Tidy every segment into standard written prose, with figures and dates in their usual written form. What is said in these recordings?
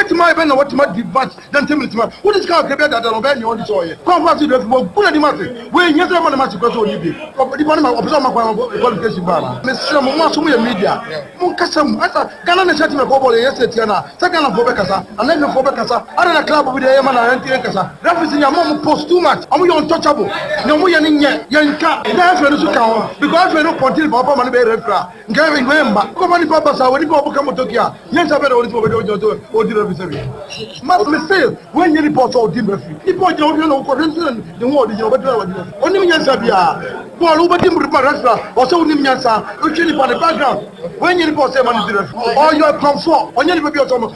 minute my ben what my advance than 10 minutes. What is called that on your soil? Come back to the good at the matter. When you have a match because you be. The one of my qualification bar. Mr. Masuya media. Munkasam, Ghana set me a yesterday, second of Bobecasa, and then for Becasa, and a club with the Yamana and Tiacasa. Referencing your mom post too much, and we untouchable. No more Yanka, because we don't continue Papa and Berekra. Gavin Wemba, come on, Papa, when you go come to Tokia. Yes, I better or the must fail when you report all Timothy. If I don't know, for instance, the word is over. Only Yansabia, Paul over Tim Rasta, or so Nimyasa, which is for the background. When you report someone, or you are comfort, or you will be a woman,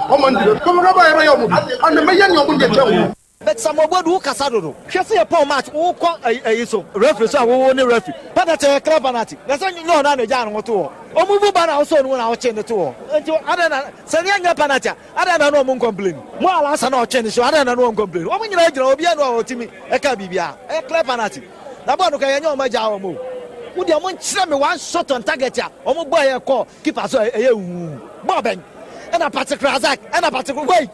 come over and the Mayan will get you. But some of what who Casado, she say a poor match, who call a so reference, I will only referee. But that's a club anati. That's no, not a Jan or two. Or move on also when I will change the tour. Until other than Sanyanga Panata, I don't know, complain. More last and not change, I don't know, complain. When you know, Biano to me, a cabibia, a club anati. The one who can know my jaw move. Would you want to me one shot on target? Or boy, a call, keep us a bobbing. And a particular Zach, and a particular way.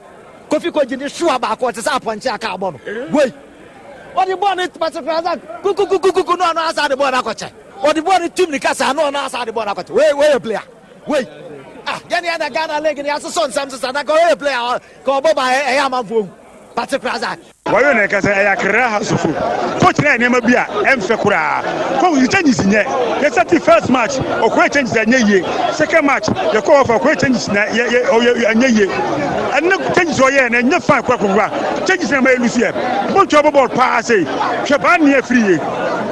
Kofi ko jini sure ba ko tsa aponche aka abon wey odi born it particular that kuku no no asa de born akoche odi born team ni kasa no no asa de born akoche wey player wey yani ana Ghana league ni aso son sam sana ko wey player ko bo ba e amanfo particular that wayo na kasa ya kra hasufu coach na nema bia emfe kura ko you change nye the 31st match o ko change na nye second match the ko of ko change na nye and no change so ye na nye fan kwa change na ma elusia mo cho ball pass e hwe ban ne free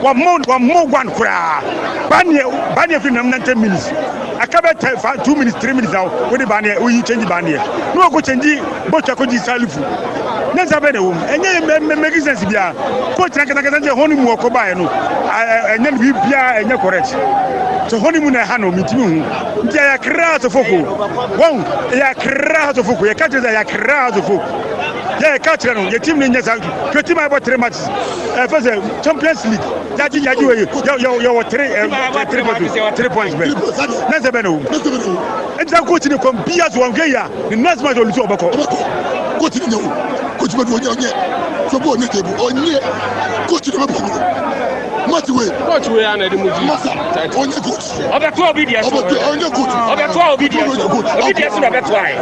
one kura ban ne free na 90 minutes akabe 2 minutes 3 minutes now we the ban ne we change ban ne no go change bo cha ko ji salifu nza be na wo make sense bia coach na kata je honeymoon okoba no enya bi bia enya correct so honeymoon na ha no mitimi hu ntia ya kra to foko won ya kra to foko ya kaje ya kra to foko ya kaje no ya team ni nya sa team about 3 matches first Champions League yaji we yo 3 points be nza be no nza coach ni kom bia so won ya ni next match oluso obako coach ni nyo coach be do onye so bo ne table onye coach no be match we ana de muji onye coach obeto obedience onye coach obeto obedience obedience no beto ai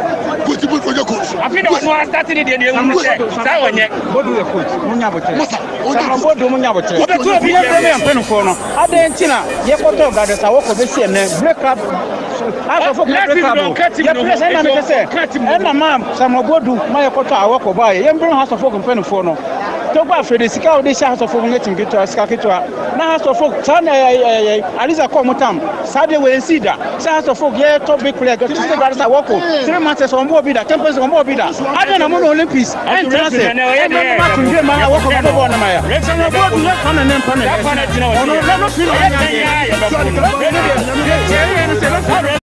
coach be onye coach afina no start ni de enu se sa onye bodu the coach munya bote masa onye bodu munya bote obeto obedience no mpenu fo no adentina ye koto gade sa woko be sie ne break up aso fo break up ye press na me se na mam samobodu ma ye koto awoko ba ye mbro ha so fo mpenu fo no to gba fede sika o de sha so fo ngetim keto sika keto na so fo tan aliza ko mutam sabe we nsida sa so fo ye to big player go to say barisa woko 3 matches on bo bida champions on bo bida ada na mo olympics entrance e ma kunje ma woko ma bo na ma ya bo du na na mpa na ono no feel ya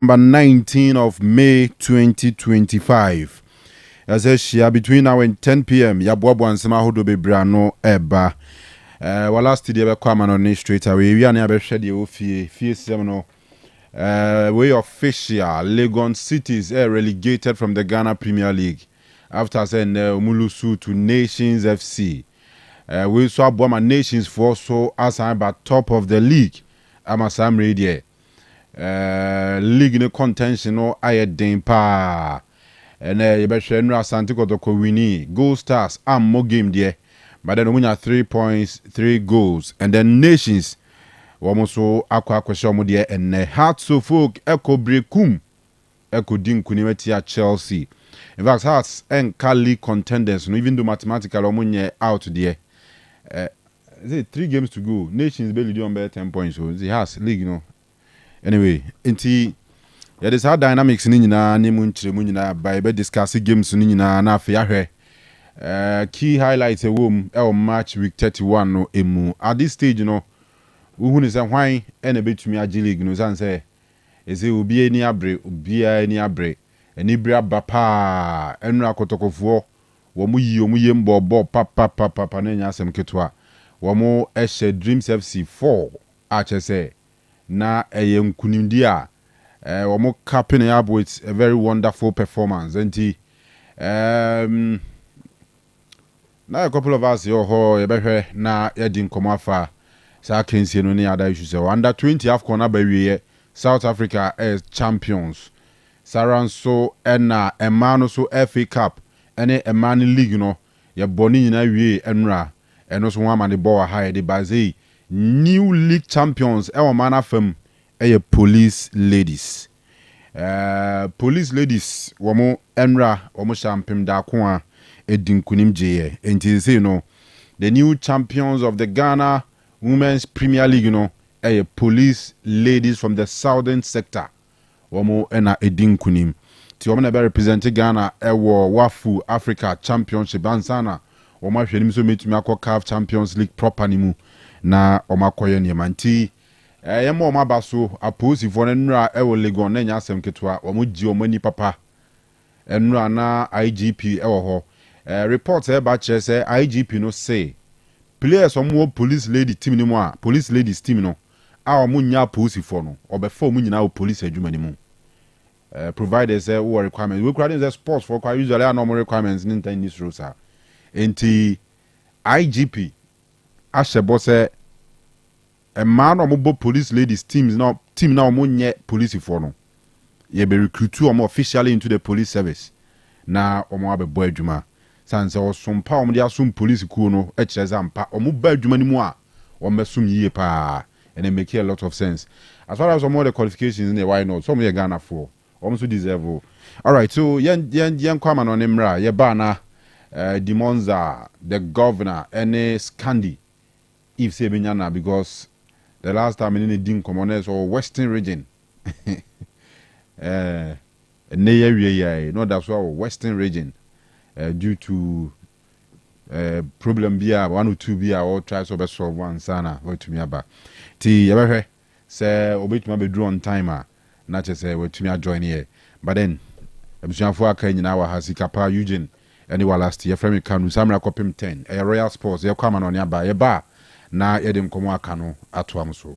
Number 19 of May 2025. As I share between now and 10 p.m. Yabuabu and Samahodo Bebrano Eba. Last year we come on straight away. We are never shed the fee seminal. We official Legon cities are relegated from the Ghana Premier League after saying Mulusu to Nations FC. We saw Boma Nations for so as I'm at top of the league. I'm a Sam Radio. League in contention no aye den pa. And you bet share no Asante Kotoko winning Gold Stars and more game there. But then we have 3 points, 3 goals, and then Nations. Wamoso akwa kwesha there and Hearts of Folk Echo Brekum Echo Din Kunimeti at Chelsea. In fact, Hearts and League contenders, no, even though mathematical omunye out there. Is it 3 games to go? Nations barely do on better 10 points. So the Hearts League, you know. Anyway, there is how dynamics ni nyina ne mu nkyere mu nyina by be discuss games ni nyina na afi ahwe. Key highlights e match week 31 no emu. At this stage, you know, who is a wine and a bit to me a league no san say is it will be any abre any abre any bra bapa enra kotokofo wo mu yem bobo papa na nya asem ketwa wo mu ehye Dreams FC 4 a chese na nkunimdi a wo mu capping up with a very wonderful performance enti na a couple of us yo ho ye behwe na ye din komafa sa kensie no ne other issues under 20 AFCON abawie South Africa as champions Saranso ena emano so FA Cup ene emani league no ye boni nyina wie enra eno so wa mane ball high de bazei new league champions e wo mana fam e police ladies police ladies wo mo enra wo mo champion da ko a edinkunim jeye enti say no the new champions of the Ghana Women's Premier League, you know, police ladies from the southern sector. Womo ena edin kunim. Ti womo na be represent Ghana ewo Wafu Africa Championship ansana. Womo hwe nim so metumi akọ CAF Champions League proper nimu na womo akoye ne manti. Yemo womo abaso aposi for nra ewo Legon na nya asem ketwa womo gi womo ni papa. Enra na IGP ewo ho. Reports e ba kire say IGP no say players omo police lady team ni mo a police ladies team no a omo nya police for no obefa omo nyina police adwuma ni mu providers what requirements we create the sports for quite usually are normal requirements in this rules are enti IGP ashebo say a man omo police ladies teams no team na omo nya police for no ye be recruit omo officially into the police service na omo abebo adwuma sanse osompa omde asum police ku no e kire zampa omo ba adwuma ni mu a omesum yie pa and it make a lot of sense as far as some of the qualifications in the why not some ye Ghana for almost deserve. All right, so yen kwama no nemra ye ba na Dimonza the governor any Scandi if say benyana because the last time in the din commoners or western region ne ye no that's why western region due to problem bia 1 or 2 bia or try to solve one sana wetumi aba ti yebehwe say obetuma be draw on timer na che say wetumi join here but then abusuafo aka nyina wa hasika pa Eugene any wa last year from Kanu Samra kopim 10 Royal Sports ye kwama no ne aba ye ba na ye de nkomo aka no atoam so.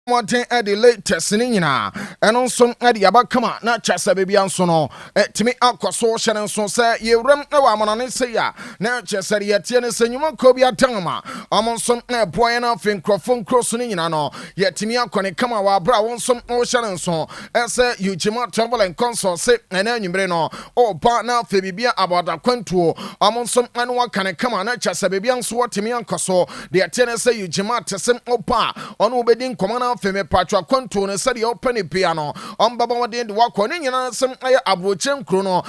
Mountain at the latest Nina, and also at the Abakama, not Chassa Baby Ansono, to me Alcoso Shannon so say, you rem no amon say ya, now Chessa yet Yenis and you want Kobia Tama, among some boy enough in Crofon crossing no, yet to me Alcone come our brow on some ocean and so, and say you Jima travel and console say, and then you breno, oh partner Fibia about a quinto, among some annual can come on, not Chassa Baby Anso to me Uncoso, the attendant say you Jima to some opa, on obedient commander. Feme patwa kwanto ne sɛ de open piano on baba wode de wakɔ ne nyina sem aye abrochen krono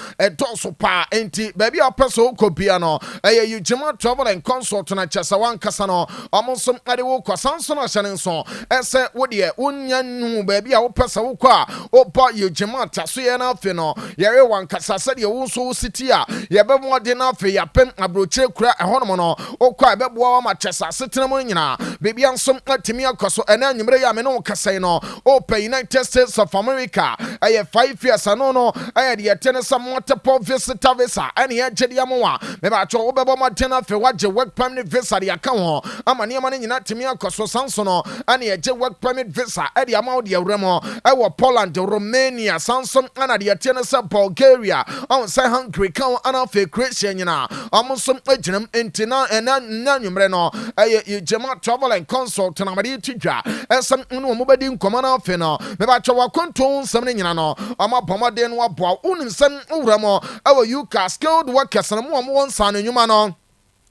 so pa enti baabi a peso ko piano aye Ujima travel and consult na chasa wan kasa no omonsom ade wo kwasanso na hyɛ ne nso ɛsɛ wo de wonya nu baabi a wo pesa wo kɔ a opa Ujima taso ye na afi no yɛre wan kasa sɛ de wo so city a yɛbɛmo de na afi yapem abroche kura ɛhɔnom no okɔ ɛbɛboa ma chasa setena mo nyina baabi ansom atimi akɔso ɛna nwumre ya no kasai no open United States of America aye 5 years no aye de yetene some multiple visitor visa and here jedi amoa me ba cho obebo matena fe waje work permit visa de aka ho amane amane nyina temi akoso sanso no and ye je work permit visa e de amawo de awremo e wo Poland, Romania, sanso and de yetene some Bulgaria on say Hungary kan ana fe Croatia nyina amonso aginem entina ena nwumre no aye Ujima travel and consult na mari tidwa esam no mobadi nkoma na afi no me ba twa wakonto nsam ne nyina no ama bomade no aboa unim sam wuramo awo yuka skilled workers na mo wonsa no nyuma no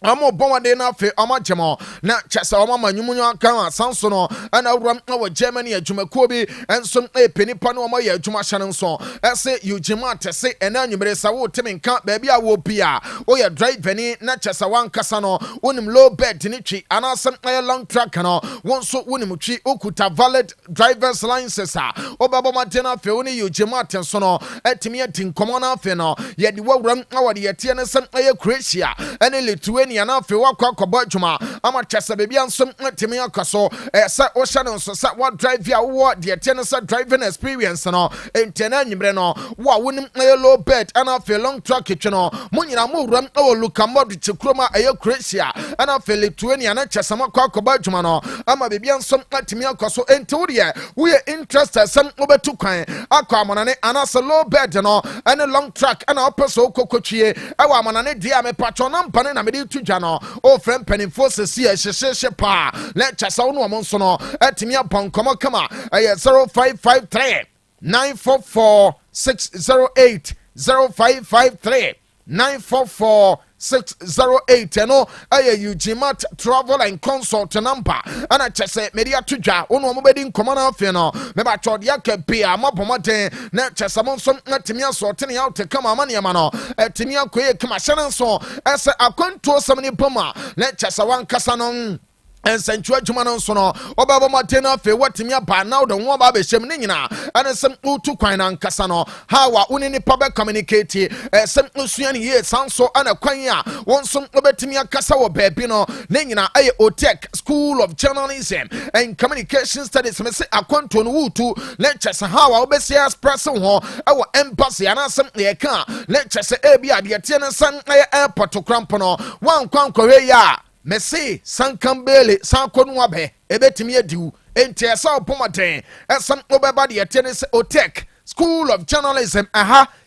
Amo bomade na fe amajemo na chasa mama nyumunyo kan sanso no ana wuram na wa Germany adwumakuo bi enso penipa no ma ya adwuma hye nso ese Ujima tese ena nwumere sa wo temenka ba bia wo bia wo ya driver ni na chasa wan kasa no wonim low bed ni twi anasem long track no wonso wonim twi okuta valid driver's license a obaba matena fe woni Ujima tenso no etimi atinkomo na fe no ye di wuram na wo de yete ne sem Croatia ene Lithuania na fe wakwa kwaba dwuma ama chasa bebi ansom temi akaso sa o hye no so sa wa drive ya wo de yete sa driving experience no entena nyimre no wa wonim low bed ana fe long track twe no munyina mu wuram o lukamod chikroma Croatia ana fe Lithuania na chasa makwa kwaba dwuma no ama bebi ansom temi akaso enti wo de we interested some obetu kwan akwa amonane ana sa low bed no ana long track ana opeso kokotwie awa amonane dia me patron na mpane na me de no o friend penifo sesi ehyehyehye pa let chasa wo no monso no atimi abonkomo kama 0553 944 608 0553 944 608 no aye Ujima travel and consult number ana chese media tudwa ono mo bedi nkoma na afi no me ba chode aka bia mabomaden na chese mo nso atimi asort ne out kama amane ma no atimi akoye kama hyene nso ese akwanto sam ni poma na chese wan kasa no ensantu adwuma no nso no obaba matena fe watimi aba now the one ba be hyem ne nyina ane sem utu kwan na nkasa no hawa uni ni pa communicate sem usua ne ye sanso ana kwan a wonso obetimi akasa wo baabi no ne nyina aye Otec School of Journalism and Communication Studies me se akwanto no wutu lectures hawa obesi express ho ewo embassy ana sem ye ka lectures e bia de tie ne san airport krampo no wan kwan kwwe ya Messi Sankambele Sankonu abe ebetimi adiu enti esa opomaten esam obeba de yetene se Otec School of Journalism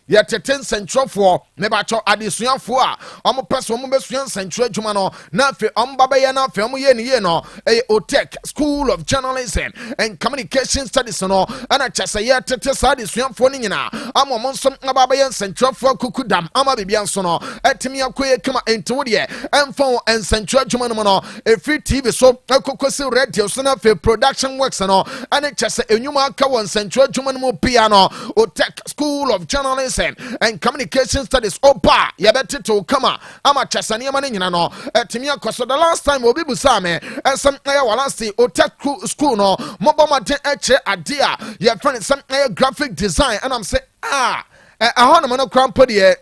yeteten centrofo me ba cho adesuafo a omo peso omo besuan centro adwuma no na fe ombaba ye na fe omo ye ne ye no Otec School of Journalism and Communication Studies no ana chese yetete sa adesuafo ni nyina amo monsom ababa ye centrofo kukudam ama bibia nso no etimi akoye kama enti de emfo en centro adwuma no no free TV so akokosi radio so na fe production works no ana chese enyuma aka won centro adwuma no mo piano Otec School of Journalism and Communication Studies opa yabete to kama ama chasani ama nyina no etimi akoso the last time obi busa me some last Otec school no mobomate eche adia your friend some graphic design and I'm say ahona no krampo de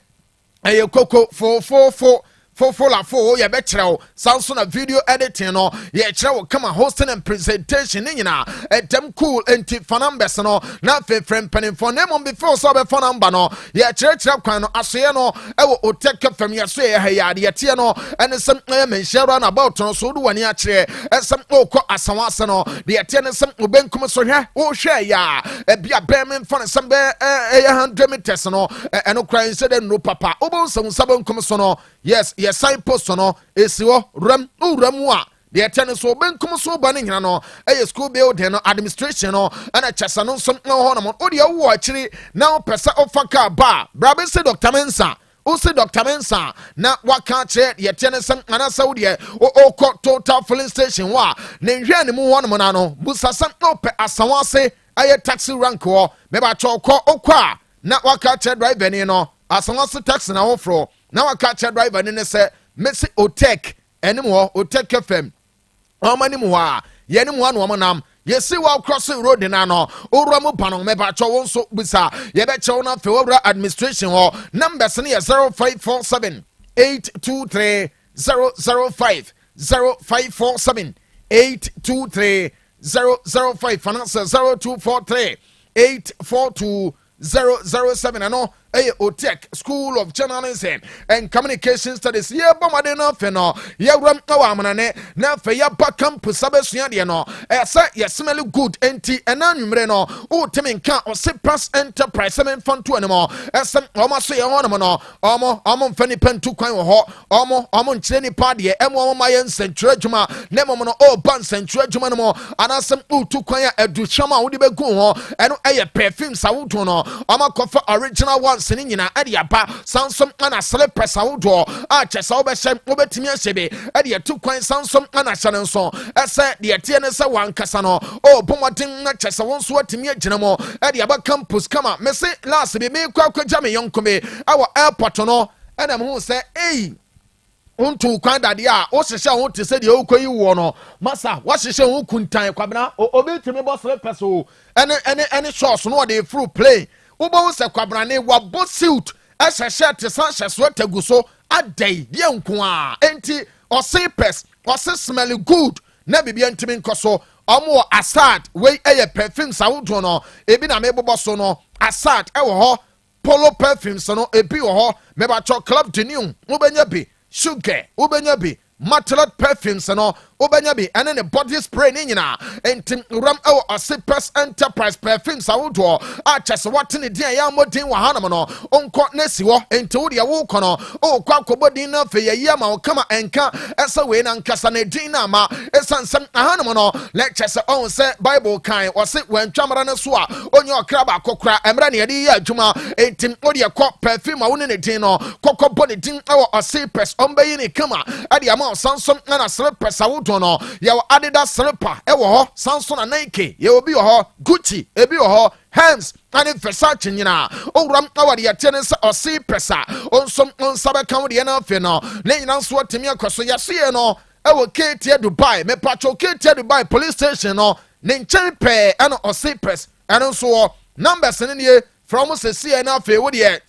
koko 444 fofo ye bekyerɛw sanso na video editing no ye kyerɛw kama hosting and presentation ni nyina etem cool enti fanambes no na fefrem panimfo na mom before so be fanamba no ye kyerɛkyerɛ kwan no asoye no ewo Otec FM ye so ye ha ya de tie no ene sem menhyɛro na about no so do wani akyerɛ esem okɔ asanwase no de tie ne sem obenkum so hwɛ wo hwɛ ya ebia bemen fan sem be 100 meters no eno kran se de no papa obon sem sabonkum so no yes signpost no esiwo ram a the attendance so benkum so ba ne hina no school building no administration no ana chesa no som no ho no odi awo akiri na pesa ofa ka ba brabe se Dr. Mensa o se Dr. Mensa na waka kire the attendance ana saudi o total filling station wa ne hwe ne mu ho no na no busasam no pe asanwase aye taxi rank wo me ba choko okwa na waka kire driver ni no asanwase taxi na wo fro na waka kire driver ni ne se Messi Otec anymore Otec FM omani muwa yeni muwa no manam yesi wa crossing road na no uramu panon me ba cho won so bisa ye be che na fewra administration ho numbers ne 0547 823 005 0547 823 005 finance 0243 842 007 ano Otec School of Journalism and Communication Studies. Ye bomade no fe no ye ram na amane na fe ya ba campus abesua de no say ye smell good enti enanwumre no o temi nka o se pass enterprise semen fanto animo esem o ma so ye hono no omo mfani pentu kwan wo ho omo nkyere ni pa de emo ma ye nsenture adwuma na emo no o ban nsenture adwuma no mo anasem utu kwan ya aduchama wo de begu ho eno perfume sawoto no omo kofa original one sini nyina ade aba sansom ana slippers awodo a kyesa wo be hyem wo betimi ahyebe ade atu kwan sansom ana hyane nso ese de tie ne se wankasa no o pomoden na kyesa won so atimi agina mo ade aba campus kama me se last be me kwakwaja me yonkome awo airport no ana me hu se untu kwan dade a o hyehye ho te se de okoyi wo no masa wa hyehye ho kuntan kwabena obetimi bo slippers o ene shorts no de full play Ubo se kwabrane wa bo suit ehhehhe te san hyeso taguso adai de nko a enti osipes ose smell good na bibia ntimi nkoso omo asad we perfume sawodo no ebi na mebobo so no asad ewo ho polo perfumes no ebi wo ho meba cho club de new ubenya bi sugar ubenya bi Matlet perfumes no obanya bi ene ne body spray ni nyina enti ram ewo Osipes enterprise perfumes awodo a chese watene dia ya modin wa hanam no onko nesi wo enti wo de wo kono o kwa kobodin na fe ya ma kama enka esa we na nkasa na din na ma esansam hanam no le chese on se bible kan o se wantwamra ne so a onye okra ba kokora emra ne yade ya adwuma enti wo de ko perfume awo ne din no kokko body din ewo Osipes ombayi ne kama ade ama sansom na slippers awodo no ye Adidas slipper ewo ho sansom na Nike ye obi ho Gucci ebi ho Hands and Versace nyina owram awade ye tene se Osipes onsom onsabe kan de na afi no ne nyina so atemi akoso yase no ewo KT Dubai me pacho KT Dubai police station no ne nchen pe ana Osipes eno so numbers ne from se na afi wo de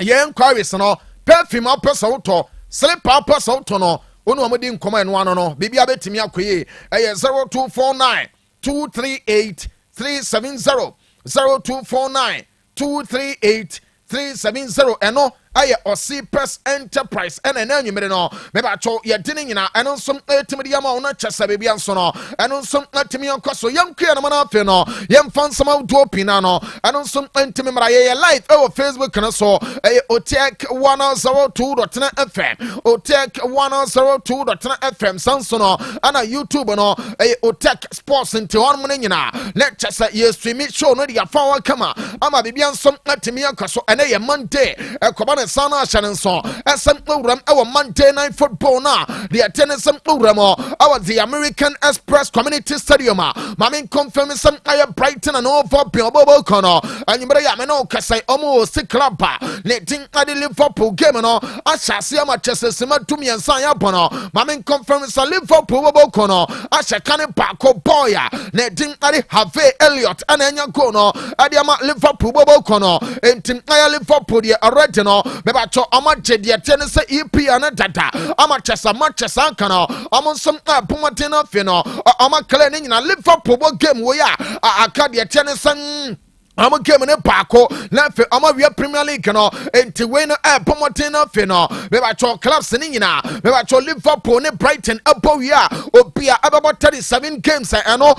ye inquiries no perfume person to slipper person to no onu amodi nkoma eno ano no bibia betimi akoye 0249 238 370 0249 238 370 eno aye Osipes enterprise ena na nwumere no me ba cho ye dine nyina eno nsom etimi de ama wona kyesa bebia nso no eno nsom atimi yankoso yankuya na mana afi no yemfa nsam awdo pina no eno nsom entimi mara ye live Facebook na so Otec 102.9Fm Otec 102.9Fm sanso no ana YouTube no Otec sports nti won mo nyina le kyesa ye stream show no de afa wa kama ama bebia nsom atimi yankoso ena ye Monday ekoba sana shanenso esem program our Monday night football na the attendance program our the American Express Community Stadium mamin confirm some aya Brighton and over Bobo kono anyimre ya me no kasai omo si club ne tin ade Liverpool game no ashase ama Chelsea ma tumi ensan ya bono mamin confirm some Liverpool Bobo kono ashakane bako boya ne tin ade Harvey Elliott ana nya go no ade ama Liverpool Bobo kono entin aya Liverpool the already no beba cho ama jedie tene se EPA na dada ama chesa Manchester kana ama som pomoten na fe no ama kala ne nyina Liverpool game wo ya aka de tene san I'm game ne baako na fe ama we Premier League no enti we no pomoten na fe no me ba cho clubs ni nyina me ba cho Liverpool ne Brighton abo wi a obia about 37 games eno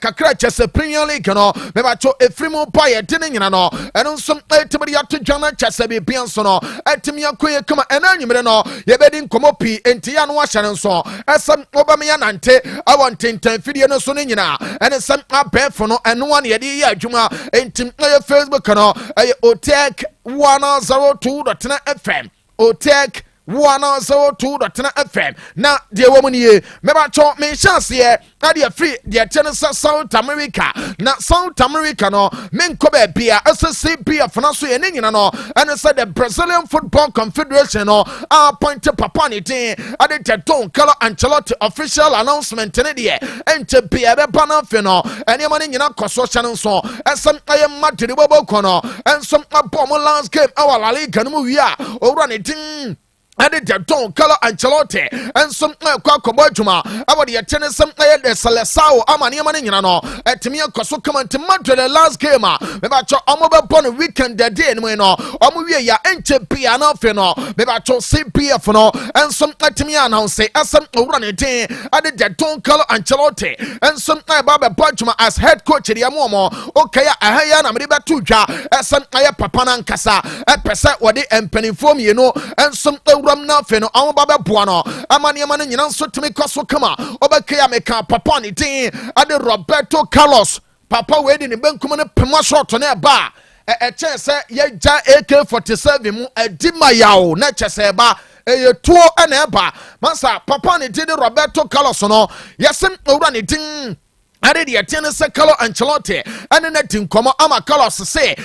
kakra chese Premier League no me ba cho efrimu pa ye de nyina no eno nsom etibiri ato dwana chese bi bian so no etimi akoye kama ena anyimre no ye bedi nkomo pi enti ya no ahye nso esem obame ya nante awontentan fidie no so ne nyina ene sem abefo no eno wan ye de ya adwuma Facebook no Otec 102.9Fm Otec 102.9Fm na de woman ye meba cho me chance ye na de free de tenesa South America na South America no men ko be bia SCP afana so ye nyina no and said the Brazilian Football Confederation no appointed papa ni tin ade teton Carlo Ancelotti official announcement ne de ente bia be bana fe no ene ma nyina koso channel so esem aye Madrid bobo kono ensom abom last game our La Liga no wi a owura ne tin ade Don Carlo Ancelotti and some kwa komojuma about the tennis some the Seleção amani amani nyina no etimi akoso come to Madrid the last game me ba cho omobe born weekend the day no no omo wie ya enche bia na fe no me ba cho CPF no and some etimi announce asem owura ne tin ade Don Carlo Ancelotti and some ba be bojuma as head coach the amomo okay ahaya na me be to dwa asem aye papa na nkasa epese wode empanifo mi no and some ram na fe no awon ba be boa no amane amane nyina nso timi kwaso kama obekaya meka papa ni tin ade Roberto Carlos papa we di ne benkum ne pema shot na ba che se ye ja AK47 mu adima yawo na che se ba eye tuo na ba masa papa ni tin Roberto Carlos no yesem owura ni tin ade de atene se Carlo Ancelotti ane na tinkomo ama Carlos se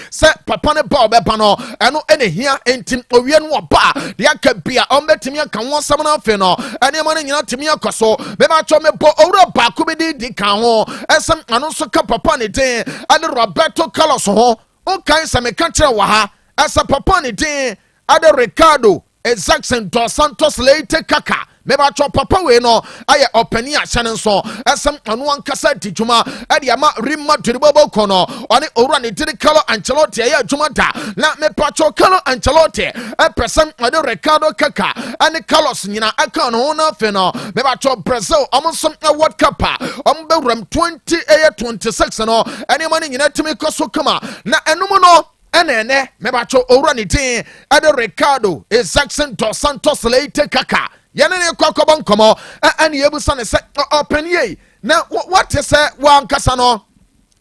papa ne ba obeba no eno ene hia entim owie no oba de aka bia ombetimi aka wonsam na afe no ane ma ne nyina timi akoso be ma cho me bo owura ba ku bi di kan ho esem ano so ka papa ne den ade Roberto Carlos ho o kan se me ka kire wa ha asa papa ne den ade Ricardo Jackson dos Santos Leite Kaka me ba cho papa we no aye opani a chane so esem anu ankasa dijuma ade ama rimma duribobo kono oni owura ne diri Carlo Ancelotti aye adwuma da na me pa cho Carlo Ancelotti presem ade Ricardo Kaka ani Carlos nyina aka no na fe no me ba cho Brazil omonsom World Cup be ram 26 no ani mani nyina timi koso kama na enum no ene me ba cho owura ne tin ade Ricardo Jackson dos Santos Leite Kaka yana ne kwakobo nkomo ani ebusa ne se openie na what is wan kasa no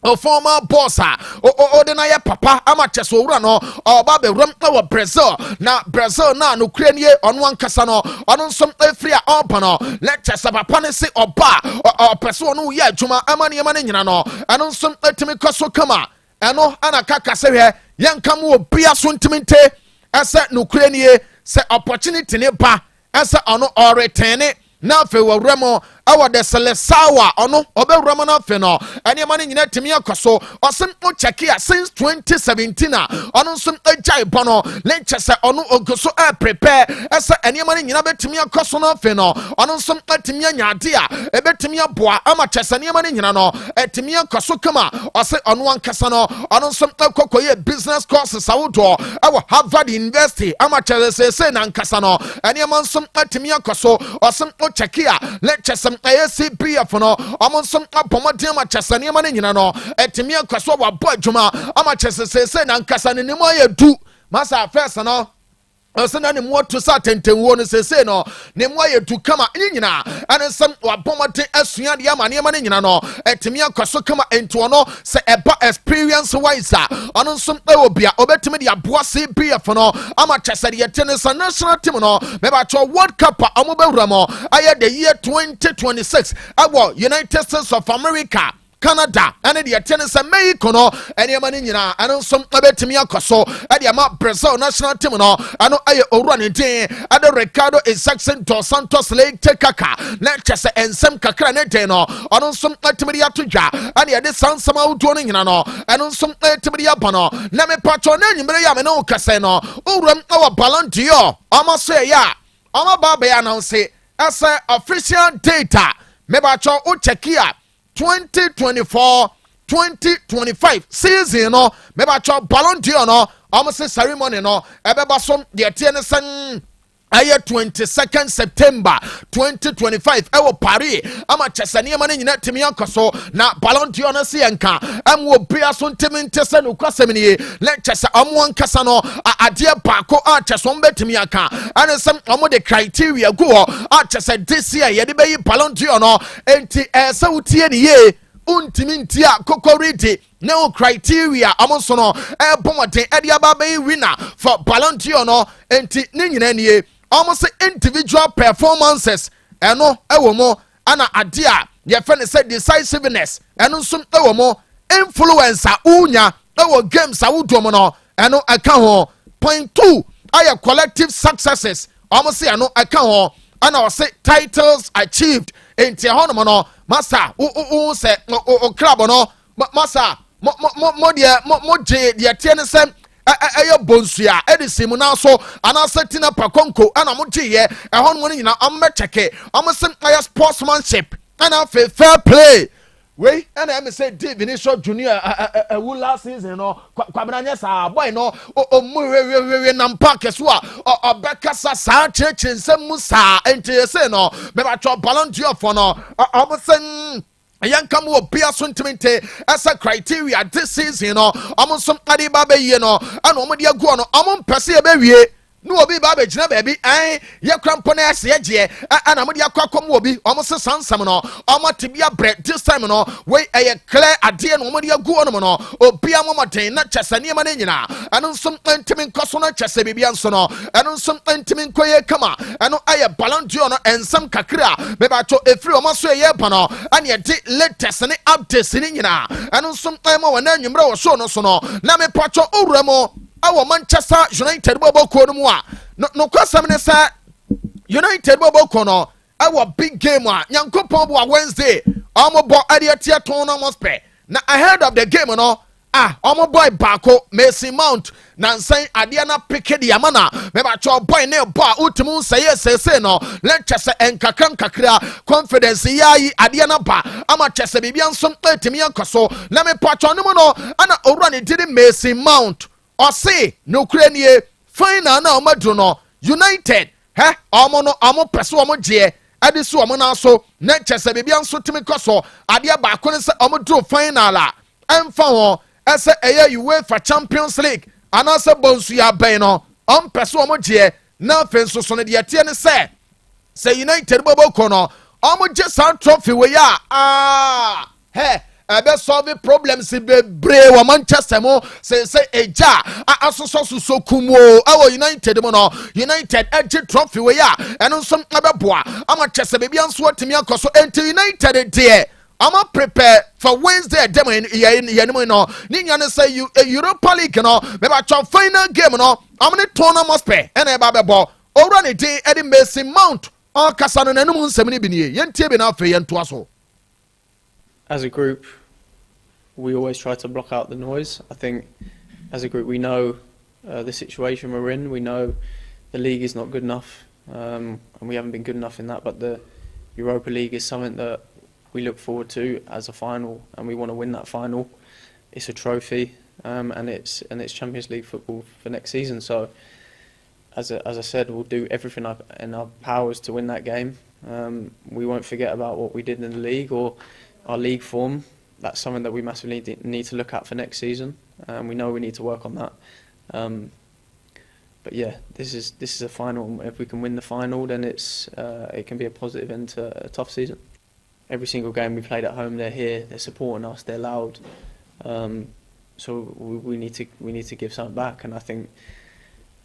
o former boss o de na ya papa ama cheso owura no oba be ram na Brazil na Brazil na no krenie onu ankasa no onu nsom afri a opa no lecture papa ne se oba o person no ya adwuma amane amane nyina no anu nsom atimi kwaso kama eno ana kaka se hwe yankam obia so ntimente asa no krenie se opportunity ne ba asa ono oretene na fe wawremo awa de Seleção ono obewremo na fe no ene mane nyina timi akoso osem o check ya since 2017 ono nsum ajai bono lenche se ono ogoso prepare asa ene mane nyina betimi akoso na fe no ono nsum atimi anyade a ebetimi aboa ama chese ene mane nyina no etimi akoso kama ose ono ankasa no ono nsum akokoye business courses awodo awa Harvard University ama chese se na ankasa no ene man nsum atimi akoso osem o check ya lenche se ACPF no amonsom apomade ama chesane ama nyina no etimi akwaso wa bo adwuma ama chesese na nkasa ne nimo ayedu masa first no osena ne mo to sa tentenwo no sese no ne mo ayedu kama nyina anesam wa pomade asua de ama ne ama nyina no etimi akwaso kama ento no se eba experience wise anonsom obia obetimi de aboa CPF no ama chesade yetene sa national team no me ba cho World Cup amobewura mo aye the year 2026 awo United States of America Canada ɛne deɛ ɛte ne sɛ Mexico no ɛnneɛma no nyinaa ɛno nso ɛbɛtumi akɔ so ɛde ama Brazil national team no ɛno ɛyɛ owura ne din ɛde Ricardo Isaacson dos Santos Leite Kaka na kyɛ sɛ nsɛm kakra ne den no ɔno nso ɛtumi de ato dwa ɛne yɛde saa nsɛm ahodoɔ no nyina no ɛno nso ɛtumi de aba no na mepatwɔ na anwummere yɛ a me ne wo kɛsɛ no wowuram ɛwɔ Ballon d'Or ɔmo so ɛyɛ a ɔmo ba bɛyɛ announce ɛsɛ official data mepatwɔ wo kyɛki a 2024-2025 season no mepatwɔ Ballon d'Or no ɔmo se ceremony no ɛbɛba so deɛ tie ne sɛ ɛyɛ 22nd September 2025 ɛwɔ Paris ama kyɛsɛ nneɛma no nyina tumi akɔ so na Ballon d'Or no se yɛnka ɛmo obia so ntimi nte sɛ no kwasɛm nie na kyɛsɛ ɔmo ankasa no adeɛ baako a kyɛsɛ ɔmo bɛtumi aka ɛne sɛ ɔmo de criteria gu hɔ a kyɛsɛ this year yɛde bɛyi Ballon d'Or no enti ɛsɛ wotie ne yie untimi ntia kokoridi ne o criteria ɔmo so no ɛbɔ mɔden ɛde aba bɛyi winner for Ballon d'Or no enti ne nyina nie ɔmo se individual performances ɛno ɛwɔ mo ana ade a yɛfɛ ne sɛ decisiveness ɛno nso ɛwɔ mo influence a wonya ɛwɔ games a wodoɔ mo no ɛno ɛka ho point 2 ayɛ collective successes ɔmo se ɛno ɛka ho ana ɔse titles achieved enti ɛhɔ nom no masa wo sɛ o club no masa mo gye deɛ tie ne sɛ ɛyɛ bonsua ɛde mu na so anasa tina pakonko ana mo gye yɛ ɛhɔ nom no nyina ɔmo bɛkyɛke ɔmo se ɛyɛ sportsmanship ana fair play wei ɛna ɛmi sɛ Vinicius Junior ɛwu last season no kwabena nyɛ saa boy no ɔmu wewe nampa kɛso a ɔbɛkasa saa kyerɛkyerɛ nsɛm mu saa enti yɛsɛ no bɛbatwɔ Ballon d'Or fɔ no ɔmo sɛ yɛnka mu wɔ bia so ntiminte ɛsɛ criteria this season no ɔmo nso ade ba bɛyie no ɛna ɔmo de agu no ɔmo mpɛ sɛ yɛbɛwie no obi ba bɛgyina baabi yɛ krampo na ɛsɛ yɛgyeɛ ɛna mo de akɔ akɔm wɔ bi ɔmo se sansam no ɔmo te bia brɛ this time no wei ɛyɛ clear adeɛ no ɔmo de agu ɔnom no obi amɔmɔden na kyɛsɛ nneɛma no nyinaa ɛno nso ntimi nkɔ so no kyɛsɛ biribi nso no ɛno nso ntimi nkɔ yɛ kama ɛno ɛyɛ Ballon d'Or no nsɛm kakra bɛbatɔ efiri ɔmo so yɛ ba no ɛna yɛde latest ne updates ne nyinaa ɛno nso ɛma wɔn anwummerɛ wɔ show no so no na mepatɔ owura mo ɛwɔ Manchester United bɔbɔ kuo no mu a no kwasɛm ne sɛ United bɔbɔ kuo no ɛwɔ big game a Nyankopɔn bo a Wednesday ɔmo bɔ ɛde atia tɔn no mo spɛ na ahead of the game no ɔmo boy baako Mason Mount na nsan adeɛ na peke de ama na mɛbatwɔ boy ne bɔ a utimu nsɛyɛ sɛsɛ no na kyɛsɛ nkakra confidence yayi adeɛ na ba ama kyɛsɛ biribi nso etimi akɔ so na mepatwɔ no mu no ana owura ne didi Mason Mount ɔse nokura nie final na ɔmaduru no United ɔmo pɛ so ɔmo gyeɛ ɛde so ɔmo nan so na kyɛsɛ biribi nso timi kɔ so adeɛ baako ne sɛ ɔmo duru final a ɛmfa ho ɛsɛ ɛyɛ UEFA Champions League anaasɛ bonsu yɛ abɛn no ɔmpɛ so ɔmo gyeɛ na afei nso so no deɛ tie ne sɛ United bɔbɔ no ɔmo gye saa trophy wɔ yɛ ɛbɛ solve problems bebree wɔ Manchester mo sɛ ɛgya asosɔsoso kumoo ɛwɔ United mu no United ɛgye trophy wɔ yɛ ɛno nso ɛbɛboa ama kyɛsɛ baabi nso atumi akɔ so enti United deɛ ama prepare for Wednesday dem yɛnim no ne nya ne sɛ Europa League no bɛbatwɔ final game no ɔmo ne tournament pɛ ɛna ɛba bɛbɔ owura ne din ɛde Mason Mount ɔkasa no n'anum nsɛm ne bi nie yɛntie bi na afei yɛntoa so. As a group, we always try to block out the noise. I think as a group we know the situation we're in. We know the league is not good enough and we haven't been good enough in that, but the Europa League is something that we look forward to as a final and we want to win that final. It's a trophy and it's Champions League football for next season. So as I said, we'll do everything in our powers to win that game. We won't forget about what we did in the league or our league form. That's something that we massively need to look at for next season. We know we need to work on that. But yeah, this is a final. If we can win the final, then it can be a positive end to a tough season. Every single game we played at home, they're here, they're supporting us, they're loud. So we need to give something back, and I think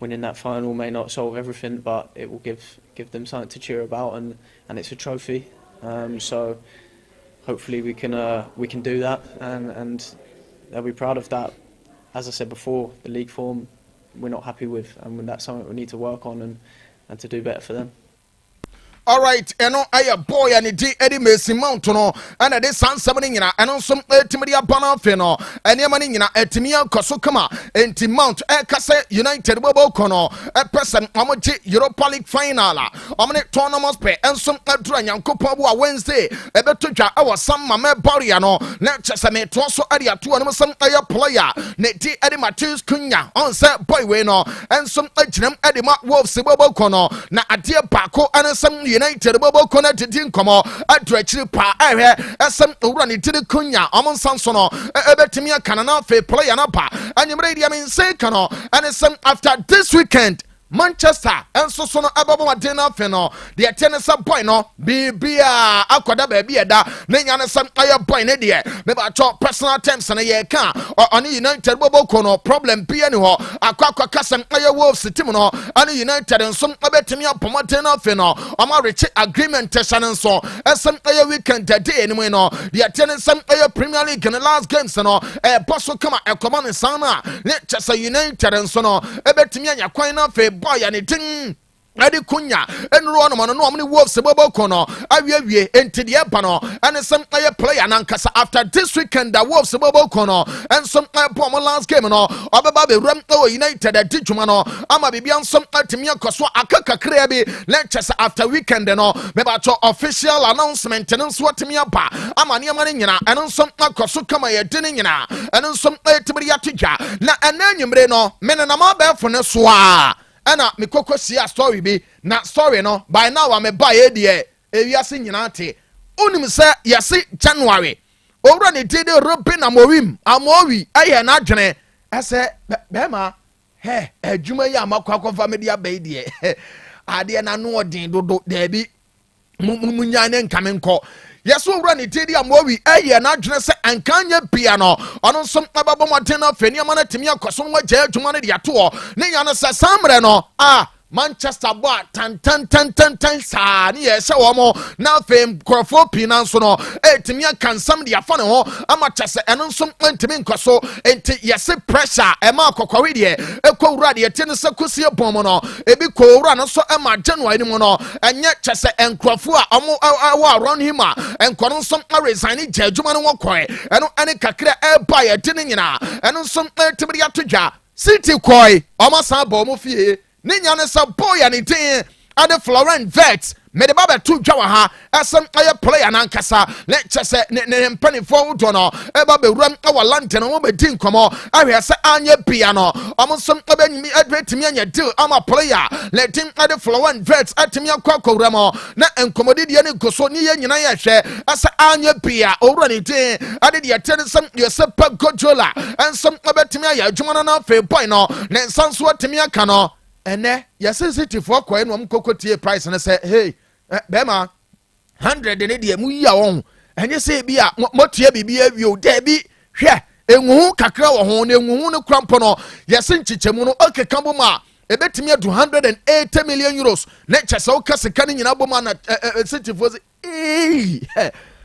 winning that final may not solve everything, but it will give them something to cheer about, and it's a trophy. So hopefully we can do that, and they'll be proud of that. As I said before, the league form we're not happy with, and that's something we need to work on and to do better for them. All right, I boy and Eddie Messi Mount no, and a San Sabanina, and some Timadia Banafino, and Yamanina, Timia Kosukama, and Tim Mount, Kase United Bobo Kono, a person, Amoji Europa League final, Omni Tournament pay, and some Adrian Copa Wednesday, a betuja, our Sam Mame Bariano, Netchesame, Tosso Adia, two and some player, Neti Eddie Matheus Cunha, on set boy Weno, and some Eddie Mark Wolf Sibobo Kono, na Adia Paco, and some United Bobo connected in Como at Dretchy Pa area as some running to the Cunha Amon Sansono Ebetimia Canana Fair play and upper and you made him say Cano and some after this weekend Manchester and so sono ababa dinner feno the tennis boy no bibia akwada baby da nenya some aya boy ne de me ba cho personal terms na ye ka on United bobo kono problem bia ni ho akwa kasam aya Wolves team no on United some abetimi apoma dinner feno ama reach agreement session so some aya weekend day anyway no the tennis some aya Premier League in the last games no boss come e command sana Manchester United and so no ebetimi anya kwan na fe boy and it Adi Cunha and Ron no many Wolves Bobo Kono awie enti the pano and some player nankasa after this weekend the Wolves Bobo Kono and some pomo last game no Obababe Ramto United Tijumano ama bibian some timia koswa akaka krebi lectures after weekend no mebacho official announcement and swatimia pa ama niamani nyina and some kosu kama ye dini nyina and some tibria tija na enanyumre no menena ma be fo ne soa ana mikoko sia story bi na story no by now am ba ye de ewiase nyina te onim se yesi January owura ne tede Robin amowi aye na adwene ese bema he adwuma ya makwa media ba de ade na no odin dodo da bi munya ne nkamenko Yes, we run it. Amowi aye na adwene se ankanya bia no ono som ababo modena fani amana timia kwaso wa je adwuma ne de ato ne nya no se samre no Manchester boy tan sa ni ye se wo mo na fem krofo pina so no timia kansam de afa ne ho ama chese eno som ntimi nkoso enti yese pressure e ma kokori de ekowura de tie ne se kosie bom no ebi kowura no so e ma January ni mo no enye chese enkrofo a omo around him a enkono som resign je adwuma ne wo koe eno ane kakra e ba ye de ne nyina eno som tibiri atodwa City koi omo san ba omo fie Ninya ne sa boy and it and Florent Vets made the baba two jawaha as some player nankasa let's say ne penny forward no eba be ram our lantern no be din komo ahia say anya piano omo some me advert me anya deal am a player let him at Florent Vets at me akwa ramo na enkomodi de ne goso ni ye nyina ye hwe as anya pia owura ne din ade de attend some yourself gojola and some betimi aya adwuma na fe boy no ne sanso atimi aka no ene yesensity for kwa eno mkokotie price na say hey bema 100 ne de mu ya won enye say bia motua bibia wio da bi hwe enwu kakra wo ho na enwu ne krampo no yesenchichemu no okekambo ma ebetimi adu 180 million euros na chese o kaseka ne nyina boma na city for say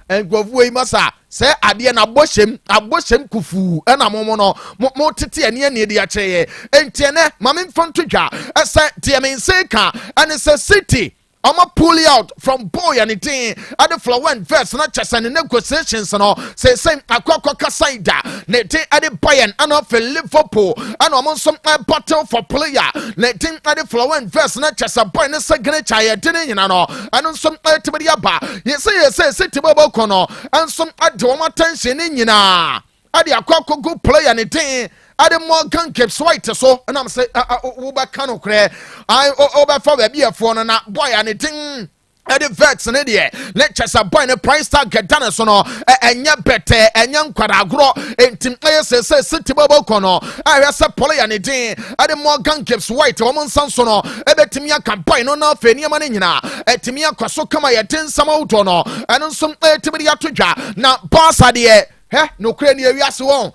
engovu e masa se ade na aboshem kufu na momo no mo tete ane ane de acheye entiene mame mfontodwa ese tie ka and say City I'ma pull you out from boy and it at the Florent Vets na chese ne negotiations no say same akwa kasaida ne te at the Bayern and of Liverpool and am some battle for player ne te at the Florent Vets na chese boy ne signature ye de nyina no and some tibiri aba yes City bobo kono and some adoma attention nyina ade akwa go player ne te ade Morgan keeps white so and I'm say Uber Kanu kre I over for baby for na boy and it ade Vets ne de lectures a boy ne price tag get done so no enya bete enya nkwara agro entim say City bobo kono I say player ne de ade Morgan keeps white woman sanso no ebetimi aka boy no na fani ama ne nyina etimi akwaso kama ye den sama uto no eno som etimi atodwa na boss ade no krani awiase won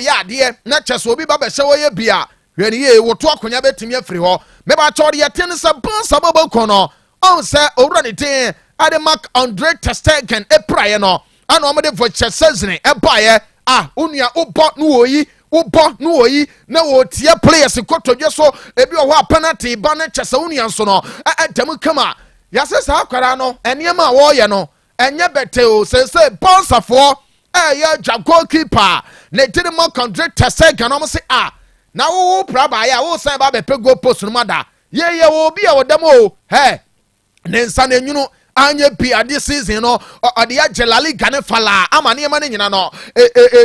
ya de na chese obi baba hye wo ye bia hwani ye woto akonya betimi afiri ho me ba chode ye ten se bonsa bobo kono on se owura ne ten ade Mark Andre ter Stegen e praye no ana omede for chesezne ebaye onua obọ no oyi ubọ no oyi na wo tie players kotodwe so ebi o ho penalty ba na chese onua so no antem kama yase sa akwara no enema wo ye no enye bete o se bonsafo ya ja goalkeeper na tiri mo contract tese gano mo se na wo praba ya wo san ba be pe goal post no mada ye wo bi a wodam o ne nsa na nyunu anye bi ade season no ode ya jelali gane fala amane ma ne nyina no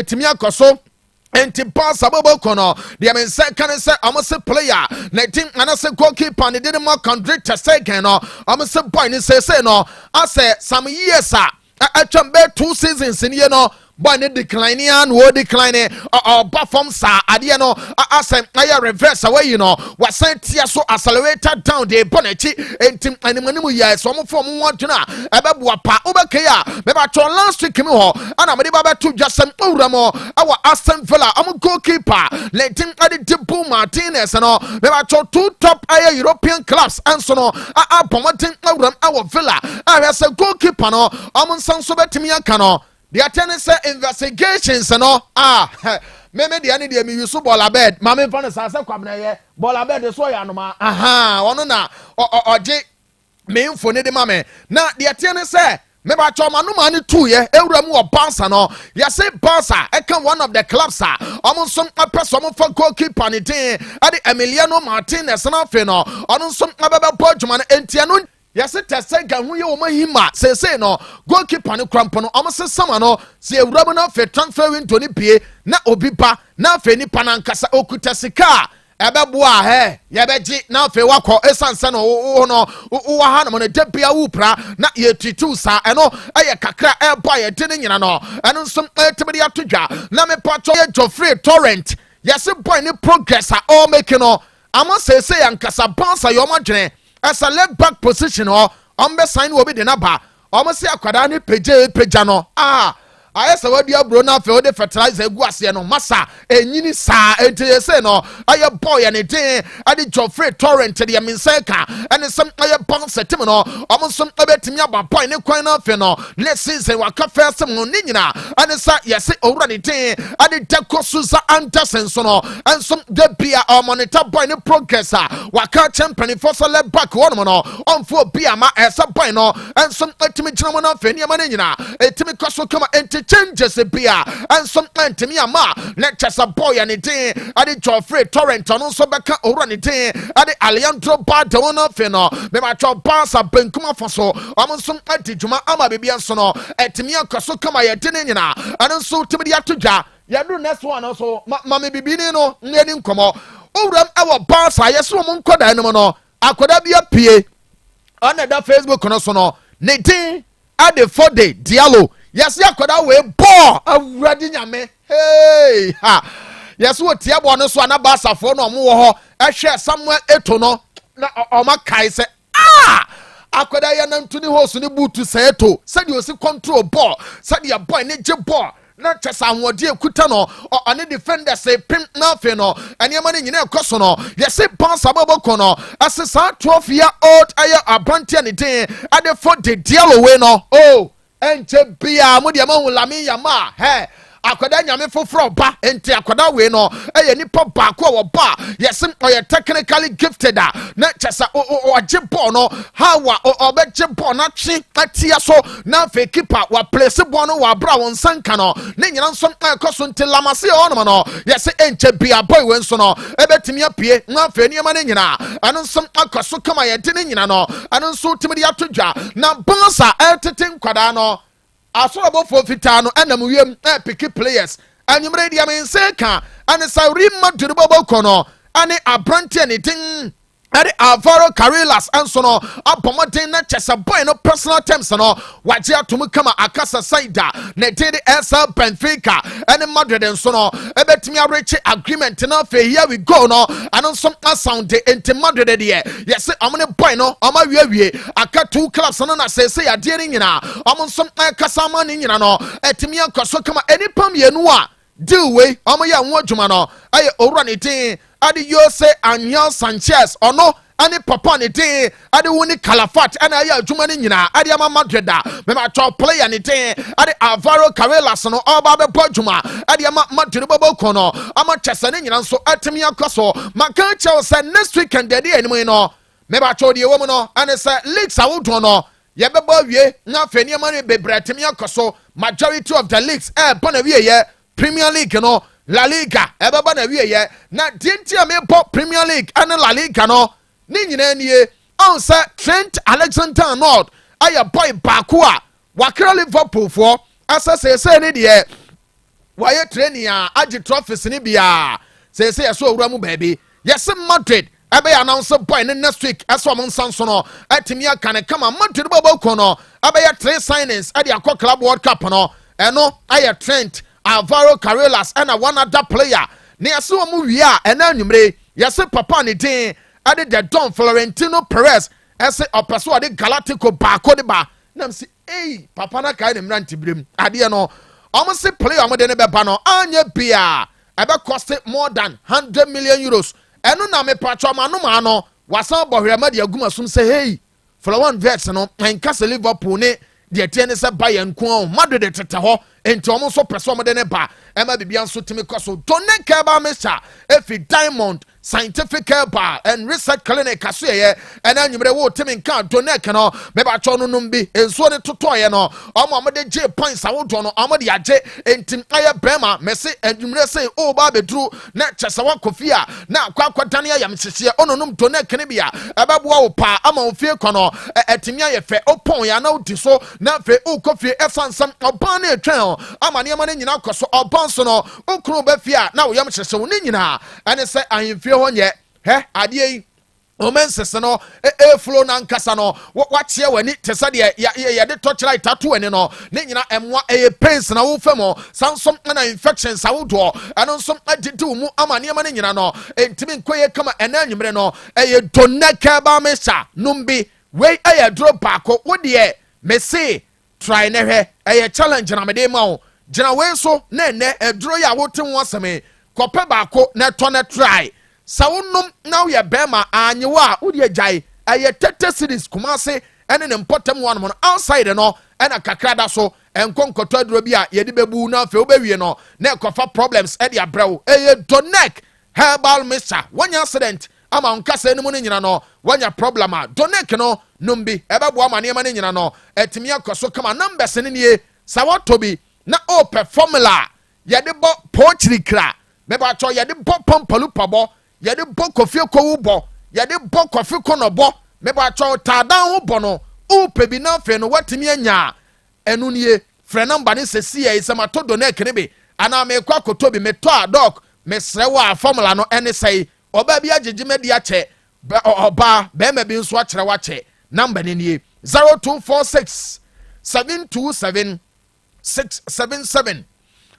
timi akoso enti pass abobo kono de men say kan say amose player na team anase goalkeeper ne did more contract tese gano amose boy ne say no ase some years atwam be 2 seasons in ye no boy ne decline and wo decline perform sa ade no asem aye reverse away you know was sent tia so accelerated down the bonechi entim animanimu ya so mo form want na ebeboa pa obekaya me ba ton last week mi ho ana me ba to jasem uramo our Aston Villa am goalkeeper letting ade Dibu Martinez no me ba to 2 top aye European clubs and so no promoting uram our Villa as a goalkeeper no am sanso betimi aka no the attendance investigations no me the ani de me use ball bed ma me fan sa kwamna ye ball bed so ya no ma ono na oje me info ne de ma me na the attendance me ba choma no ma ni 2 ye ewura mu obansa no ya say bansa e kan one of the clubs omo nso apeso mo for goalkeeper ni tin ade Emiliano Martinez na fe no ono nso ababa podjuma no entia no yes it has said hu ye o mahima say no goalkeeper no cramp no o se sama no se ewura no fe transfer window ni pie na obi pa na fe ni panankasa okuta sika ebeboa ye beji na fe wakọ esanse no wo ha no de bia wu pra na ye titu sa eno eye kakra eba ye de nyina no eno nso etibidi atodwa na me pacho ye Geoffrey Torrent yes boy ni progress all making no ama say ankasa bounce yo madwene as a left back position be sign will be the naba almost say akwada ni peja no ayesa wadi abro na fe ode fertilizer egu ase no masa enyini sa enti say no aye boy and den ade Geoffrey Torrent de minseka and some aye bounce team no almost betimi aba boy ne kwan na fe no let's season waka first no ni nyina and sa yes already den ade Dekosuza Anderson so no and some de bia monitor boy ne progress waka champion for so left back one no on for bia ma esa boy no and some etimi china na fe ni ma ni nyina etimi koso kama enti changes bia and some antimi ama lectures a boy and it ade Geoffrey Torrent on so beka ora ni tin ade Alejandro Bado no fe no me ma cho pass a benkuma foso am so antijuma ama bibia so no etimi akoso kama ye tin nyina and so timi dia todwa ya do next one so ma me bibini no ngeni nkomo owram awo pass a yeso mo nkoda no no akoda bia pie on the Facebook no so no ne tin ade 4-day dialo yes yakoda we ball awurade nyame yes wo tie ball no so na basafo no mo wo ho ehwe Samuel Eto no na oma kai se akoda ya na ntuni hosu ni butu se Eto said you see control ball said your boy ne je ball na chesa anwode ekuta no ane defender say pim na fe no ane ma ne nyina ekoso no yes bounce aboboko no asesa 12-year-old aya abante ne den ade for the deal we no ente bia mo de ma hu lami yama akwada nyame foforo ba ente akwada we no eye nipa ba ko wo ba yes oye technically gifted na chesa oje ball no hawa obeje ball na twi atia so na fe keeper wa place ball no wa bra won sanka no ne nyina nso akoso nte lamase ono no yes ente bia boy we nso no ebetimi apie na fe niema ne nyina anu nso akoso kama ye de ne nyina no anu nso timi de atodwa na bonsa eteten kwada no asorabo for fitano enam wiem pick players anyumre dia men seka ane sauri maduribo kono ane abranti anything ade Alvaro Carreras anso no abomoden na chesa boy no personal terms no waje atum kama akasa saida na tede esa Benfica ane Madrid enso no ebetimi areche agreement na fe here we go no anonso sound ente Madrid de yes amone boy no ama wie aka 2 clubs no na say ade ni nyina amonso kasa ma ni nyina no etimi ankoso kama eni pam ye no a deal we amo ya nwo adwuma no aye owura ne tin ade Jose Angel Sanchez ono ane papa ne den ade woni Calafat ana ya adwuma ne nyina ade ama Madrid me ma cho player ne den ade Alvaro Carreras no oba be podwuma ade ama Madrid bobo kono ama Chelsea ne nyina nso atemi akoso maka Chelsea next weekend de anim no me ba cho de wo mu no ane se leagues awodon no ye bebo wie na fe ne ma ne bebre atemi akoso majority of the leagues bona wie ye Premier League no La Liga ebeba na wie ye na dientia me po Premier League and La Liga no ni nyina nie on say Trent Alexander-Arnold aya boy baako a wakra Liverpool for asase say ne de waye training a agi trophies ni bia say so owura mu baabi yes Madrid ebe announce boy next week aso mo nsanso no atimi aka ne kama Madrid bobo ko no ebe ya 3 signings ade akọ Club World Cup no eno aya Trent Alvaro Carreras and one other player ne aso mu wi a ena anwumre yes papa ne din ade the Don Florentino Perez ese opeso ade Galactico baako de ba nam si papa na kai ne mranti brem ade no almost say player amode ne beba no anya bia ebe cost more than 100 million euros eno na me pacho ma no wasan bohwema de aguma sum say hey Florent Vets no enka se Liverpool ne de tie ne se Bayern ko Madrid de tete ho enti omo so peso amode ne ba ema bibia nso timi koso donne keba mesa efi Diamond Scientific Bar and Research Clinic asuyeye ena nwumre wo timi nka donne no me ba cho no numbi enso ne totoye no omo amode J points awodo no amode age enti aye brema mese nwumre say o ba bedru na chesawa kofia na akwa dane ayam hyehyɛ ononum donne ne bia ebeboa wo pa ama ofie kono etimi aye fe opon ya na odi so na fe o kofie esansam oban na etwen ama ne ma ne nyina koso oban so no okru ba fie na wo yam hyehyɛ wo ne nyina ane se ahemfie ho nye ade yi omensese no flow na nkasa no wakyea wani tesa de ye de torchlight tattoo ene no ne nyina emwa pains na wo famo sansom na infections awodo eno nsom adidi mu ama ne ma ne nyina no entimi nkoye kama ena anwumre no doneka ba mesha numbi we dro baako wo de me say try ne hwe challenge na me de ma wo gina we so na ene edro ya wote ho aseme kope baako na to na try sawunum now ye bema anyewa udi ajai tete series kumase ene ne mpotem one mo outside no ena kakrada so enkonkoto aduro bi a ye de bebu na fe obewie no na ekofa problems e de abrew donek herbal mixture wanya accident ama nkasa enimu ne nyina no wanya problem a donek no numbi ebebo ama ne ma ne nyina no etimi akoso kama numbers ne nie sawotobi na ope formula ye de bo pochirikra meba cho ye de bo pompalu pabo ye de bo kofie ko bo ye de bo kofi kono bo meba cho tadan ho bo no o pebi na fe no watimi anya enu nie frɛ number ne sesi e sema to do na kenebe ana me kwa kotobi me to adok me srewa formula no ene sei oba bi agege me dia che oba be ma bi nso akyere wa che number ne nie 0246 727 677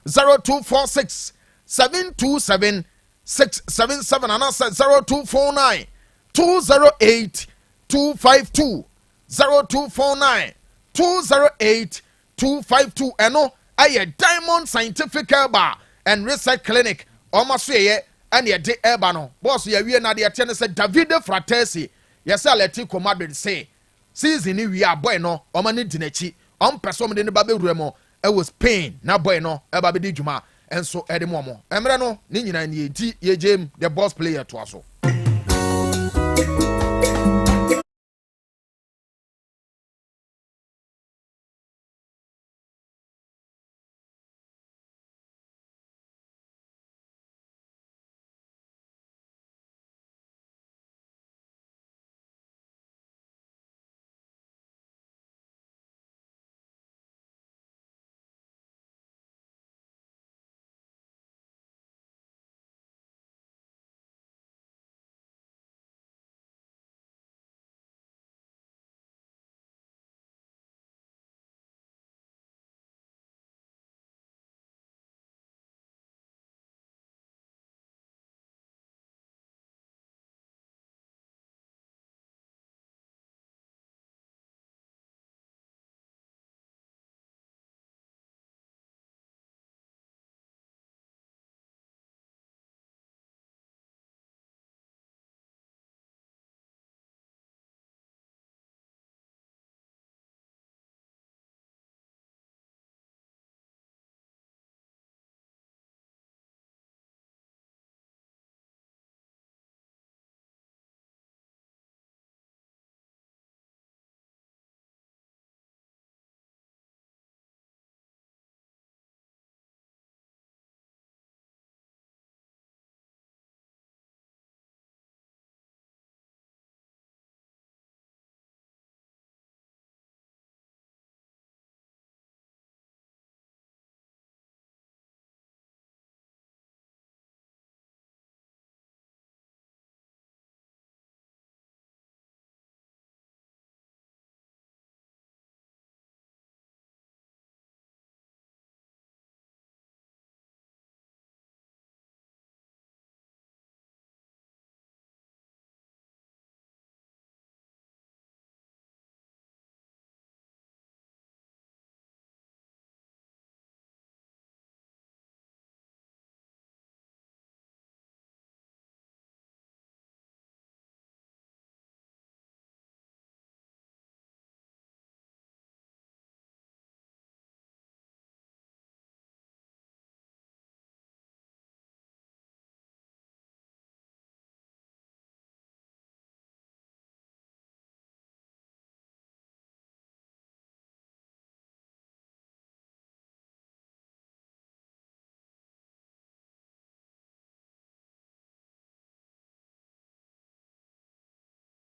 0246 727 677 and answer 0249 208 252 0249 208 252 eno aye Diamond Scientific Bar and Research Clinic almost ye and ye de eba no boss ye wie na de tie ne se Davide Fratesi ye se Atletico Madrid say season ni wi a boy no o ma ne dinachi on person de ne ba be wuremo e was Spain na boy no e ba be di djuma enso e de mo emre no ni nyina ni enti ye jem the boss player to aso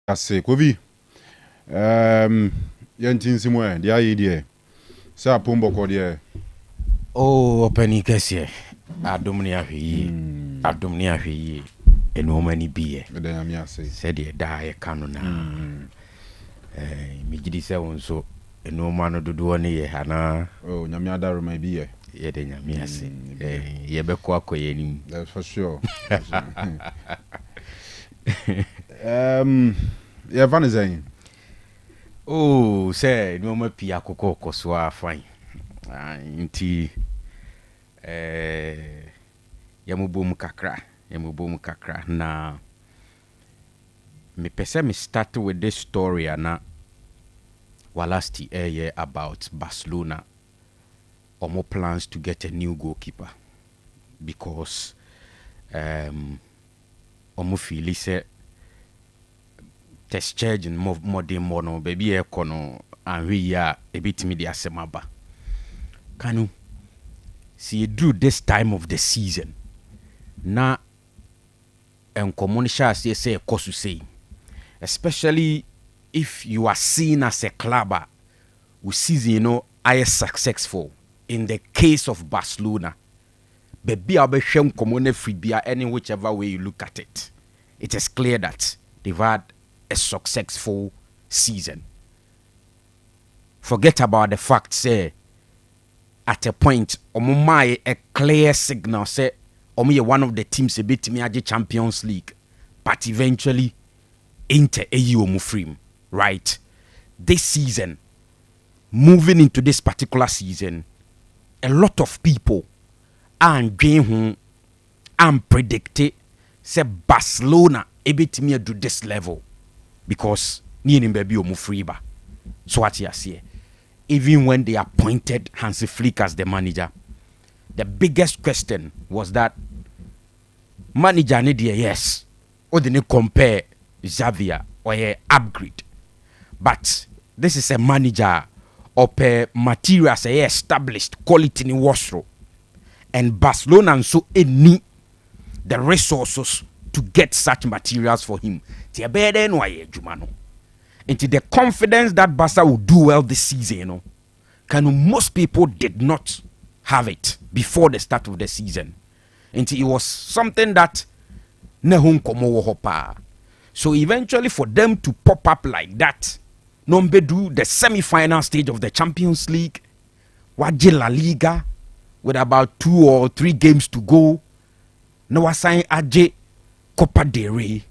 ase Kobi yentin simwe dia yi die sa pombo ko die opani kese adom ne ahwe eno mani biye da nyame ase said ye da ye Kanu na mi gidi se wonso eno mano dodo ne ye hana nyame adaro mai biye ye de nyame ase ye be ko akoye ni that's for sure yeah van zain say no ma pi akoko koso afan nti yamubom kakra na me pese me start with this story na walasti year about Barcelona omo plans to get a new goalkeeper because omo feel say test charge in modern mono baby e kono anwi ya ebitimi de asemaba Kanu see you do this time of the season na enkomo say kosu say especially if you are seen as a club who season are successful in the case of Barcelona baby abehwem enkomo na free bia any whichever way you look at it, it is clear that they've had a successful season. Forget about the fact say at a point omumai a clear signal say omuye one of the teams a bit me age Champions League but eventually Inter mufrim, right? This season, moving into this particular season, a lot of people are predicted say Barcelona a bit me do this level because ni baby mufriba. So what you see, even when they appointed Hansi Flick as the manager, the biggest question was that manager need yes, or they compare Xavier or a upgrade, but this is a manager of materials established quality in Warsaw, and Barcelona and so need the resources to get such materials for him. Into the confidence that Barca will do well this season, most people did not have it before the start of the season. And it was something that nehun komo hopa. So eventually for them to pop up like that, Nombe do the semi-final stage of the Champions League, Waje La Liga, with about 2 or 3 games to go, Nawasain Aje Copa del Rey,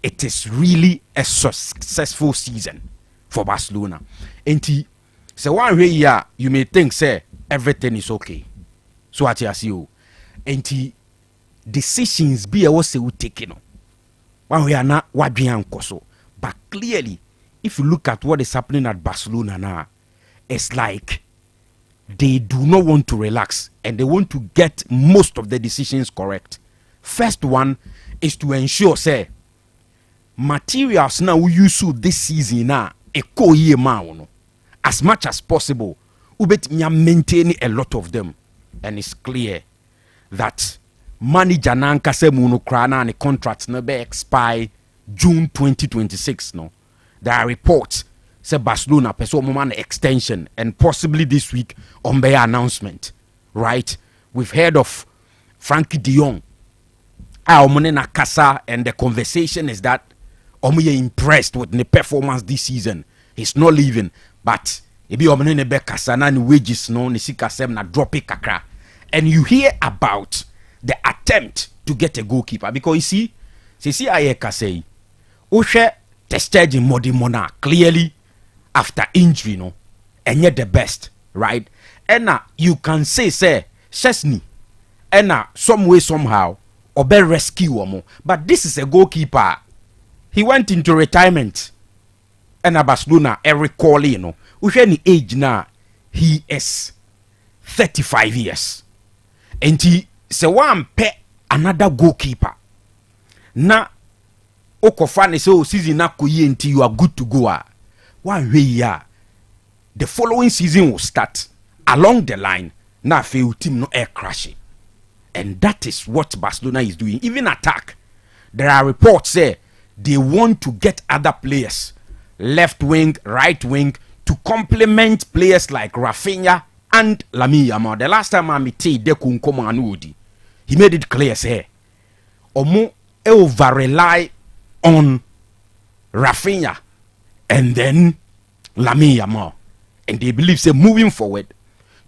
it is really a successful season for Barcelona. And so one way you may think say everything is okay. So what you see, and decisions be a was taken. One way not what koso. But clearly, if you look at what is happening at Barcelona now, it's like they do not want to relax and they want to get most of the decisions correct. First one is to ensure say materials now we use this season now as much as possible. Ubet maintain a lot of them, and it's clear that manager nanka se muno krana and contracts no be expire June 2026. No, there are reports say Barcelona pursue an extension and possibly this week on their announcement. Right, we've heard of Frankie De Jong. Nakasa, and the conversation is that Omuye impressed with the performance this season. He's not leaving, but ebi omene be kasa na ni wages no ni sikasem na drop it kakra. And you hear about the attempt to get a goalkeeper because you see ayeka say Osei tested in Modimona clearly after injury no and yet the best, right? And you can say Chesney and some way somehow or be rescue omo, but this is a goalkeeper. He went into retirement and Barcelona every call which any age now he is 35 years and he say one pet another goalkeeper na okofane so season na koye until you are good to go one way the following season will start along the line na fail team no air crashing. And that is what Barcelona is doing. Even attack. There are reports say they want to get other players, left wing, right wing, to complement players like Rafinha and Lamine Yamal. The last time I met Deku Nkomo Anuodi, he made it clear, say, Omo over rely on Rafinha and then Lamine Yamal. And they believe, say, moving forward,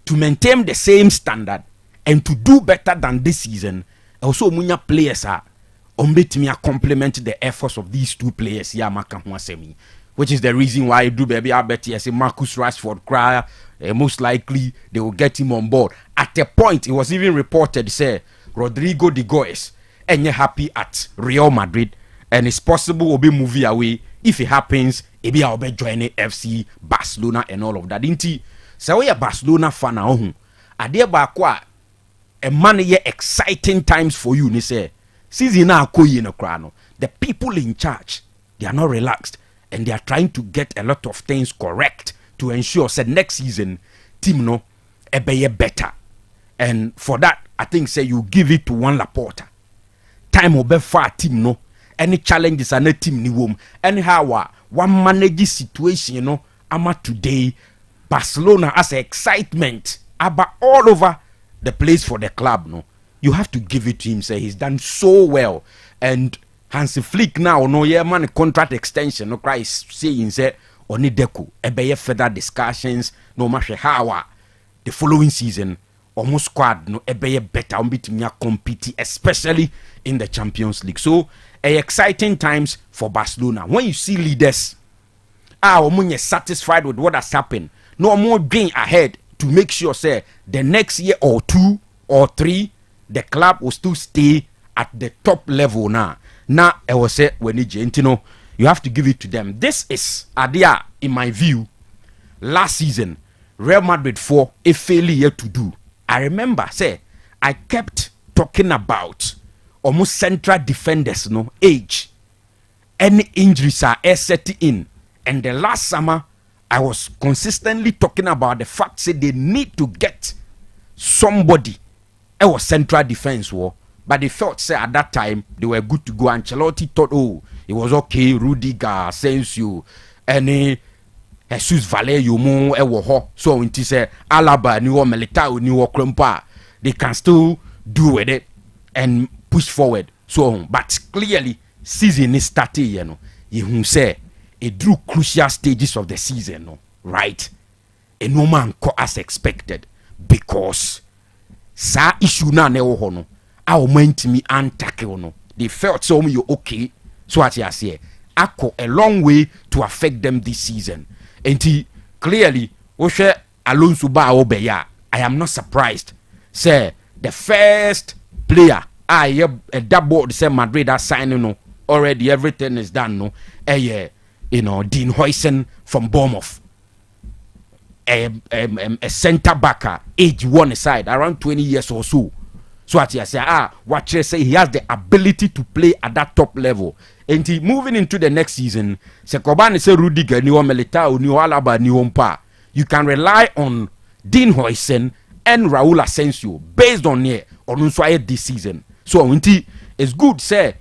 to maintain the same standard and to do better than this season, also munya players are to complement the efforts of these two players here, which is the reason why I do baby I bet say Marcus Rashford cry, most likely they will get him on board. At a point, it was even reported, say, Rodrigo de Goes and you're happy at Real Madrid, and it's possible will be moving away. If it happens, maybe I'll be joining FC Barcelona and all of that. Inti, so we are Barcelona fan now. Ade ba kwa a man ye exciting times for you, ni say. Season na koyi no krano. The people in charge, they are not relaxed and they are trying to get a lot of things correct to ensure say next season team no ebeye better. And for that, I think say you give it to one Laporta. Time will be far team no. Any challenges are not team ni wom. Anyhow, one manage situation, you know, ama today Barcelona has excitement about all over the place for the club, no. You have to give it to him, say he's done so well. And Hansi Flick now, no, yeah, man, contract extension, no, Christ saying, say, only Deku, ebeye further discussions, no matter how the following season, almost squad, no, ebeye better, compete, especially in the Champions League. So, exciting times for Barcelona. When you see leaders, you're satisfied with what has happened, no more going ahead to make sure, say, the next year or 2 or 3, the club will still stay at the top level now. Now, I will say, when you have to give it to them. This is Adia, in my view, last season, Real Madrid for a failure to do. I remember, say, I kept talking about almost central defenders, no age. Any injuries are setting in. And the last summer, I was consistently talking about the fact that they need to get somebody. It was central defense war, but they felt say at that time they were good to go. Ancelotti thought, oh, it was okay. Rudiger, Asensio, any Jesus Valerio, mo ewo so inti say Alaba ni wo Militao ni wo Krempa, they can still do with it and push forward. So, but clearly season is starting. You know, you say it drew crucial stages of the season, no, right? And no man co as expected because. Sa issue na ne wo ho no a o mantimi antake no they felt so you okay so what you say akọ a long way to affect them this season and clearly wo hwe Alonso ba wo be ya I am not surprised say the first player a double the same Madrid are signing no already everything is done no you know Dean Huijsen from Bournemouth. A center backer, age 1 aside, around 20 years or so. So what you say, what you say, he has the ability to play at that top level. And he moving into the next season, Sekobani say Rudiger, ni Militao, ni Alaba, ni Ompa. You can rely on Dean Huijsen and Raul Asensio based on this season. So it's good, say,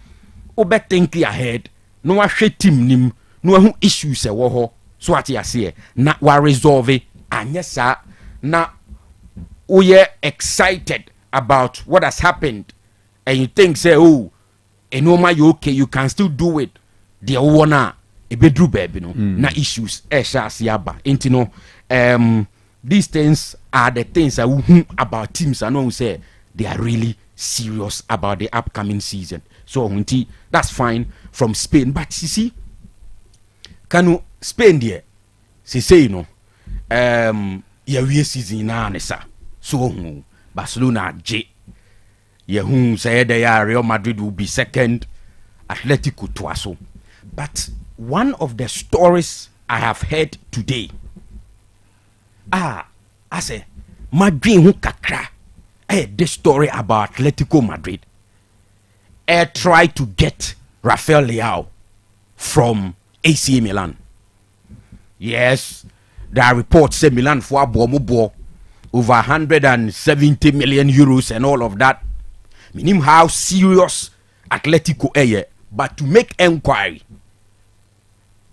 obe think ahead, no one team nim, no issues se woho. So what you say, na wa resolve it. And yes, sir, now we are excited about what has happened, and you think, say, oh, Enoma, you okay, you can still do it. The owner, a bedroom baby, no, na issues, siaba, intino. These things are the things about teams. I know say they are really serious about the upcoming season. So, that's fine from Spain, but you see, Kanu Spain there, say, you know. We season na nesa so Barcelona J say they Real Madrid will be second, Atletico Tuaso. But one of the stories I have heard today, I say Madrid hu kakra this story about Atletico Madrid try to get Rafael Leao from AC Milan. Yes, there are reports say Milan for over 170 million euros and all of that. Meaning how serious Atletico but to make enquiry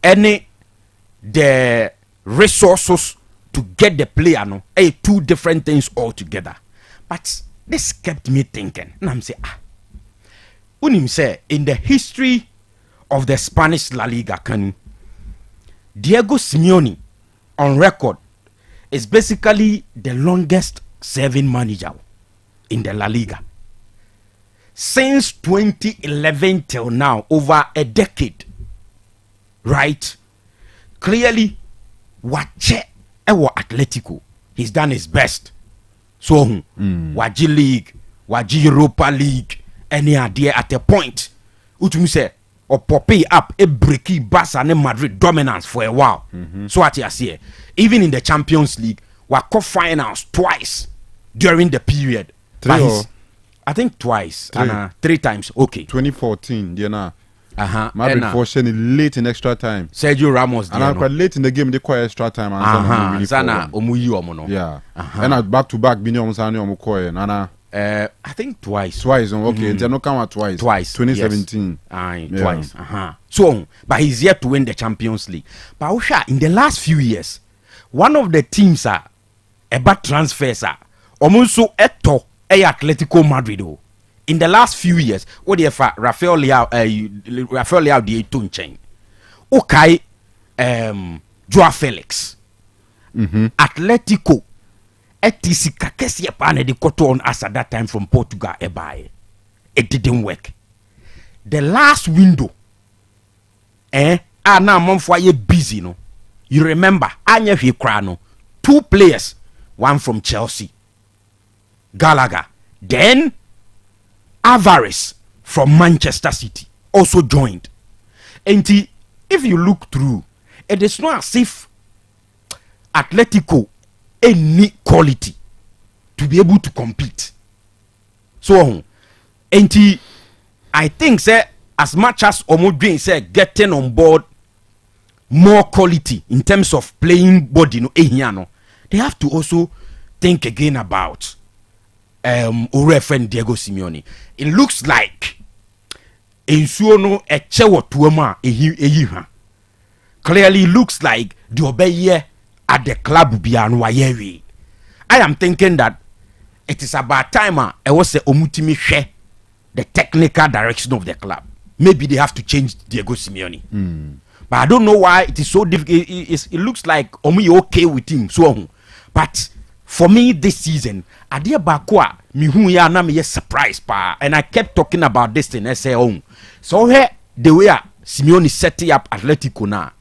any the resources to get the player no two different things altogether. But this kept me thinking, and I'm saying, unim say in the history of the Spanish La Liga, Kanu, Diego Simeone on record is basically the longest serving manager in the La Liga. Since 2011 till now, over a decade, right? Clearly, Wache Ewa Atletico, he's done his best. So, Waji League, Waji Europa League, any idea at a point, which me say, or poppy up a breaky Barca and Madrid dominance for a while. So what you see, even in the Champions League, we got finals twice during the period. I think twice, 3 times. Okay. 2014, you know. Madrid forcing late in extra time. Sergio Ramos, and quite late in the game, they quite extra time. Yeah. And back to back, I think twice. Okay. They no come twice. 2017. Yes. Twice. So, but he's yet to win the Champions League. But in the last few years, one of the teams are about transfers are almost so Atletico Madrid. In the last few years, what if Rafael Leao the Tunchen, okay, Joao Felix, Atletico, etisi kakesi pane de cotton as at that time from Portugal ebaye. It didn't work. The last window, na monfwa ye busy no. You remember, anya fi krano, 2 players, one from Chelsea, Gallagher, then Alvarez from Manchester City also joined. And if you look through, it is not as if Atletico any quality to be able to compete. So, and I think say as much as Omodrin say getting on board more quality in terms of playing body they have to also think again about friend Diego Simeone. It looks like Ensuono echewo tuoma eyiha. Clearly looks like the obeye at the club biano wayewi. I am thinking that it is about time I was say omutimi hwe the technical direction of the club. Maybe they have to change Diego Simeone. But I don't know why it is so difficult. It looks like Omi okay with him. So, but for me this season, Adia Bakwa, mihu ya na me surprised pa, and I kept talking about this thing. I say, so here the way Simeone setting up Atletico now,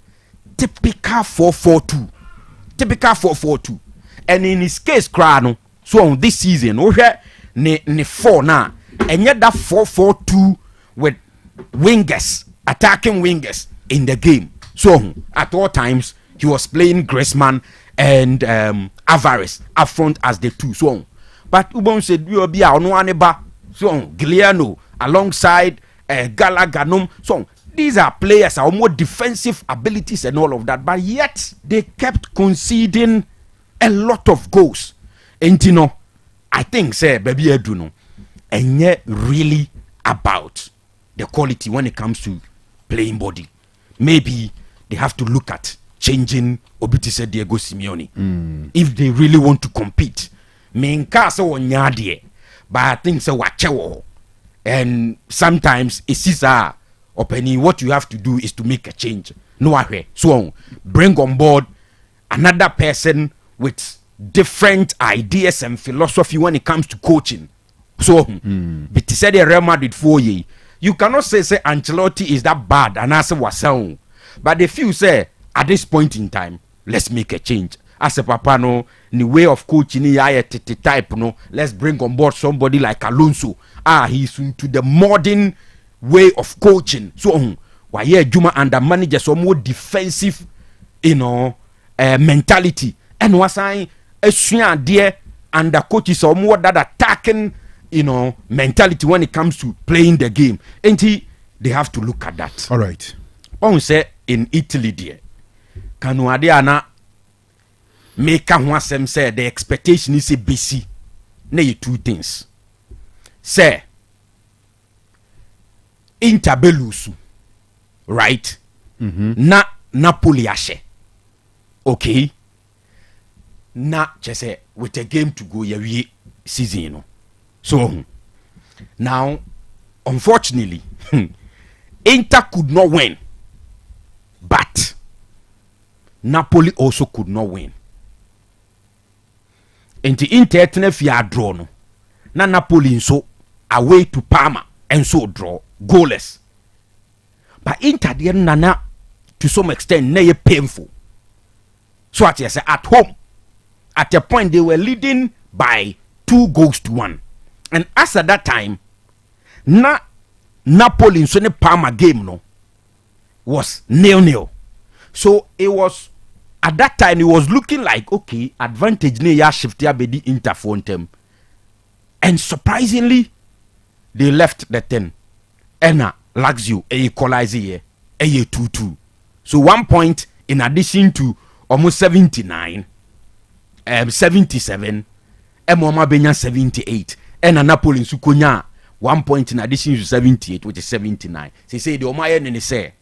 typical 4-4-2, and in his case, Krano, so on this season, ne 4 now, and yet that 4-4-2 with wingers, attacking wingers in the game. So at all times he was playing Griezmann and Alvarez up front as the 2. So but Ubon said we will be on one eba. So Giuliano alongside Gallagher. So these are players are more defensive abilities and all of that, but yet they kept conceding a lot of goals. And I think say baby Eduno and yet really about the quality when it comes to playing body. Maybe they have to look at changing Obitise Diego Simeone if they really want to compete. But I think so wachewo. And sometimes it's what you have to do is to make a change. So bring on board another person with different ideas and philosophy when it comes to coaching. So but he said Real Madrid 4 years. You cannot say Ancelotti is that bad and answer Wasau. But if you say at this point in time, let's make a change. As a papa no, the way of coaching type no, let's bring on board somebody like Alonso. He's into the modern way of coaching. So why Juma and the manager so more defensive, mentality. And was I a dear and the coaches are more that attacking mentality when it comes to playing the game. And they have to look at that. All right. On say in Italy there, Kanu Adiana make a say the expectation is a BC. Nay 2 things. Say Inter belusu, right? Na Napoli ashe. Okay. Na chese with a game to go ye season, no. So now, unfortunately, Inter could not win, but Napoli also could not win. And the Inter tenefia draw no. Na Napoli so away to Parma and so draw goalless. But Inter the nana to some extent na painful. So at home, at a point they were leading by 2-1. And as at that time, na Napoli so ne Parma game no was 0-0. So it was at that time it was looking like okay, advantage ne ya shift ya be the Inter for them. And surprisingly, they left the 10. Ena Lazio equalize here, 2-2. So 1 point in addition to almost 79, 77, Emoma Benya 78, and Napoli in Sukonya 1 point in addition to 78, which is 79. They say the Omayan and they say,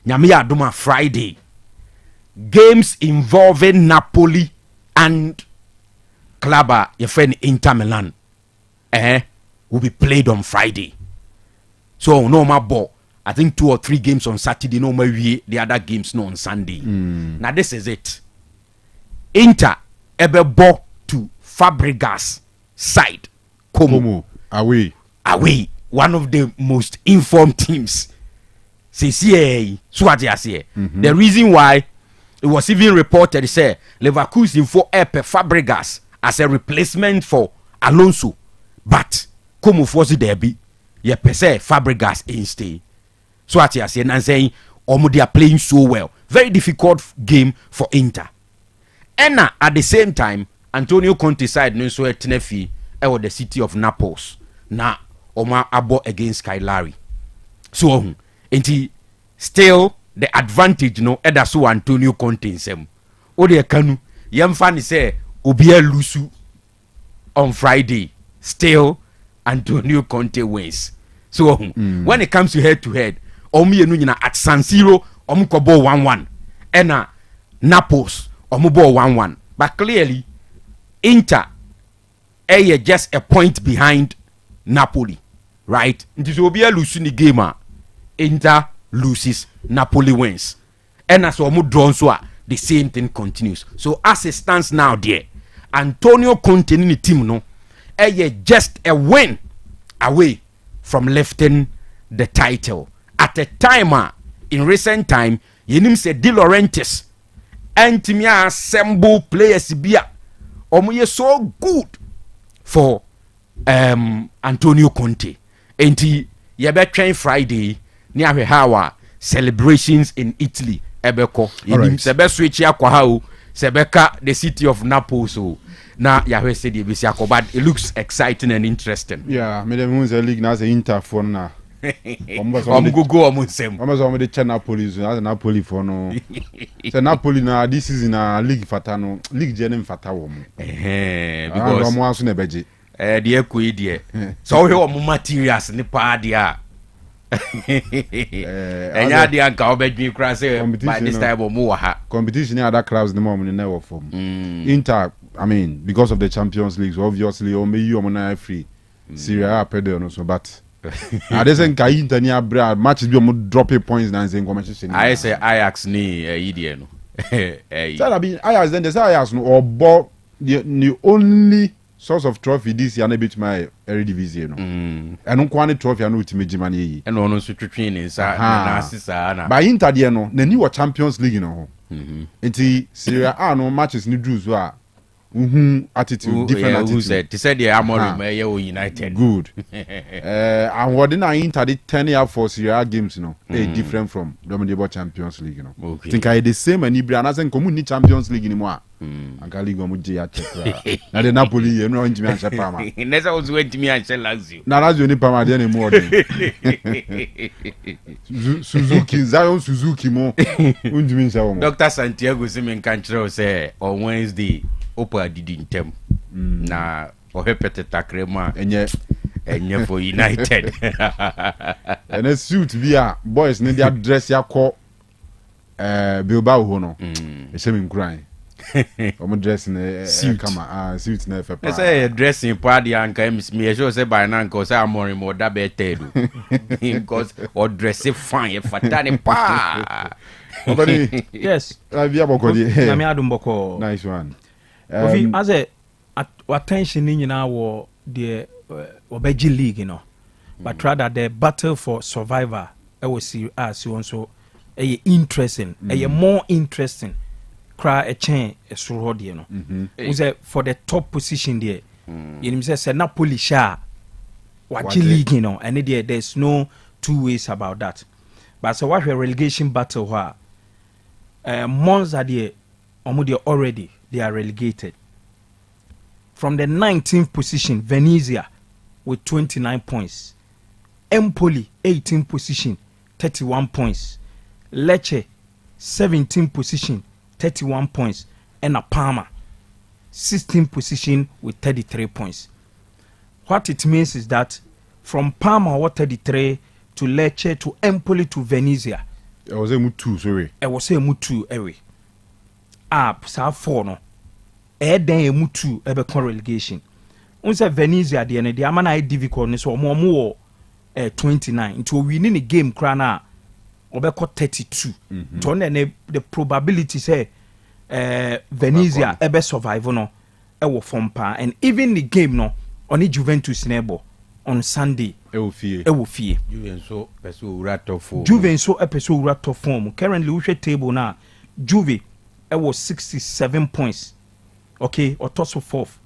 Nyamia Duma Friday. Games involving Napoli and Club your friend Inter Milan will be played on Friday. So no more ball. I think 2 or 3 games on Saturday, no more the other games no on Sunday. Now this is it. Inter ebe ball to Fabregas side. Como away. One of the most informed teams. The reason why it was even reported say Leverkusen for Epe Fabregas as a replacement for Alonso, but Como was there be ye per se Fabregas in stay. So what you saying and saying they are playing so well. Very difficult game for Inter. And at the same time, Antonio Conte side no so Tenefi or the city of Naples. Na Oma abo against Cagliari. So still the advantage no eda so Antonio Conte nsem. O de Kanu yemfa ni say obia lusu on Friday. Still Antonio Conte wins. So when it comes to head, nyina at San Siro ko ball 1-1. Ena Naples ball 1-1. But clearly Inter just a point behind Napoli, right? It is obia lusu ni game. Inter loses, Napoli wins. And as drawn so the same thing continues. So as it stands now there, Antonio Conte in the team no just a win away from lifting the title. At a time in recent time, yenim said De Laurentiis and Timia assemble players bia omuye so good for Antonio Conte. Enti yebe train Friday ni ahwe hawa celebrations in Italy ebeko yenim sebe switch akwa ha sebeka the city of Naples so na yahwe said yebisi akoba. It looks exciting and interesting. Yeah, me dem who's a league na say Inter for na go nsem omo de Napoli so na Napoli for no say Napoli na this season na league fata no league je ne fata wo mo because omo aso na beje de ekoi de so we omo materials ni pa de a enya de anka obedwi kra say by this time omo ha competition in other clubs the moment never form. Inter, I mean, because of the Champions League, obviously omo na free Serie A pedal no so, but I doesn't ka Inter ni abra matches bi omo drop points na say competition. I say Ajax ni idea no so I mean Ajax then they say Ajax no or the only source of trophy this year na bit my Eredivisie no eno kwa ne trophy na ultimate gima na yi eno no so twetwe ni sa na asisa na by Inter de no na ni wo Champions League no ho enti Serie A no matches ni drew so a attitude different attitude they said the Amorim United good and what na Inter the 10-year for Serie A games no different from the Champions League no okay. Think I the same and Ibra na say komu ni Champions League ni mo a anka league mo je ya check na the Napoli you know ntimi anche Parma nesa was ntimi anche Lazio na Lazio ni Parma dey na more Suzuki Zion Suzuki mo ntimi nse wo Dr. Santiago Simen Kanchero say on Wednesday Opa did in tem na ohepete takrema enye for United. And a suit be a boys need their dress ya call Bilbao hono. E se min crying. Omo dress in suit kama suit na fe pa. Say dressing party anka me sure say by now cause I'm more that better because or dress fine fatani pa. Yes. Via bokodi. Na me adum boko. Nice one. As a attention ni nyina wo the obeji league, you know. But rather the battle for survivor was see as you also interesting, more interesting. Cry a chain a surod, you know. For the top position there, you say Napoli sha what league, you know, and there's no two ways about that. But so what a relegation battle where Monza there already they are relegated. From the 19th position, Venezia with 29 points. Empoli, 18th position, 31 points. Lecce, 17th position, 31 points. And Parma, 16th position with 33 points. What it means is that from Parma, what 33, to Lecce, to Empoli, to Venezia. It was a mutu, sorry. It was a mutu, every. So 4 no. Den mutu ebe con relegation. Unse Venezia de ne de amana e difficult ne so omo 29 into winning the game kra na obekọ 32. To ne the probability say Venezia ebe survive no e wo form pa, and even the game no on Juventus nebo on Sunday e wo fie Juventus peso ura top form. Currently we share table na Juve e was 67 points. Okay, or toss 4th.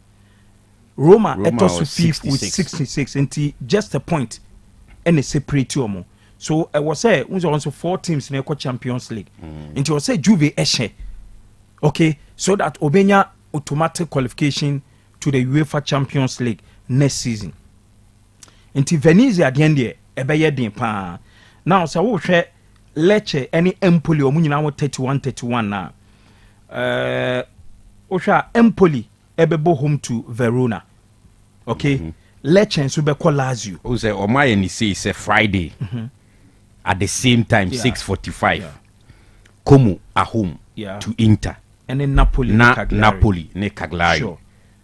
Roma toss 5th with 66, and just a point and a separate omo. So I was say we also 4 teams in the Champions League. And you say Juve eshe. Okay, so that Obenya automatic qualification to the UEFA Champions League next season. And Venezia at the end there, ebeye din pa. Now so we share Lecce any Empoli omu nyina 31 now. Osha Empoli ebebo home to Verona. Okay. Lecce nso be call Lazio. O say o my ni say Friday. At the same time 6:45. Como at home to Inter. And then Napoli ne Cagliari. Sure.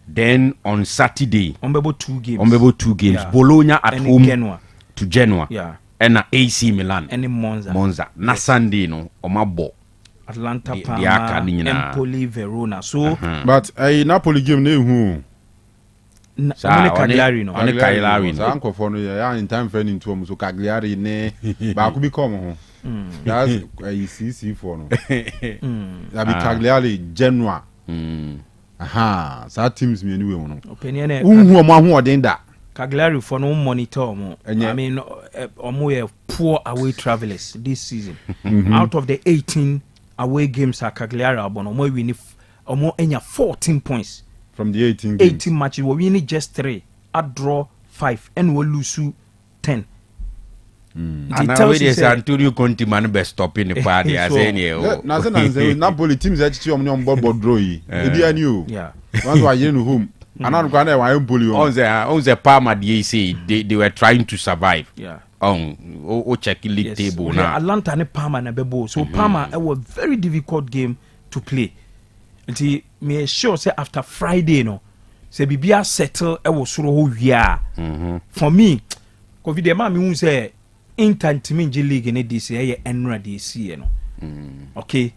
Then on Saturday Ombebo 2 games. Yeah. Bologna at and home to Genoa. Yeah. And AC Milan. And Monza. Na Sunday no omabo. Atlanta, Parma, Empoli, Verona. So, but Napoli game ne who? Cagliari no. Cagliari no. Uncle for no ya in time fan into so Cagliari ne ba ku bi come ho. That's CC for no. Ya bi Cagliari Genoa. Aha, so teams me anyway no. Opinion e. Unhu omo ahoden da. Cagliari for no monitor omo. I mean omo poor away travelers this season. Out of the 18 away games at Cagliari abono omo win omo enya 14 points from the 18 games. 18 matches we win just 3, a draw 5, and we lose 10. And now we say Antonio Conte man be stopping the party as any. Na say Napoli teams that you on board draw yi. E bi ani o. Yeah. Once we are home. Anan kwa na wa Empoli on the Parma they were trying to survive. Yeah. Check league table now. Atlanta and Parma na bebo. So Parma it was very difficult game to play. Until me sure say after Friday no, say bibia settle e was soro ho wia. For me, COVID the man me say Inter Timinji league in this year enra this year no. Okay.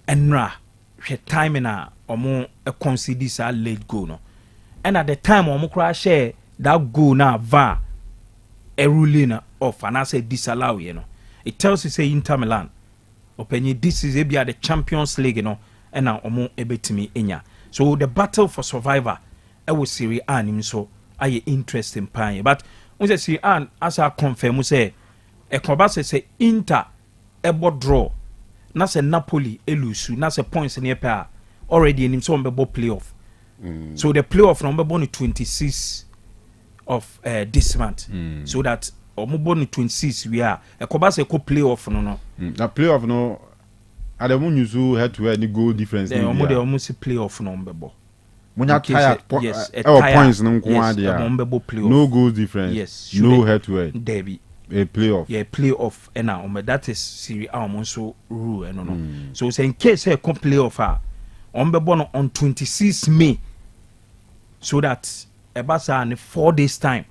Enra she time na omo e concede sa late goal no. And at the time omo crash share that goal na VAR a ruling off and I say disallow, you know. It tells you say Inter Milan openye this is ebia the Champions League, you know, and now omo ebetimi enya. So the battle for survivor I will Serie A nim so aye interesting pan. But when say Serie A as I confirm say e kobase say Inter ebo draw na say Napoli elusu na say points near pair already in him so mbebo playoff. So the playoff number born 26 of this month. So that born 26 we are a Kobase ko playoff no. Na playoff no Adamu nyusu head to head ni goal difference. Then almost playoff number bo. Munya tired. Yes, Points no yes, no goals difference. Yes, no head to head. Derby. A playoff. Yeah, playoff. And now, that is Serie A also rule. And no. So say in case a playoff, born on 26 May, so that Ebasa in 4 days time,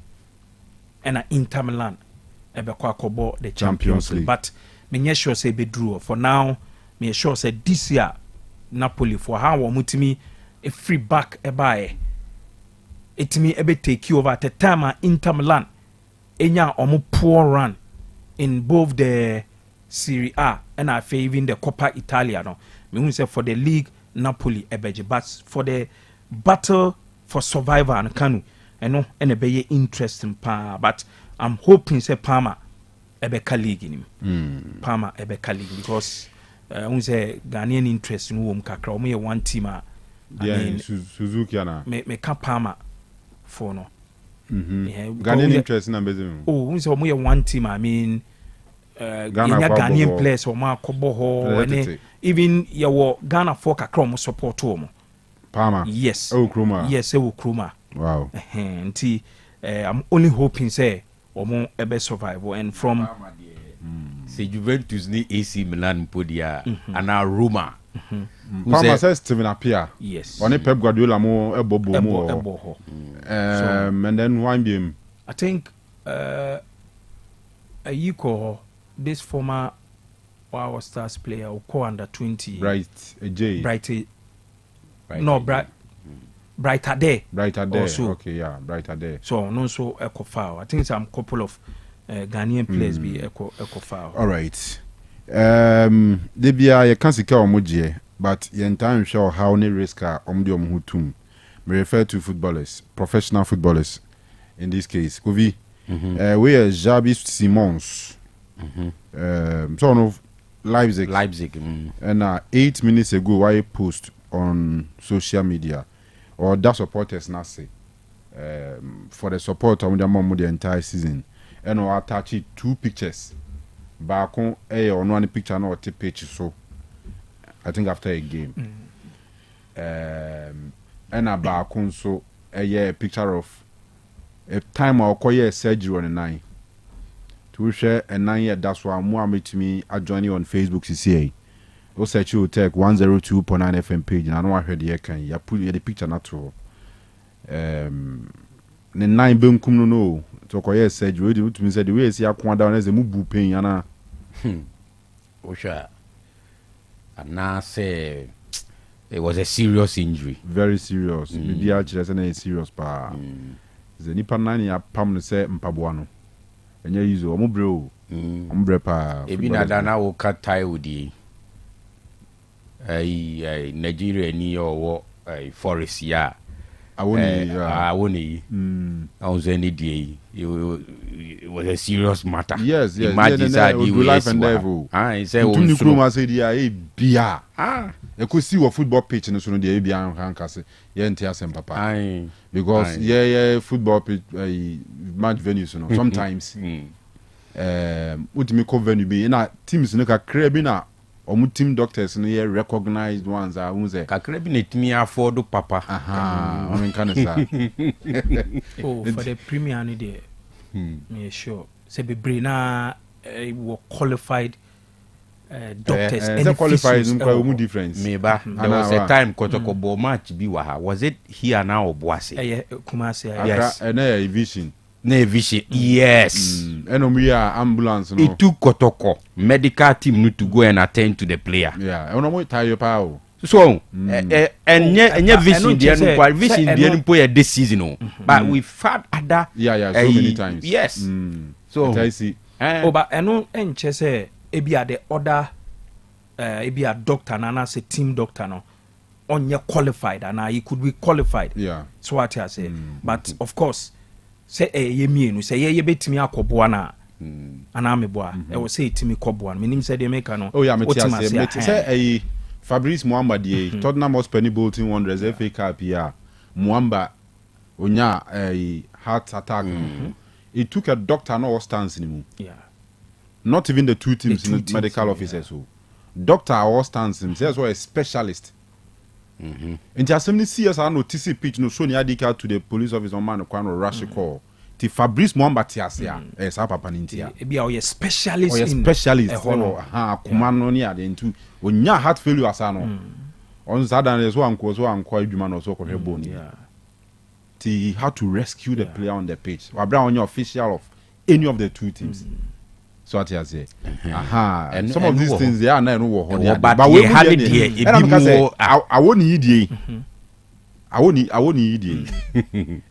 and Inter Milan, Ebekwako the Champions League. But me sure say be draw for now. Me sure say this year Napoli for how mutimi a free back ebae. It me ebe take you over at the time Inter Milan. Enya omo poor run in both the Serie A and I feel even the Coppa Italia. No, me say for the league Napoli ebeje, but for the battle for survivor and Kanu, no, and be interesting pa. But I'm hoping say Parma ebeka league in him. Parma ebeka league because say Ghanaian interest in whom kakra omo one team Suzuki ana me ka Parma for no. Ghanaian interest in Ambezim. Oh, so we one team. I mean, Ghanaian players or more Koboho, and even your Ghana for Kakrom support home. Palmer. Yes. Oh, Kruma. Yes, Kruma. Wow. And I'm only hoping say or more a best survival and from. Say Juventus ni AC Milan podia and now Roma. Palmer says Steven Appiah. Yes. On Pep Guardiola mo ebobo. And then one game. I think a Yuko, this former Wow Stars player who call under 20. Bright J. Brighter day. Brighter day. Also. Okay, yeah, brighter day. So no so echo foul. I think some couple of Ghanaian players be echo foul. All right. Debia you can't see omoje, but you entire show how ne risk omdi omhutum. Me refer to footballers, professional footballers. In this case, Kovi, we are Jabi Simons. Son of Leipzig. And 8 minutes ago, I post on social media, or that supporters not say, for the support of the entire season, and I attach 2 pictures. Back on or no picture no page so. I think after a game, and a back on so a picture of. A time I'll call you a surgery on a 9. To share a 9 year, that's why I'm meet me. I join you on Facebook CCA. Go search you Otec 102.9Fm page, and I know I heard the can you put the picture not to. The 9 boom come no to call you a surgery. To me said the way see I come down as a mubu pain, yana. Osha. And now say it was a serious injury. Very serious. Maybe actually a serious pa. The nipa nani ya pam no se mpaboa enye yizo omo pa ebi na dana wo katai odi Nigeria ni owo forest ya awoni awon ni die it was a serious matter. Yes imagine that life and devil he say wo tuni kroma say dia bia e ko si wo football pitch no so no dia bia hanka se ye ntia asem papa because football pitch match venues no sometimes ultimate venue be na teams no ka bi na omu team doctors no ye recognized ones are who say kakra bi na timi afford papa I mean kind of say for the premier no there me sure say be na were qualified doctors and qualified no difference me ba there was a time Kotoko match bi wa ha was it here now or Boase Kumasi yes and vision yes and we are ambulance no it took Kotoko medical team to go and attend to the player and no tire power so and vision the no this season but we've had other so many times yes so I see but eno enche say ebia the other ebia doctor na say team doctor no onye qualified and he could be qualified so what I say but of course say ye mienu say ye betimi akoboa na ana meboa e wo say timi koboa menim say de make no say Fabrice Muamba die Tottenham Hotspur Bolton Wanderers FA Cup here Muamba onya heart attack it took a doctor no stance anymore not even the two teams medical officers who doctor or stance him says a specialist nti asem ni CS no TC pitch no so ni adika to the police officer on man no kwan no rush call ti Fabrice Mwamba ti ase a sa papa ni ntia e bia o specialist in specialist kuma no ni ade ntu onya heart failure asa no on sadan so anko adwuma no so ko hwebo ni he had to rescue the player on the pitch wabra on your official of any of the two teams so what you say and some of these things they are now no but we have it here I won't idie I won't idie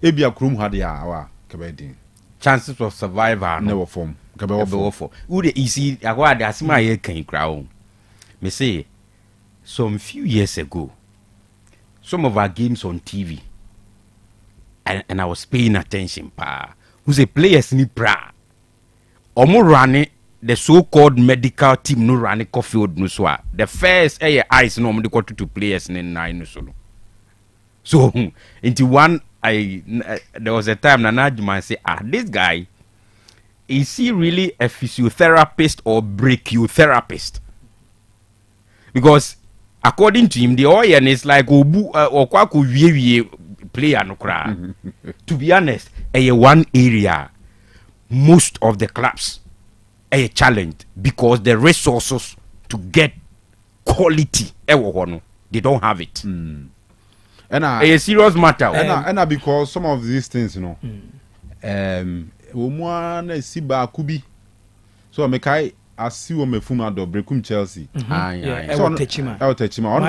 ebia krum had ya awa kabedin chances of survival never form kabewofo who the easy akwa de asima ye kan kra o me say some few years ago some of our games on TV and I was paying attention who say players ni pra omo running the so-called medical team no running field no so the first eyes no omo dey to players ni nine no so into one there was a time Nana Juma say this guy is he really a physiotherapist or brachytherapist because according to him the oil is like obu okwaku wie player no kra to be honest one area most of the clubs are challenged because the resources to get quality they don't have it and a serious matter and because some of these things you know omwana siba kubi so mekai asiwo mefuma do brekum Chelsea so Otechima on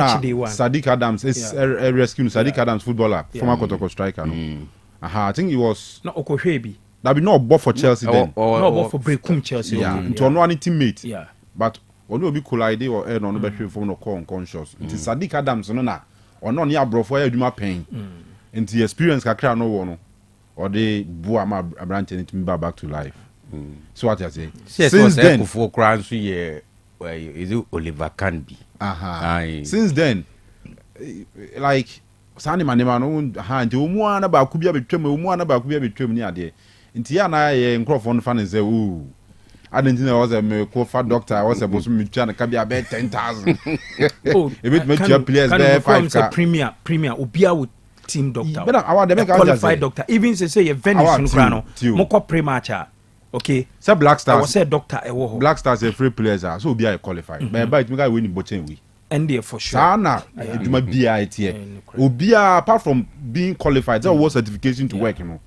Sadiq Adams is a rescue Sadiq Adams footballer former Kotoko striker no I think he was not Okohwebi that be not bought for Chelsea then no bought for brekum Chelsea into no any teammate but oni obi collide or no be hwe from no call unconscious into Sadiq Adams no na ono ne abrofo ya adwuma pen into experience kakra no wo no or they bua ma abrante it me back to life so what I say since then for crowns is it Oliver Canby since then like sani manema no ha nti omu ana ba ku bia betwam ni ade nti ya na ye nkrofo no fa ne say ooh adentina was a me ko fa doctor was a bosu me twa na ka bia be 10,000 e bit me twa players be 5k premier obia with team doctor but our the make qualified doctor even say a Venice no kra no mo ko pre-match okay say Black Stars I was say doctor e wo Black Stars a free players so obi are qualified but it me guy win bochen we and there for sure sana eduma bia etie obi apart from being qualified there was certification to work you know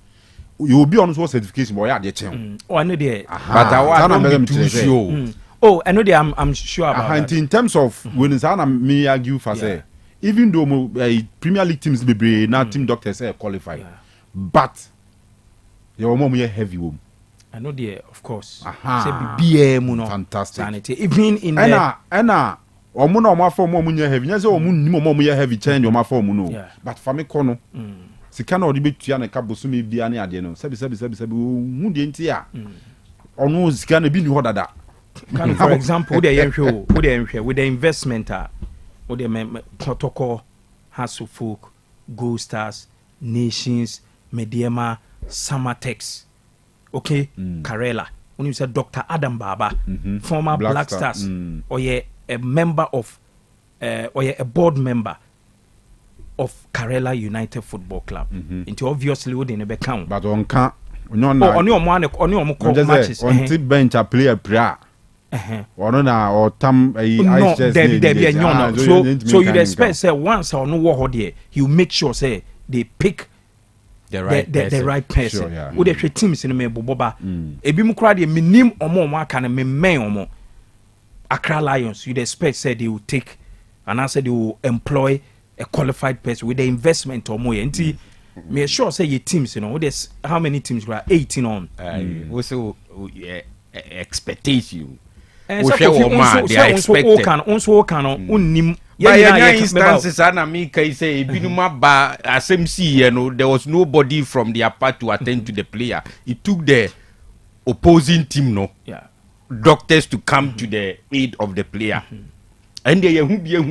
you will be on what certification but ya dey chen I know there but I want to show I know there I'm sure about that in terms of when sana me argue for say even though Premier League teams be now team doctors say qualified but your mom here heavy wom I know there of course say BBM no fantastic even in the omo na omo afọ omo nya heavy nya say omo nnim omo nya heavy change omo afọ omo no but fa me kono sika na odi betua na ka bosumi bia na ade no sabi hu de nti a ono sika na bi ni ho dada for example we dey with the investment with the protocol has folk Gold Stars Nations Mediema Samatex okay Karela when you say Dr. Adam Baba former Black Stars or a member of or a board member of Karela United Football Club into obviously we dey never count but on can oni omo matches on tip bench a player pra ono na or tam so you expect say once or no wo there you make sure say they pick the right person who dey teams in me boboba ebi mu kra dey minim omo aka na men omo Accra Lions you'd expect say they will take and I said they will employ a qualified person with the investment or more nti me sure say your teams you know there's how many teams were 18 on also expectation we are expected also can unnim yeah instances and me kai say ebinuma ba asem you know there was nobody from their part to attend to the player it took the opposing team no doctors to come to the aid of the player and they hu bia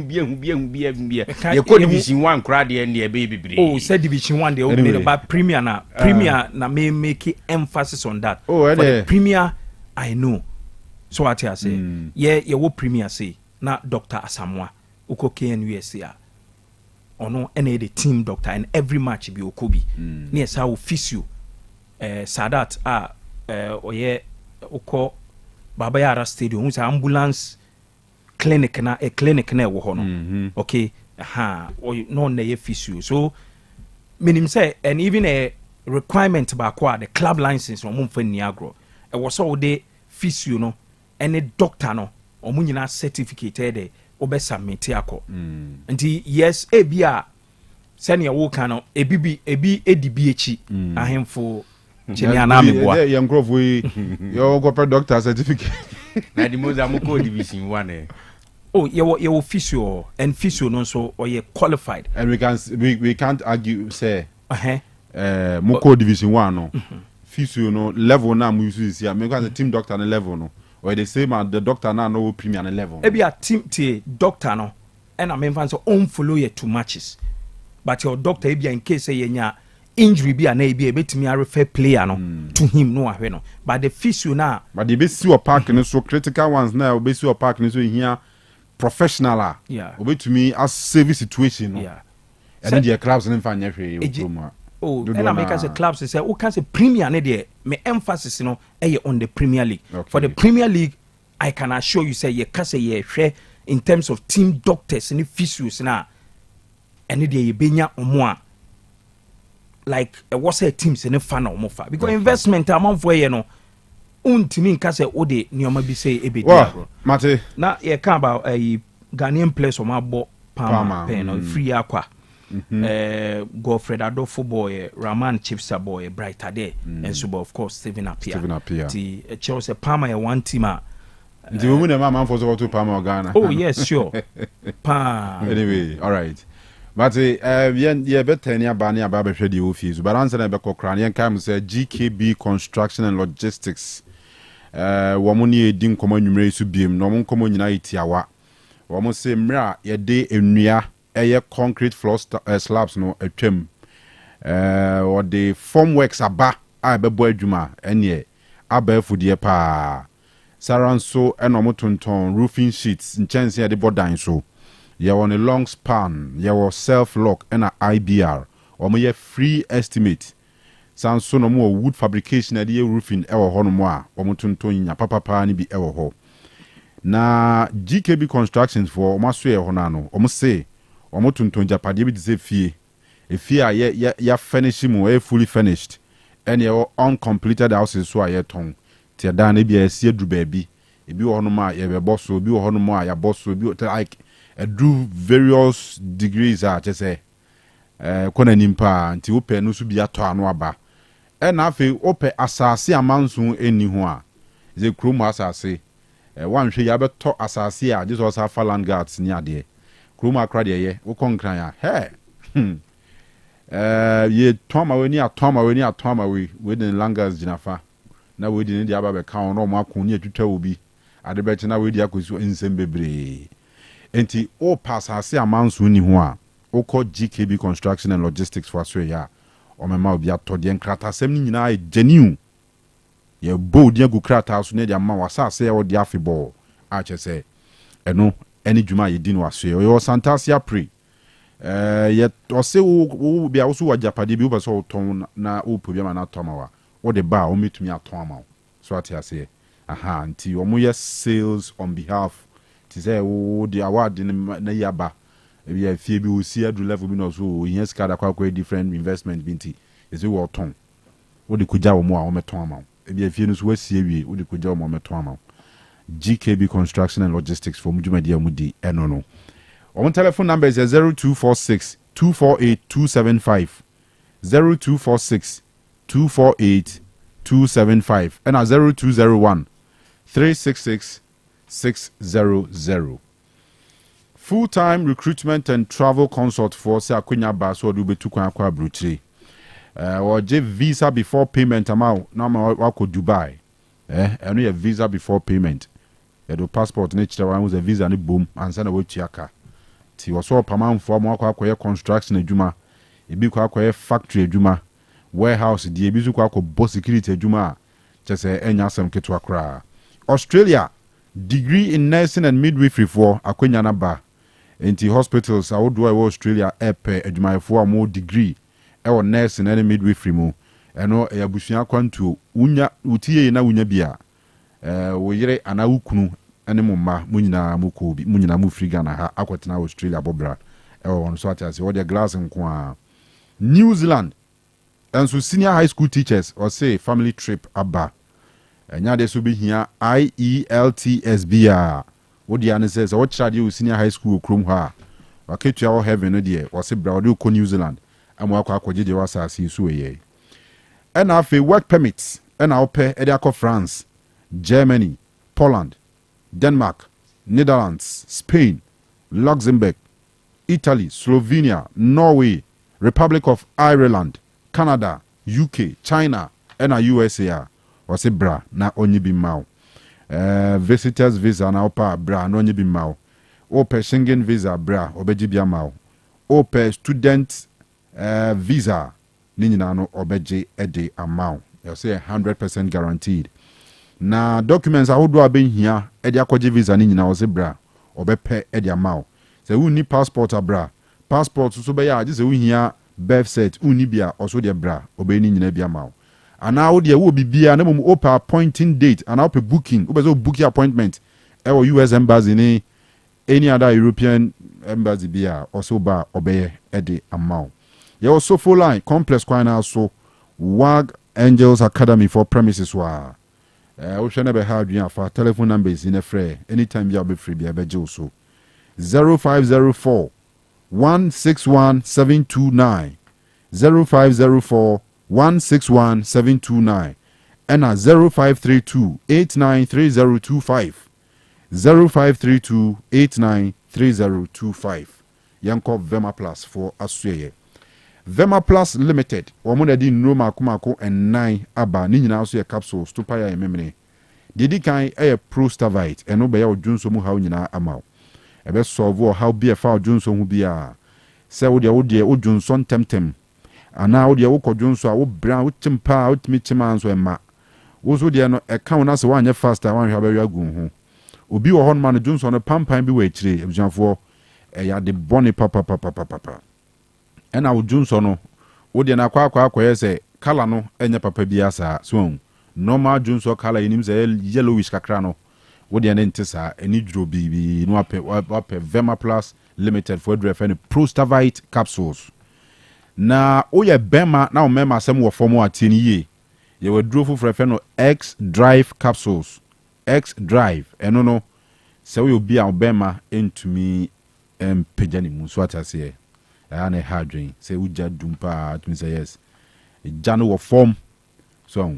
they call division 1 crowd and the baby said division 1 they all made about premier na may make emphasis on that for the premier I know so what I say yeah you wo premier say na Dr. Asamoah uko KNUSA ono ene the team doctor and every match bi okobi na yesa wo physio Sadat oye okọ Baba Yara Stadium who's ambulance clinic na wo ho no okay no na ye physio so minim say and even a requirement ba kwa the club license no mumfa ni agro e wo so de physio no any doctor no omu nyina certificate de obe submit akọ nti yes ebia senior wo kan no ebi edibi echi ahemfo chini anameboa ye nkrofo yo go doctor certificate na di moza mo ko division 1 oh ye physio and physio no so or ye qualified and we can't argue say mo ko division 1 no physio no level na mo use see am because the team doctor na level no or the same as the doctor na no premier na level e be a team t doctor no and I mean fan so on follow ye two matches but your doctor e be in case say nya injury be na e be betimi a refer player no to him no ahwe no but the physio na but the be see o park no so critical ones na o be see o park no so here professional yeah obetumi as save situation no yeah and the clubs no fa nyehwe o promo and I make as a clubs say who can say premier ne there me emphasis no on the Premier League for the Premier League I can assure you say you can say ye hwe in terms of team doctors and physios na and there you benya omo like what's a teams in fan omo fa because investment amount for you no untimi nka say o de nioma bi say e be well mate na ye can about a Ghanaian players omo abo Palma pen no free akwa Godfred Adolfo boy Raman Chipsa boy Brighter there and so of course Stephen Appiah the Chelsea Palma one team the women the man for so to Palma Ghana oh yes sure anyway all right but yeah better near bani aba behwe the office but answer na be kokran yen kam say GKB Construction and Logistics wo mo ne edi nkomo nwumre su biem no mo nkomo nyina itiawa wo mo say mra ye de enua eye concrete floor slabs no atwam or the formworks aba a bebo adwuma ene aba afudie pa saranso eno motonton roofing sheets nchense ya de bodan so ye on a long span ye wo self lock and IBR or mo ye free estimate sanso no mo wood fabrication ade roofing ewo ho no mo a o motonton nya papa ni bi ewo ho na GKB Constructions for o maso ye ho na no o mo say omo tunton japade bi dise fie a ya finish mu fully finished and your uncompleted houses so aye ton tie dan na bi asie dru ba bi ebi wo no ma ye be boss obi wo no ma ya boss obi like do various degrees a chese kona nimpa nti wo pe no so bi ato ano aba and afi ope asase amanso eni ho a ze krom asase wanhwe ya beto asase a Jesus afa land guards ni ade Kruma krade ye wo konkran ya ye toma we ni atoma we den langas jinafa na we din dia ba be ka on ma kun ni atwitwa obi ade be na we dia kosu ensem bebre enti o passase amanso ni ho a o ko GKB Construction and Logistics for so ya o mema obi atode nkrata sem ni nyina e genuine ye bo dia gu krata so ne dia ma wasase o dia afibɔ a chese eno any juma ye din waso yo santasia pre ye ose wo bia wo so wa japade bi wo so ton na wo po bia ma na toma wa wo de ba wo metumi aton ama so ati ase nti wo mo ye sales on behalf ti say wo de award na yaba bia fie bi wo si adu level bi no so yen ska da kwa different investment binti ese wo ton wo de kuja wo mo a wo meton ama bia fie no so wasie wie wo de kuja wo mo meton ama GKB Construction and Logistics for Mujumadia Mudi Enono. Our telephone number is 0246 248 275 0246 248 275 and 0201 366 600. Full-time recruitment and travel consult for Sakunya Baso Dubetukwa Kwa Brutri. Or give visa before payment amount. Now wako Dubai. And we have visa before payment. Your passport nature one was a visa and boom and send away chiaka. Ti was all permanent for more construction juma. It be kwa factory juma. Warehouse the ebizu kwa boss security juma. Just say enyasem ketwa kra. Australia degree in nursing and midwifery for Akwenyana ba. enti hospitals a wodo a Australia epe adwumayefo a mo degree e nurse na midwifery mu eno e abusua kwantuo unya utie na unya bia wo yere ana wukunu ene mo ma munyina mu ko bi munyina mu free Ghana ha akwetena Australia bobra e won so atase wo de glass nko a New Zealand enso senior high school teachers or say family trip aba enya de so be hia IELTS wo dia ne says wo chade o senior high school krom ha waketua wo heaven no de wo se bra wo de ko New Zealand amwa akwa akwajeje wasase so ye ena afi work permits ena ope e de akọ France, Germany, Poland, Denmark, Netherlands, Spain, Luxembourg, Italy, Slovenia, Norway, Republic of Ireland, Canada, UK, China, and USA. Wase bra na onye bi mau. Visitors visa na opa bra na onye bi mau. Ope Schengen visa bra obeji bia mau. Ope student visa ni nyina no obeji ede amount. You say 100% guaranteed. Na documents ahodo abenhia ede akwaje visa ni nyina wase bra obepe ede amount. Se wu ni passport abra. Passport so be ya se wu hia birth cert uni bia also de bra obeni nyina bia mawo ana wo de wo bibia na mum open appointing date ana open booking obezo book appointment e wo US embassy ni any other European embassy bia also ba obeye e de amount ye also full line complex kwana so WAG Angels Academy for premises wa wo hwe na be ha adwen afa telephone numbers in a free anytime you be free bia be je so 0504 161729 0504 161729 and 0532 893025 0532 893025 yanko Vema Plus for Asweye Vema Plus Limited womo na di nnuro makomako en 9 aba ni nyina so ye capsules to pa ya ememene dedi kan e Prostavite eno be ya odwunso mu hawo nyina amaw ebe solve how be a foul Johnson hu bia se wo de odwunso temtem ana wo de wo kodwunso a wo bra wo timpa wo timi tima nso ema wo so de no e kan na se wanye faster wan hwa ba gu hu obi wo hon man Johnson no pampan bi we kire ebujanfo e ya de boni papa ena wo Johnson no wo de na akwa se kala no enye papa bi asa so normal Johnson kala yinim se yellowish kakra no wo de na ntisa eni duro bibi no ape Vema Plus Limited for the Prostavite capsules na oye bema na o mema asem wo form atini ye ye we duro fu frefe no X Drive capsules X Drive eno no se we obi a bema entumi pejani mu so atase na hadwin se uja dumpa atumi say yes jano wo form so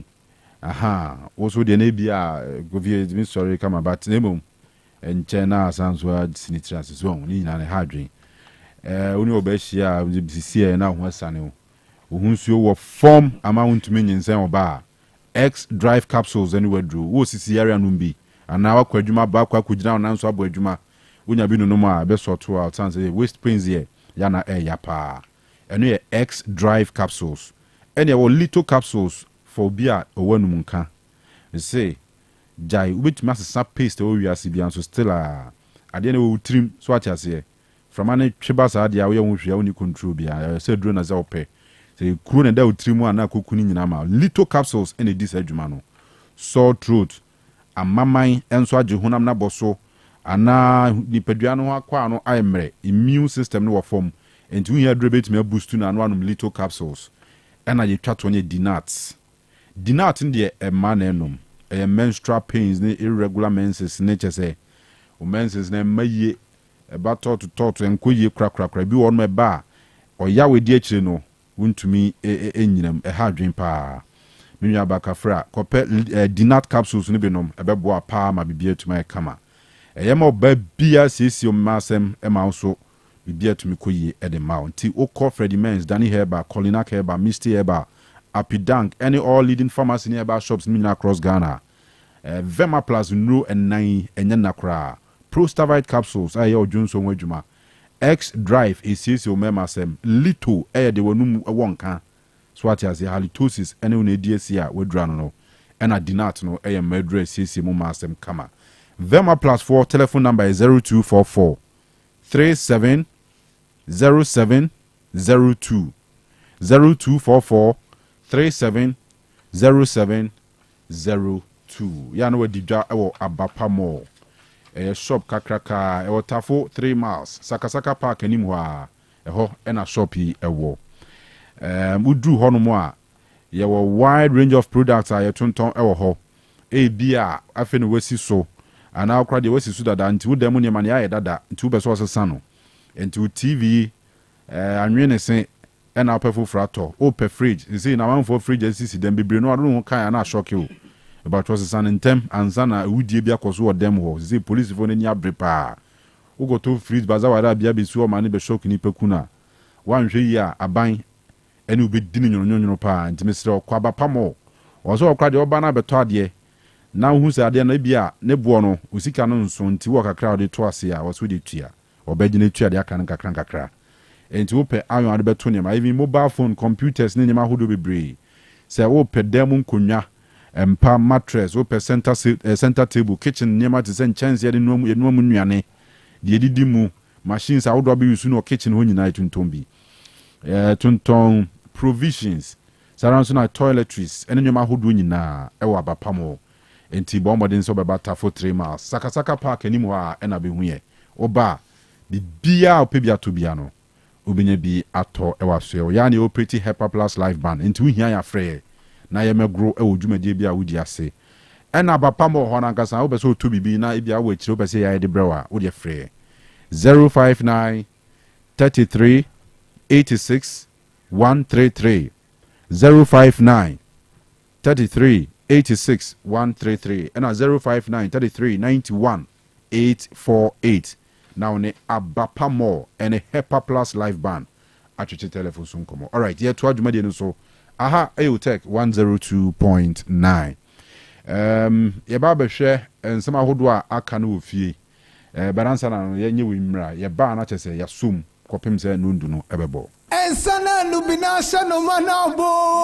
aha also de na bia govie mi sorry come about name enche na asanso sinitras so ni na hadwin oni obehia bisi na ho asane o hunsuo wo form amount me nyinsen oba X Drive capsules anywhere drew wo sisi area no bi ana wakwa adwuma ba kwa kugina na nso abo adwuma wonya bi no no ma be sort out say waste pains here ya na yapa eno ye X Drive capsules ene wo little capsules for bia owanum nka say jai ubetuma sesa paste o wiase bia so still ade na wo trim so atiase from an tweba sa ade a wo ye hwia woni control bia say duro na za ope say kuro na da wo trim ana kokuni nyina ma little capsules ene dis adwuma no sore throat amaman enso age honam na boso ana nipadua no akwa no ayemre immune system no wo form enti wo hia duro betime boost na no anum little capsules ena ye twato nye dinat ndie man enom menstrual pains ne irregular menses nature say o menses na maye eba tot enkoye krakrakra bi won me ba o ya we di akire no wuntumi enyinam hadwen pa menwa bakafra kope dinat capsules ne benom ebebo pa ma bibia tuma kama eyema ba bia sisi o masem ema so bibia tumi koye ede ma nti o call Freddie Mens Danny Herba Colina Herba Misty Herba Apidank any all leading pharmacy nearby shops in across Ghana Vema Plus no and 9 enya nakra Prostavite capsules ayo Johnson wadwuma X Drive is o mema sem little de wanum wonka so ati as halitosis any one DSA wadra no ena dinat no medre sisi mu masem kama Vema Plus for telephone number is 0244 370702 0244 370702. Ya no wadidwa ewo Abapa Mall. Shop kakraka ewo Tafo 3 miles. Sakasaka Park anim ho a eho na shop yi ewo. Udru ho no mo a ye wide range of products a ye tonton ewo ho. Bia afi no wasi so. Ana okra de wasi so dada nti wudam ne mane aye dada nti wo beso osesa no. Nti TV anwene se na opefo frato ope fridge nsi na man for fridge sisi dem bebre no ado kan na shock you about was san ntem ansa na wudie bia koso wo dem ho sisi police fo ni abre pa ugo to fridge baza wada bia besu o mane be shock ni pekuna wanhwe yi a aban ene obedi ni nyonyo pa nti mesre okwa Abapa Mall ozo okra de oba na beto ade na hu se ade na bia ne bo no usika no nso nti wo kakra de to ase a woso de tua obegine tua de aka kakra enti wo pe ayon ade beto ne ma even mobile phone computers ne nyama hodo bebre se wo pe dem nkonwa empa mattress wo pe center table kitchen nyama te sen chance de nuamu nnuane de edidi mu machines awodo be use no kitchen ho nyina tunton bi tunton provisions saranso na toiletries ene nyama hodo nyina e wo Abapa Mall enti bomodin so beba Tafo 3 miles sakasaka park animu a ena be huye oba bibia opebia to bia no obinya bi ato ewaso ya ne operate Hyper Plus live band enti hu hia ya frɛ na ye megro e wodwumadie bia wodi ase ena Abapa Mall ho na nkasa wo beso to bibi na bia wo akire wo bese ya de brewa wo de frɛ 059 33 86 133 059 33 86 133 and 059 33 91 848. Now ne Abapa Mall and a Hyper Plus live band. Actually, telephone soon come. All right, yeah, to adjumadi no so. Aha, Otec 102.9. Ye ba be hwe ensema hodo a aka na ofie. Baransa na ye nye wimra, ye ba na chese ya sum kopem se no ndu no ebebo. Ensana lubina shano manabo.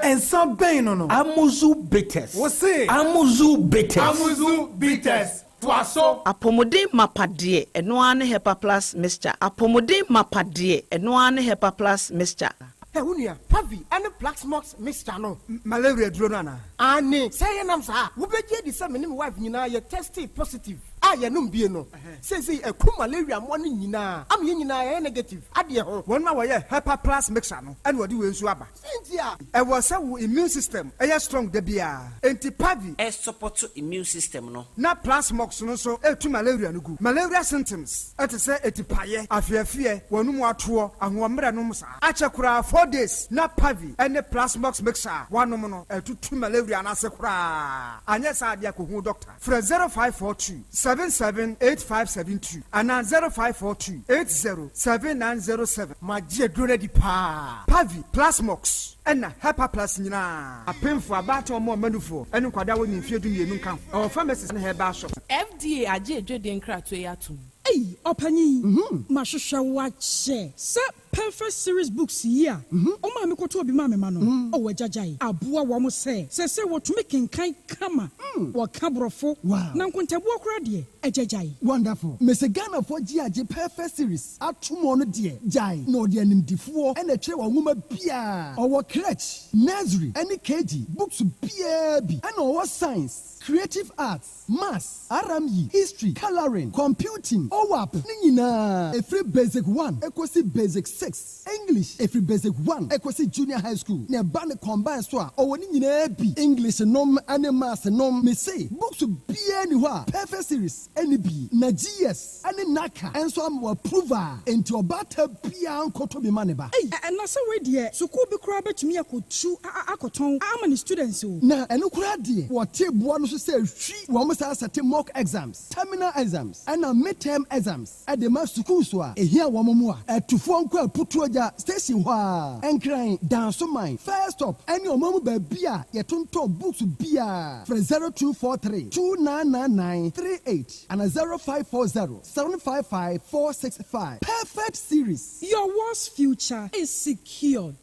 And some pain no. Amuzu bitters. What's it? Amuzu bitters. Amuzu bitters. Twaso. Apomode mapadie eno ane Hyper Plus mixture. Apomode mapadie eno ane Hyper Plus mixture. Hey, unia, Pavi, and the Black Smokes mixture no. Malaria drona. Ani, say nam sa. Ubeje di sa menim wife nyina ye tested positive. Ya num bie no. Say a ku malaria mo ni nyina. Am ye nyina ye negative. Ade ho. Won ma wo ye Hyper Plus mixture no. And wodi we nsu aba. Sentia. E wo say wo immune system e strong de bia. Enti Pavi e support immune system no. Na plasmox no so e tu malaria no gu. Malaria symptoms. Et say etipaye, afiafie, wonum ato, ahomre no msa. Ache kura 4 days na Pavi and the plasmox mixture. Wanom no e tu malaria na se kura. Anya sa ade akohu doctor. Fra 0542 778572 and 0542 807907. My dear Drone pa Pavi Plasmox and Hyper Plus nyina. A painful about or more manufo and kwada woni mfie du mienu kan. Our pharmacist na herbal shop. FDA aje dwede nkra to yatum. Hey, Opani. Mashusha wache. Se perfect series books here. Oma me koto obi ma me ma no. O wajajai. Aboa wo mo se wo to make kan kama. Wo kabrofo. Na nkontabu okra de. Ejajai. Wonderful. Mese Ghana for GAG perfect series. Atumo no de. Jai. No de animdifo. Ene twe wa nwoma bia. Owo crèche, nursery, any KG, books bia bi. Ene owo science, creative arts, maths, RME, history, coloring, computing. OWAP ni nyina. Every basic 1 equals basic 6. English every basic 1 equals junior high school. Ne ba ne combine so a owo ni nyina bi. English nom ane maths nom me say books bia ni ho a perfect series any bi. Na GS ane naka enso am approval enti obata bia nkoto bi maneba. Na say we de school bi kura betumi akotu akoton amani students o. Na eno kura de wote boa no so say hwi wo mo say set mock exams, terminal exams and midterm exams at the mass school so a here wo mo a etufo nko aputuoja station ho a enkran dance mine first stop any omamu ba bia ye tonto books bia for 0243 299938 and 0540 755 465. Perfect series. Your world's future is secured.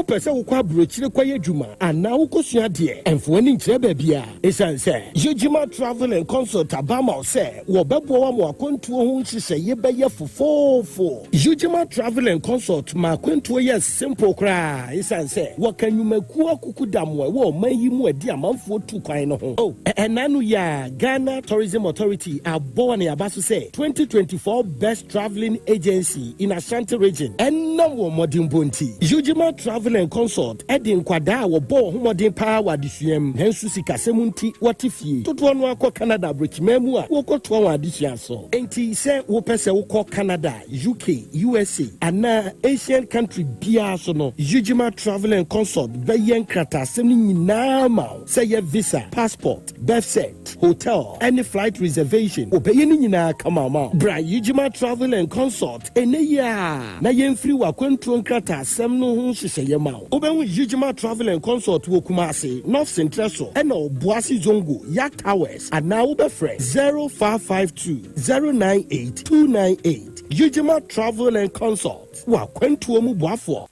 wopɛ sɛ wokɔ aburokyire kɔyɛ adwuma anaa wokɔsua deɛ ɛmfoɔ ne nkyerɛ baabi a ɛsiane sɛ Ujima Travel and Consult abama sɛ wɔbɛboa wa ma akwantuo ho nhyehyɛeɛ bɛyɛ fofoofo. Ujima Travel and Consult ma akwantuo yɛ simple koraa ɛsiane sɛ wɔka nnwumakuo akuku da mo ɛwɔ ɔman yi mu adi amanfoɔ tu kwan no ho. Ɛna no yɛ Ghana Tourism Authority abɔwa ne yaba so sɛ 2024 Best Travelling Agency in Ashanti Region ɛnam wɔ mmɔden bonti. Ujima Travel and Consult ɛde nkwadaa a wɔbɔ wɔn ho mmɔden paa wɔ adesuam nanso sikasɛm nti wɔte fie. Totoɔ no akɔ Canada abrɛkyima mu a wɔkɔtoa wɔn adesua so. Enti sɛ wopɛ sɛ wokɔ Canada, UK, USA anaa Asian country biara so no Ujima Travel and Consult bɛyɛ nkratasɛm no nyinaa ma wo. Sɛ yɛ visa, passport, birth cert, hotel, any flight reservation wobɛyɛ no nyinaa kama ma wo. Bra Ujima Travel and Consult ɛnɛ yi a na yɛmfiri w'akwantuo nkratasɛm no ho nhyehyɛeɛ ma wo. Wobɛhu Ujima Travel and Consult wɔ Kumase, North Central so ɛna Obuasi Zongo, Yak Towers anaa wobɛfrɛ 0552 098 298. Ujima Travel and Consult w'akwantuo mu boafoɔ.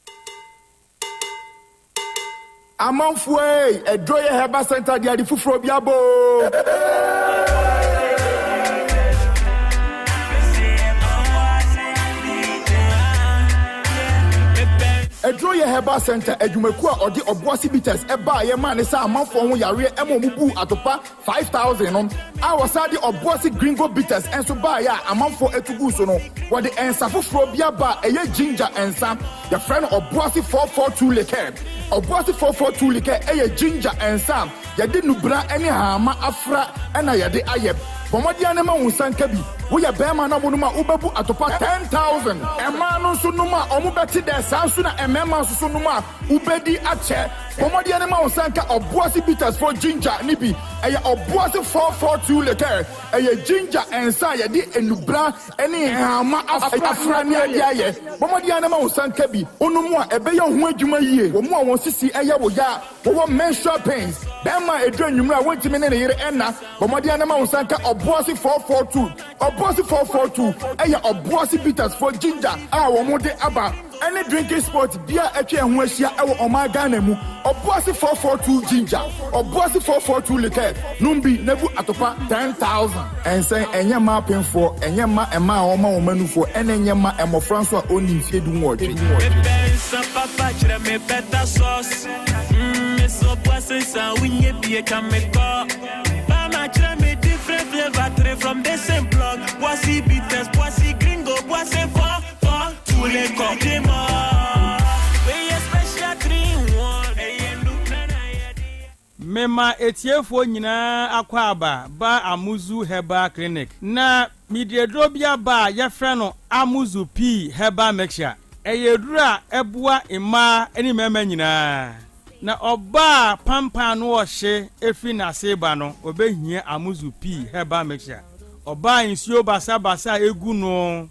Amanfue Edroye Heba Center di adi fufuro biabo. Edroye Heba Center edwumaku a odi Obuasi bitters eba ye man sa amanfo ho yare emo mubu atopa 5000 no. A wasadi Obuasi gringo bitters enso ba ya amanfo etugu so no. Wo de ensa fufuro biaba eye ginger ensa. The friend Obuasi 442 liquor. Obuasi 442 liquor eye ginger ensa. Yade nubra ene hama afra ena yade ayeb. Bomodia ne ma wonsanka bi. Wo ye bema na wonuma ubebu atopa 10,000. Ema no so numa omu beti de sansu na emema so numa ubedi ache. Bomodia ne ma wonsanka Obuasi bitters for ginger nibi. Eye Obuasi 442 liquor. Eye ginger ensa yade enubra ene hama afra ne aye. Bomodia ne ma wonsanka bi. Onumu a ebe ye ho adwuma yie. Wo mu a won sisi eye wo ya. Wo menstrual pains. Bema edu anwumra wontimi ne yere enna. Bomodia ne ma wonsanka Obuasi 442. Obuasi 442. Eye Obuasi bitters for ginger. Wo mo de aba. Any drinking sport bia etwe ho ahia ewo Omega na mu. Obuasi 442 ginger. Obuasi 442 liquor. Numbi nebu atopa 10,000. Ensen enye ma penfo, enye ma ema o ma o manufo, enye ma emofran so a oni mfie du nwotwe. Papa chire me better sauce. Me so Obuasi sa winye bie ka me ko. Mama chire me different flavor from the same block. Obuasi bitters, Obuasi gringo, Obuasi 442 liquor. Mema etiefo nyina akwaba ba Amuzu Herbal Clinic na midiedrobia ba yefre no Amuzu P Herbal Mixture eyedura ebua ima eni mema nyina na oba pampa no ohye efi na seba no obehia Amuzu P Herbal Mixture oba insuo basa egu no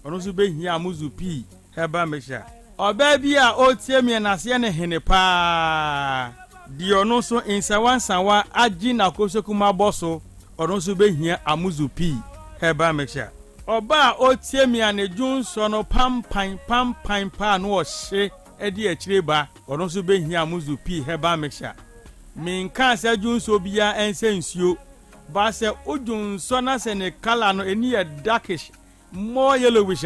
ono so behia Amuzu P Herbal Mixture oba bi a otie mi na se ne hene pa di ono so insawansawa agi na kosokuma boso ono so behia Amuzu P Herbal Mixture oba otie mi anedwun so no pampan pa no ohye edi akireba ono so behia Amuzu P Herbal Mixture minka se dwun so bia ense nsuo ba se odwun so na se ne color no eni e darkish more yellowish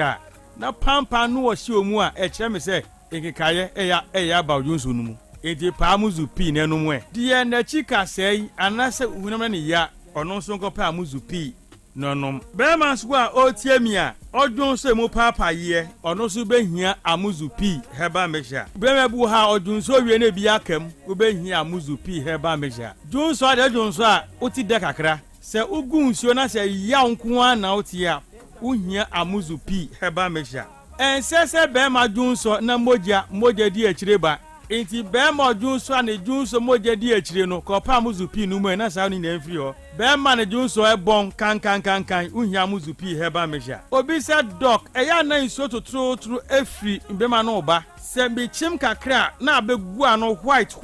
na pampan no ohye omu a ekire me se ekikaye eya ba odwun so no mu edi pa Amuzu P nenu mu e die na chika sei anase hunam ne ya ono so nko pa Amuzu P nonom be man so a otie mi a odwun so mu papa ye ono so behia Amuzu P Herbal Mixture be me bu ha odwun so wie na bi akam wo behia Amuzu P Herbal Mixture dwun so ade dwun so a oti de kakra se ugu nsuo na se ya nko a na oti a uhia Amuzu P Herbal Mixture ensese be ma dwun so na moja di akireba enti be ma dwun so na dwun so moja di akire no ko pa Amuzu P no mu na sa ni na mfiri ho be man ju so e bon kan uhia muzupi heba measure obi said doc eya na iso to true efri be ma no ba se be chim kakra na abegu ano white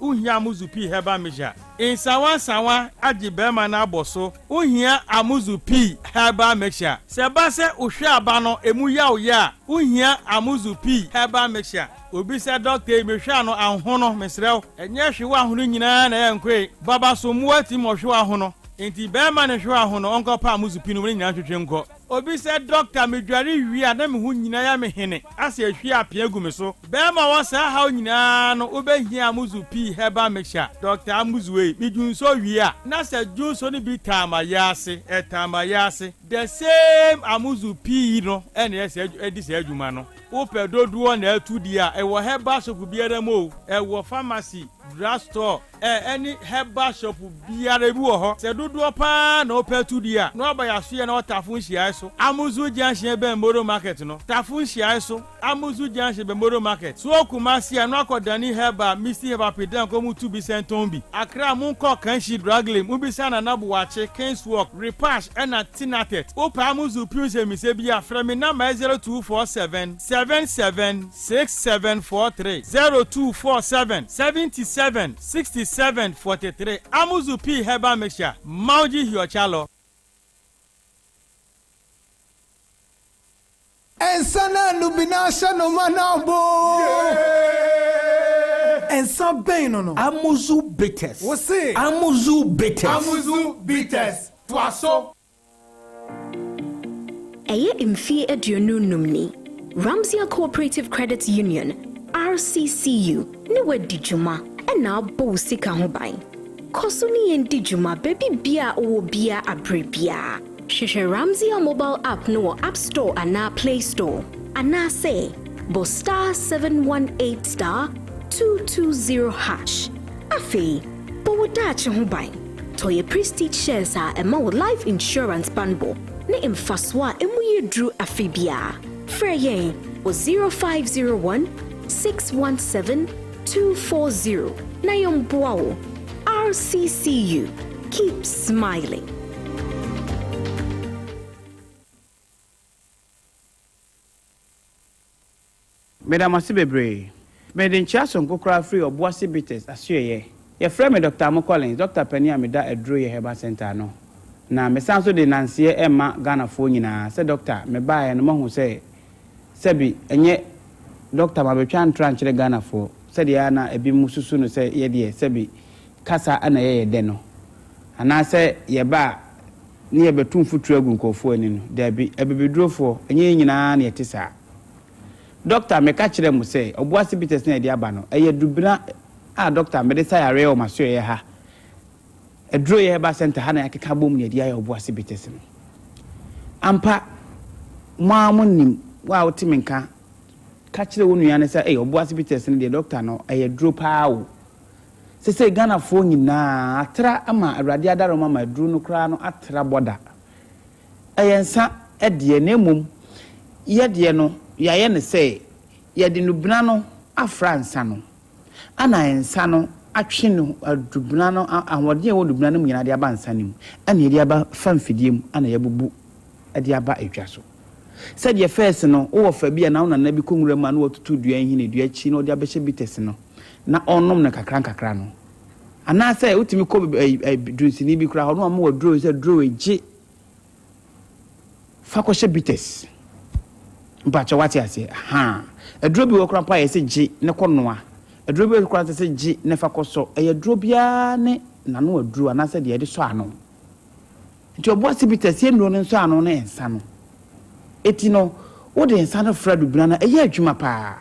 uhia muzupi heba measure in sawa agi be ma na aboso uhia amuzupi heba measure se ba se ohwe aba no emu ya uhia amuzupi heba measure obi said doctor emehwe ano anhono mesrew enye hwe ahono nyina na yankwe baba so muati mo hwe ahono enti be ma ne hwe ahono onko pa amuzupi no nyina hwehwe nko obi said doctor medware wi a na me hu nyina ya me hene ase ahwe apia gu me so be ma wo sa ha nyina no obehia amuzupi heba measure doctor amuzuwe midunso wi a na se junso ni bi tamayase etamayase the same amuzupi no ene ese edi se adwuma no ope doduo na atudi a ewo heba shop biara mo ewo pharmacy drugstore any herbal shop biara bi wo ho se doduo pa na ope atudi a no ba ya so ye na otafun hia so amuzu junction be moro market no tafun hia so amuzu junction be moro market so kumasi no akodani herbal misi herbal pedan ko mu 2% tombi akra mu ko kanshi draglem mu bi sana na buwache Kingswalk repash na tinatet opa amuzu puse mi se bia frame na 0247 776743 0247 776743 amuzu p heba mixture mauji hiochalo Ensana nubinasha no manabo Ensa bem no Amuzu bitters. Você Amuzu bitters. Amuzu bitters. Tuaso. Eye imfie aduonu numni. Ramsey Cooperative Credit Union RCCU ne wadi djuma na bo sika ho ban. Koso ni endi djuma baby bia o bia abrebia. Sheshe Ramsey mobile app no App Store and Play Store. Ana say bo star 718 star 220 hash. Afi, bo wadachi ho ban. Toye prestige shares a ema wo life insurance bundle. Ne imfaswa emu yedru afibia. Freyen o 0501 617 240. Na yomboawo. RCCU. Keep smiling. Madam Asibebre, Madam Chason Kokra free or Boissy Bitters, as ye. Your friend, Dr. Collins, Dr. Penny Amida, a Drew Heba Center. No. Now, me sounds so the Nancy Emma Ghana phone, said Doctor, me buy and among who say, Sebi, and yet Dr. Mabichan Tranche Ghana for, said Yana, a bimusu say, ye dear, Sebi, Casa and a deno. And I say, ye ba near between foot tragon call for in, there be a baby drew for, and ye in an yetisa. Doctor, me catch them say, or Boissy Bitters near Diabano, a ye dubina, doctor, me desire a real monsieur ha. A draw Heba Center Hana Kabum near the eye of Boissy Bitters. Ampa Mamunim, wow, Timinka, catch the woman and say, or Boissy Bitters and the doctor no, a drew pow. Say Ghana phone na, atra ama, a radiada mama drew no crown atra boda. A yensa, a dear nemum, yet yeno. Ya yene say ya de nubnano afransano ana ensano atweno adubnano anwode wo dubnano mu nyina de aba nsanim ana de aba famfidiem ana yabubu de aba etwaso said ye first no wo fa bia na na bi konwura ma no tutu dua hine dua chi no de abehye bites no na onnom na kakra no ana say utimi ko drunsini bi kura no am wo draw say draw eji fa ko she bites Bacha what I say, ha. A drobi will crap I say G, ne cornoa. A drobi will crap I say G, never coso. A drobiane, nano drew, and I said, the Edisano. To a bossy bit a same running son on and son. Etino, what the son of Fred Brana, a year jumapa.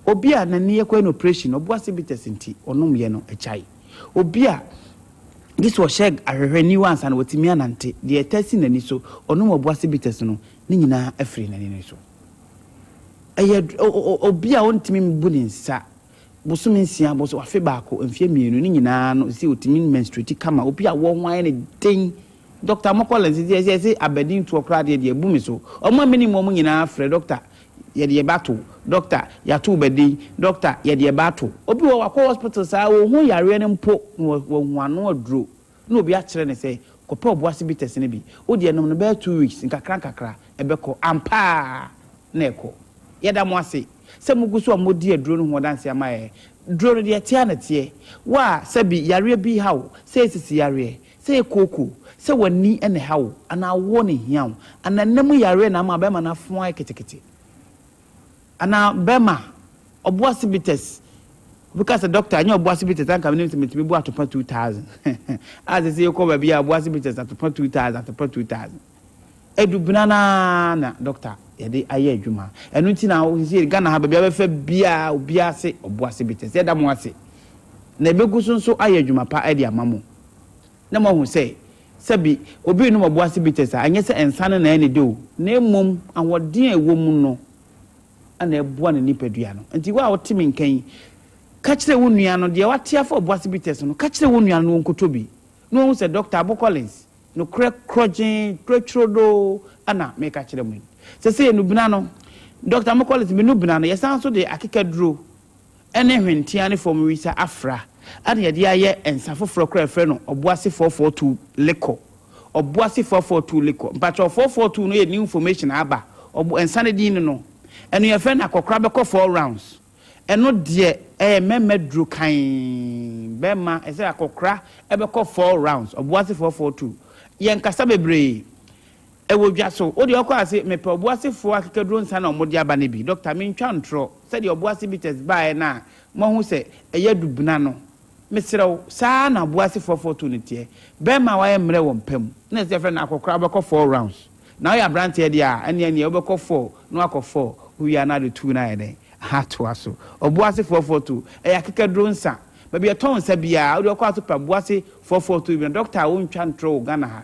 Obia, and near coin operation, or bossy bit a sinti, or no miano, a chai. Obia. This was shag a renew once and what me and the testing and so, or no more bossy bitters no, Nina a free and so. Obia won't mean bullying, sir. Bosuminsia was a febako and female, no see what mean menstruate come. Obia won't wine a thing. Dr. Mokolan says, I bedding to a crowd, ye boomiso, or more many moment in our friend, doctor. Ye battle, doctor, ya two bedding, doctor, ye battle. Obi wa hospitals are who ya random po one no drew. no be akyerɛ ne sɛ kɔpɛ ɔboase bitters ne bi wo deɛ nom no bɛyɛ 2 weeks nkakra ɛbɛkɔ ampa na ɛkɔ yɛda mo ase sɛ mugu so a modi aduro no ho danse ama yɛ duro no deɛ tia na tie wa sɛbi yareɛ bi haw sɛ esisi yareɛ sɛ ekoko sɛ wani ɛna haw ana wo ne hiaw ana nam yareɛ na ama bɛma na foa ketekete ana bɛma ɔboase bitters because the doctor anya ɔboase bitters anka me metimi bu atopa 2000 as say you come bia ɔboase bitters atopa 2000 edubina na doctor yɛde ayɛ adwuma ɛno nti na wo Ghana ha bia bɛfa bia obi ase ɔboase bitters yɛda mo ase na ebegu so ayɛ adwuma pa ɛde amamo na mo hu sɛ sɛbi obi no ɔboase bitters anyɛ sɛ ensa na ɛne de o na emom awɔden ɛwɔ mu no ana ɛboa ne nipadua no nti wa wotimi nkan ka kyerɛ wo nua no deɛ wate afa ɔboase bitters no ka kyerɛ wo nua no nkoto bi no hu sɛ Dr. Abo Collins no krɔgyen trɛtrodo ana me ka kyerɛ mu sɛ no bina no Dr. Abo Collins me no bina no yɛsan so de akekaduro ɛne hwentia ne fam wisa afra ana yɛde ayɛ ensa foforɔ kra frɛ no ɔboase 442 liquor ɔboase 442 liquor mpatɔ 442 no yɛ new information aba ensa ne din no ɛno yɛfrɛ no akɔkora bɛkɔ 4 rounds ɛno deɛ mɛmɛ duro kan bɛma ɛsɛ akɔkora ɛbɛkɔ 4 rounds ɔboase 442 yɛn kasa bebree ɛwɔ dwa so o de ɔkɔ ase mepɛ ɔboase fo akekaduro nsa na ɔmode aba ne bi doctor mentwa ntrɔ sɛ deɛ ɔboase bitters bae na mo hu sɛ ɛyɛ dubuna no mesrɛw saa na ɔboase 442 ne tie bɛma wayɛ mmerɛ wɔ mpam na ɛsɛ fɛ na akɔkora bɛkɔ 4 rounds na ɔyɛ abrante deɛ a ɛne wobɛkɔ 4 na wakɔ 4 woyɛ na de 2 na yɛ dɛn hato aso ɔboase 442 ɛyɛ akekaduro nsa baabi ɛtɔn nsa biara wode ɔkɔ aso pa ɔboase 442 bi na doctor a wontwa ntrɔ Ghana ha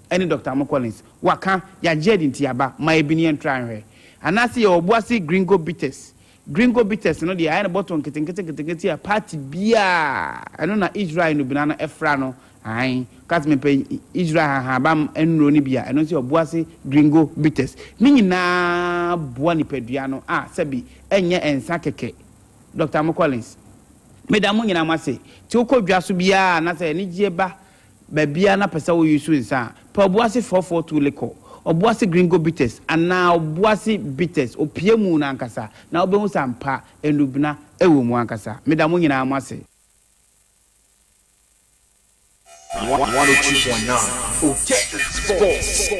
ɛne Dr. Amo Collins waka yagye di ntiaba ma ebi ne ntra nhwɛ anase yɛ ɔboase gringo bitters no deɛ ayɛ no bɔtɔ nketenkete a party biara ɛno na Israel no bina no ɛfra no ayi kasime pe Israel ha bam enro ni bia eno se oboase gringo bitters ni nyina boa ni pedua no sebi enye ensa keke Dr. Amo Collins medamu nyina mase ti okodwa so bia na se ni gieba ba bia na pesa wo yusu nsa pa oboase 442 leko oboase gringo bitters ana oboase bitters opiemu na ankasa na obehu sampa enubna ewo mu ankasa medamu nyina mase 102.9 Otec Sports.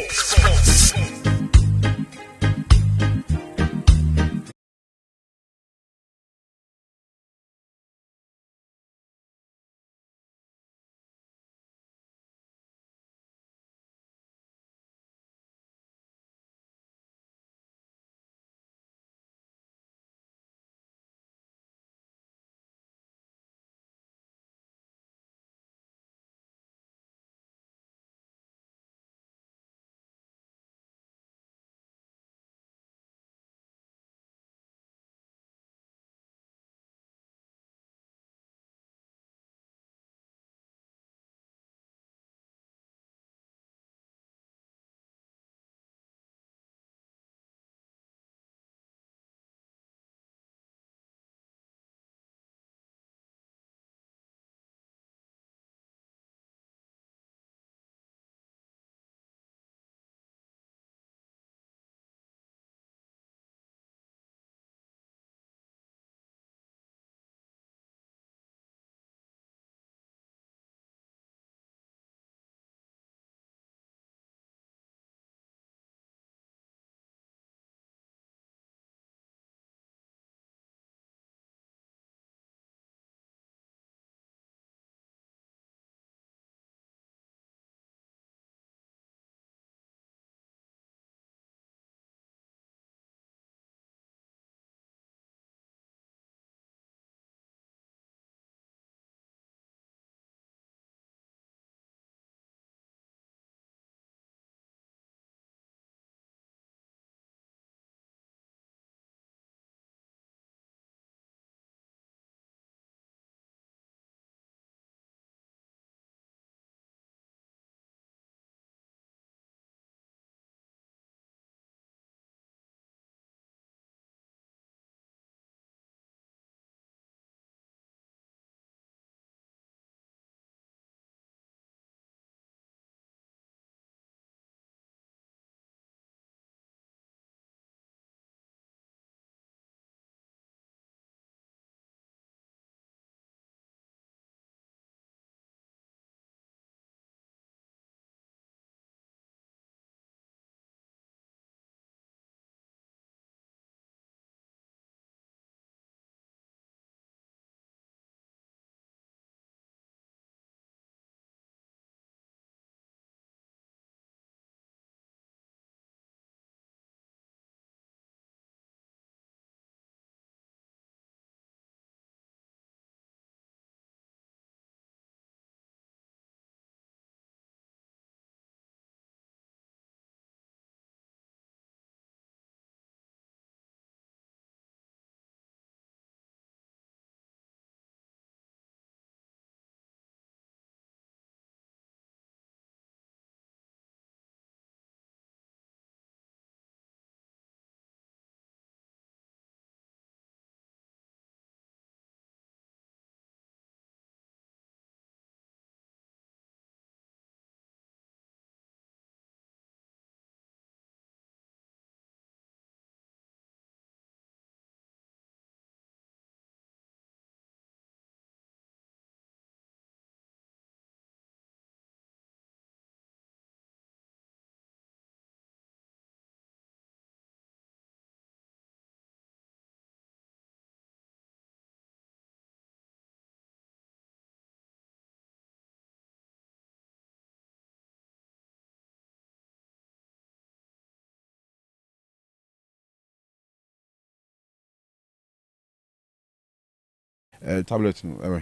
tablet no.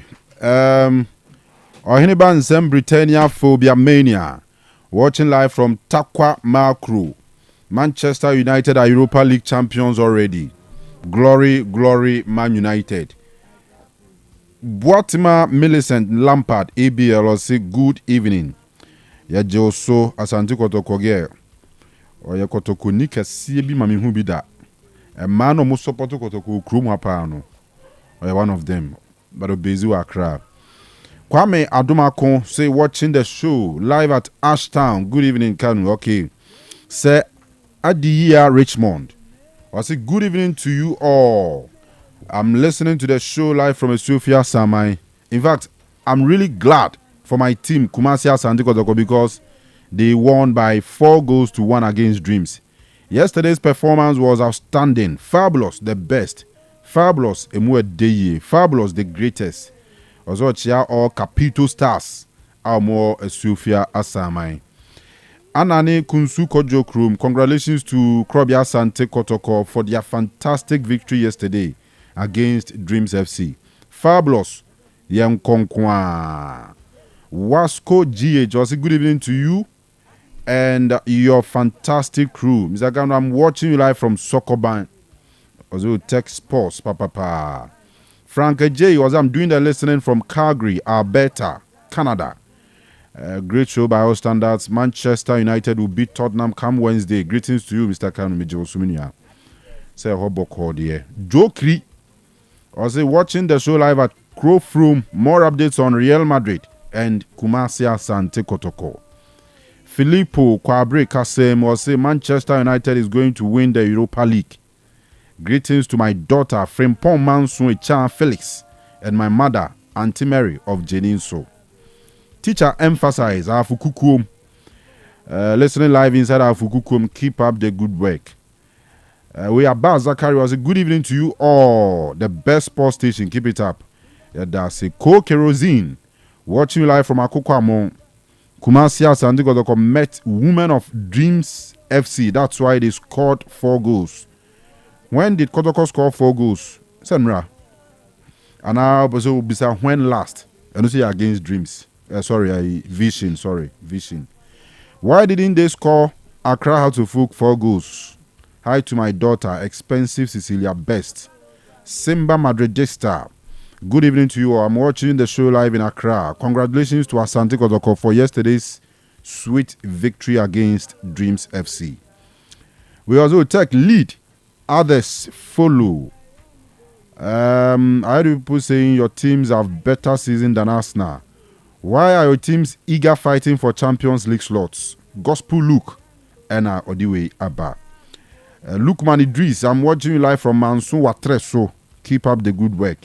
Ohiniba Nsem Britannia Phobia Mania. Watching live from Takwa Makro. Manchester United are Europa League champions already. Glory, glory, Man United. Boatima Millicent Lampard ABL say good evening. Ya Joso Asante Kotokoge. Oya Kotoko ni kasiye bi mami hu bi da. A man almost support Kotoko krum hapa no. Oya one of them. But Obezu Accra. Kwame Adumako say watching the show live at Ashtown. Good evening, Kanu. Okay. Say Adiya Richmond. I say good evening to you all. I'm listening to the show live from Ethiopia, Samai. In fact, I'm really glad for my team, Kumasi Asante Kotoko, because they won by 4-1 against Dreams. Yesterday's performance was outstanding. Fabulous, the best. Fabulous, Emue Deye. Fabulous, the greatest. Also, chia all Capito stars are more Ethiopia Asamai. Anani Kunsu Kojo Krum, congratulations to Krobia Asante Kotoko for their fantastic victory yesterday against Dreams FC. Fabulous. Yem Konkwa. Wasco GH, also good evening to you and your fantastic crew. Mr. Kanu, I'm watching you live from Sokoban. Also Tech Sports, Papa. Frank J. I'm doing the listening from Calgary, Alberta, Canada. Great show by all standards. Manchester United will beat Tottenham come Wednesday. Greetings to you, Mr. Kanu Mijo Suminia. Say Hoboko dear. Joe Cree. Watching the show live at Croft Room. More updates on Real Madrid and Kumasi Asante Kotoko. Filippo Kwabre Kasem Manchester United is going to win the Europa League. Greetings to my daughter, Frimpong Mansun Chan Felix, and my mother, Auntie Mary of Jeninso. Teacher emphasize Afukukum. Listening live inside Afukukum. Keep up the good work. We are Baz Zakari. Was a good evening to you all. The best sports station. Keep it up. That's a co-kerosene. Watching you live from Akokwamon. Kumasi Asante Kotoko met Women of Dreams FC. That's why they scored 4 goals. When did Kotoko score 4 goals? Senra. And now, when last? And you see against Dreams. Vision. Vision. Why didn't they score Accra How to Folk 4 goals? Hi to my daughter, Expensive Cecilia Best. Simba Madridista. Good evening to you all. I'm watching the show live in Accra. Congratulations to Asante Kotoko for yesterday's sweet victory against Dreams FC. We also take lead. Others follow. I heard people saying your teams have better season than Arsenal. Why are your teams eager fighting for Champions League slots? Gospel Luke and Odiwe Abba. Lukman Idris, I'm watching you live from Mansun Watreso. Keep up the good work.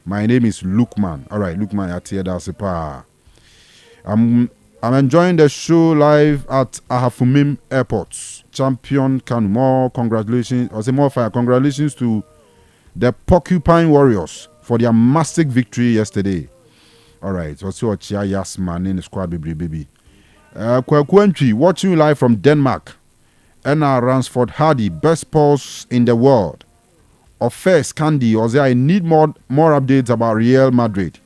My name is Lukman. All right, Lukman Atieda. I'm enjoying the show live at Ahafumim Airport. Champion Kanu. More congratulations. Or say more fire. Congratulations to the Porcupine Warriors for their massive victory yesterday. All right. Also, Chia Yasman in the squad, baby. Kwekwenchi, watching you live from Denmark. Anna Ransford Hardy, best pulse in the world. First Candy, or say I need more updates about Real Madrid.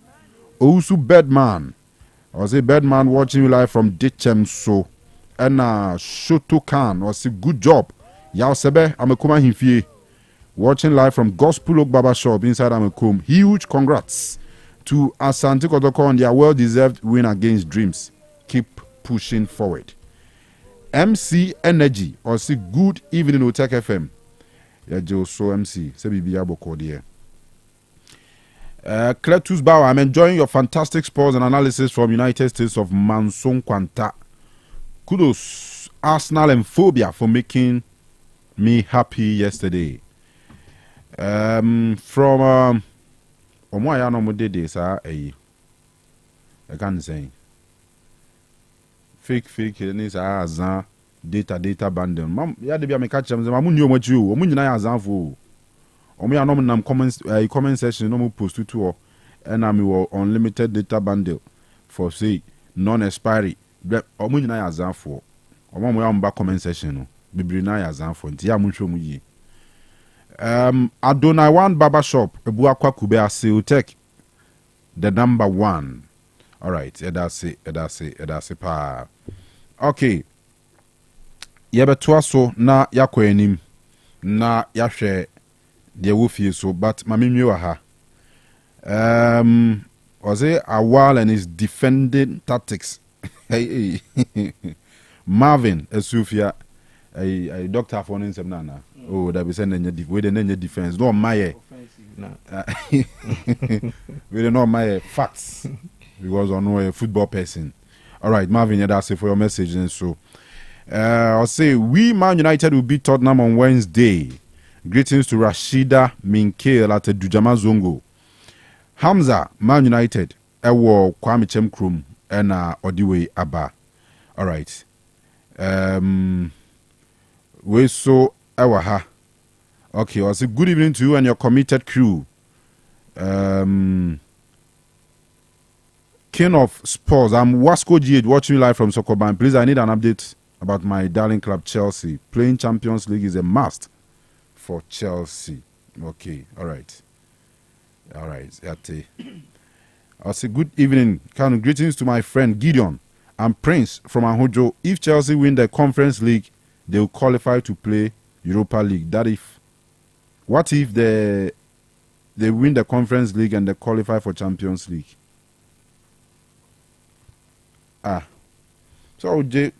Ousu Bedman, or say Bedman watching you live from Ditchemso. Anna Shoto Khan, or say good job. Yao Sebe Amekuma Himfie, watching live from Gospel Oak Baba Shop inside Amekum. Huge congrats to Asante Kotoko on their well-deserved win against Dreams. Keep pushing forward. MC Energy, or say good evening Otec FM. Yeah, Joe so MC. Say Bibi Aboko dear. Cletus Bauer, I'm enjoying your fantastic sports and analysis from United States of Manson Kwanta. Kudos, Arsenal and Phobia for making me happy yesterday. From Omoya no Mudede, sir. I can't say. Fake, ni sa azan data bundle. Mam ya de bia me catch am say mamu nyo machu o mu nyina ya azan fo. O mu ya no nam comment section no mu post to and am we unlimited data bundle for say non expiry. O mu nyina ya azan fo. O mu ya mba comment section no. Bibiri na ya azan fo. Nti ya mu hwe mu yi. Adonai One Barber Shop, Ebu Akwa Kube Ase Otec the number 1. All right, that's it. Pa. Okay. Yebetoa so na yakɔ anim na yahwɛ de wofie so, but mamimwe wa ha. Osei Akoto and his defending tactics. Hey. Marvin Esufia, a doctor for nana. Oh, that we send with the defense. No, my we don't know my facts because I know a football person. All right, Marvin, that's it for your message. And so, I'll say we Man United will beat Tottenham on Wednesday. Greetings to Rashida Minkel at Dujama Zongo. Hamza, Man United, Ewo Kwame Chemkrum, and Odiwe Abba. All right. We so Ewa ha. Okay, I'll say good evening to you and your committed crew. King of Sports, I'm Wasco G8 watching you live from Sokoban. Please, I need an update about my darling club Chelsea. Playing Champions League is a must for Chelsea. Okay, all right. I'll say good evening. Kanu, greetings to my friend Gideon and Prince from Ahojo. If Chelsea win the Conference League, they will qualify to play Europa League. What if they win the Conference League and they qualify for Champions League? So the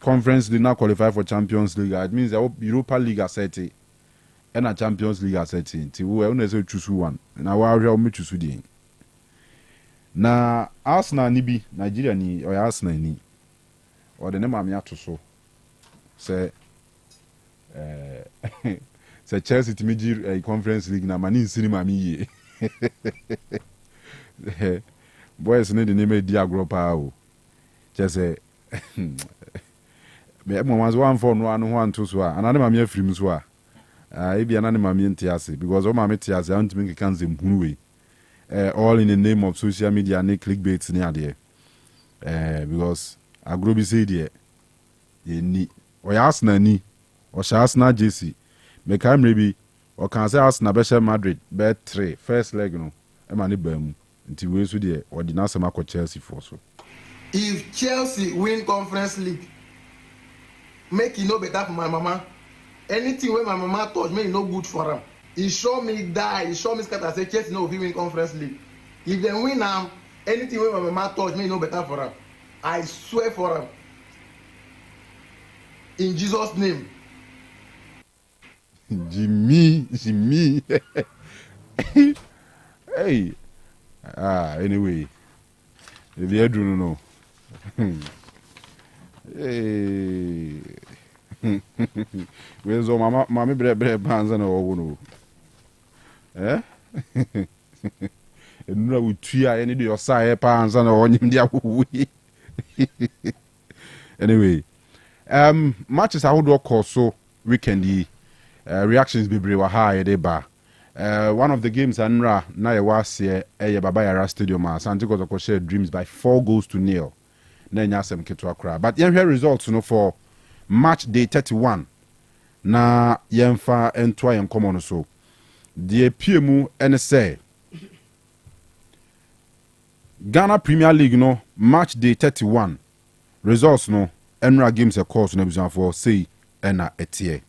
Conference did not qualify for Champions League. It means the Europa League are set and a Champions League are set. We will only choose one. Now we are only choose one. Na Arsenal ni bi Nigeria ni or Arsenal ni or the name am to so say say Chelsea to me Conference League na mani cinema mi ye boys need the name di agro pa o just say me mo was one for no one to so anane ma me afrim so e bia na ne ma me ntiase because o ma me tiase antimi nkan ze mhunu we. All in the name of social media and clickbait near there. Because I grow be say there. Ni or Arsenal ni or Arsenal JC. Make I maybe or can say Arsenal be Madrid bet 3 first leg no. E ma ni bam until we so there or the nasa ma Chelsea for so. If Chelsea win Conference League, make it no better for my mama. Anything where my mama touch, make it no good for her. He show me die. He show me scatter. Say Chelsea no win Conference League. If they win now, anything where my mama touch, me no better for her. I swear for her. In Jesus' name. Jimmy. Hey. Anyway. If you don't know. Hey. Where's all mama bread bands and all no. Eh? No we tria any do your side pants and on him there. Anyway, matches I would call so weekend reactions be brave high de bar. One of the games Anra na was here Baba Yara Stadium Santiago Zoko share dreams by 4-0. Then yasem keto akra. But here results for match day 31 na yemfa entwa yen common so. The PMU NSA Ghana Premier League no match day 31 results no Enra games a course no bizan for say ena etie.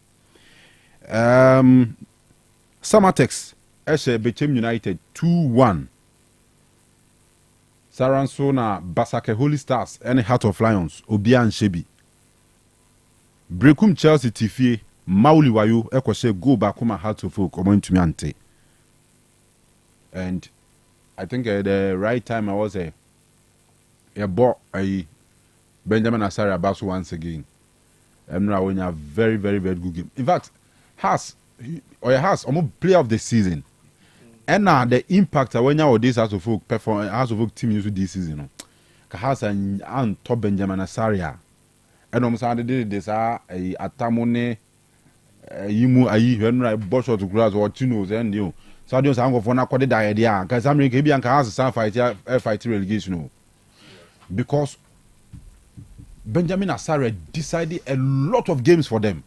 Samatex Eshe Bechem United 2-1. Saranso na Basake Holy Stars and Heart of Lions Obia and Shebi. Brekum Chelsea Tifie Mauli Wayo Ekoshe go back home Heart of Folk coming to me ante. And I think at the right time I was a bought a Benjamin Asari Abasu once again. Emra when a very good game. In fact, has almost player of the season. And now the impact when you this House of Folk perform House of Folk team use this season. Has and top Benjamin Asaria. And almost did this atamone yimu ayi Henry Bosho to grass or chinos and you. So I don't sound of one accorded idea because I'm maybe and has some fight relegation. Because Benjamin Asaria decided a lot of games for them.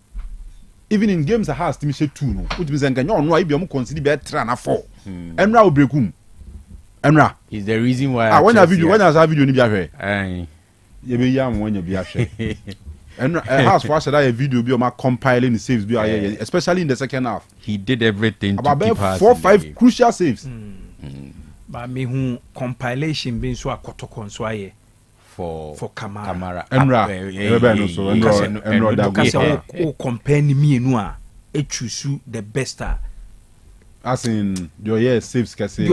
Even in games that has to say 2 no, which means no I be consider better than 4. And now breakum. Emra. Is the reason why. When I video ni bi ahwe. You be yam when you be ahwe. And house for that a video be on compiling the saves be especially in the second half. He did everything about to keep 4-5 crucial saves. But me who compilation being so Akoto so aye for Kamara. Emra because compare me no a choose the best as in your saves kese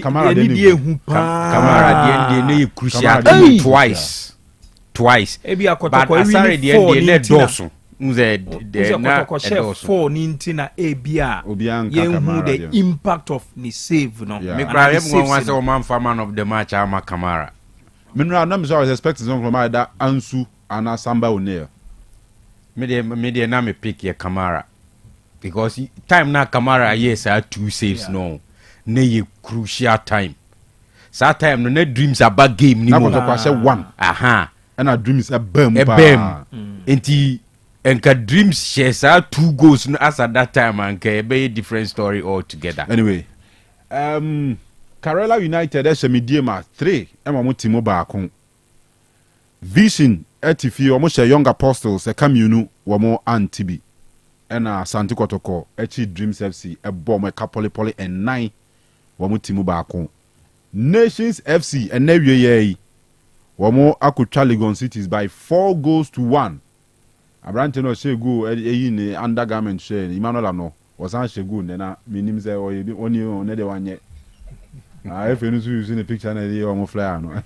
Kamara the crucial twice ebi Akoto but asare the doso four nintina ebia who the impact of the save no me cry one say man of the match ama Kamara Minra na me so expecting some from that Ansu and Samba O'Neil me na me pick your Kamara because time na Kamara yes are 2 saves no na ye crucial time so time no dreams about game ni mo na ko 1 and our dreams a bam enti enka dreams shares are 2 goals no as at that time and be a different story altogether. Anyway, Karela United as a medium 3 ema mo timo baako Vision etifi omo share Young Apostles e Kanu wo mo antibi ena Santi Kotoko echi Dreams FC e bom e Kapoli and 9 wo mo timo baako Nations FC and nawie ye Wamo akutwa Legon Cities by 4-1. Abrante no she go eyi ni undergarment share Emmanuel no wasan she go na minim say oni ne de wanye. If you see the picture na dey omo flyer no.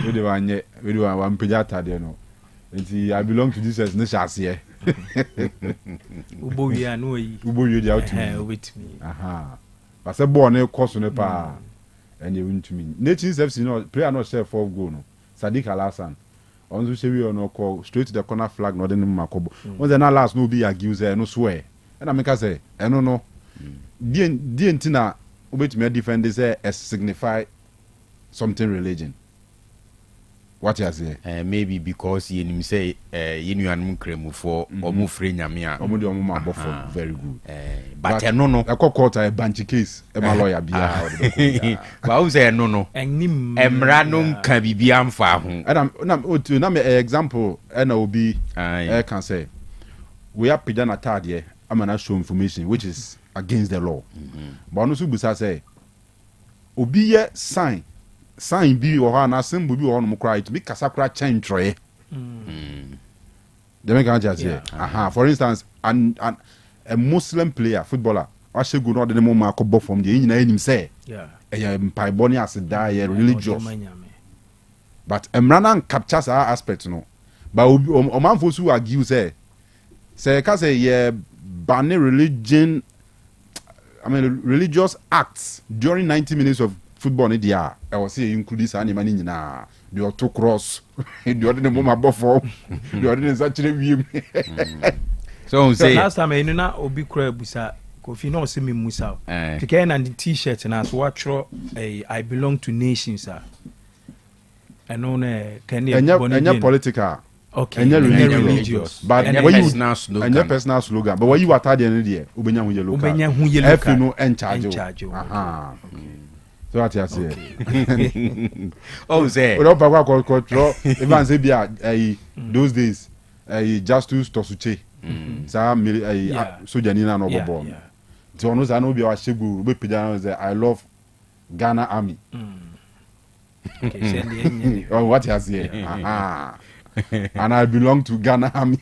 We de wanye, we do one pejata there no. I belong to Jesus ne shase. Ubo wi anu yi. Ubo wi dey out with me. But say ball na cost no pa. And you win to me. Nations FC no player no share 4 goal no. Sadiq Alasan. On so we no call straight to the corner flag no den makobo. When the last no be accuse no swear. And I make say no. Die ntina obetime defend say signify something religion. What you say? Maybe because you say you and kremu for or mu free nyame a. Omo de omo ma bofo very good. But no. I court a banchi case. E ma lawyer bia. But who say no. Emra no nka bibia amfa ho. And na me example na obi can say we are pidana tade amana show information which is against the law. But no so busa say obi ye sign bi wo ha na symbol bi wo no cry to be kasakra chantroe. They make an idea. For instance, a Muslim player, footballer, I should go not the name of Marco from the Indian him say, Piboni as a die religious. But Emranan captures our aspect, no. But Oman Fosu argue say, because a banner religion, religious acts during 90 minutes of football in the year. I was saying include this animal in the autocross, the other moment before, the other is actually so say last time I know obi kura busa kofi no see me musa. Take and the t-shirt and as watch I belong to nations sir. I know can you political. Okay. And religious. But when you personal slogan. But when you are tired there, ubenya hu yellow card. Ubenya hu yellow card. If you know en charge. So what you say? Oh, say. We don't power control. Even say bia those days Justus Tosuche. Sa soja ni na no bobo. Ti ono za no bia wa shegu be pija say I love Ghana Army. Oh, what you say? And I belong to Ghana Army.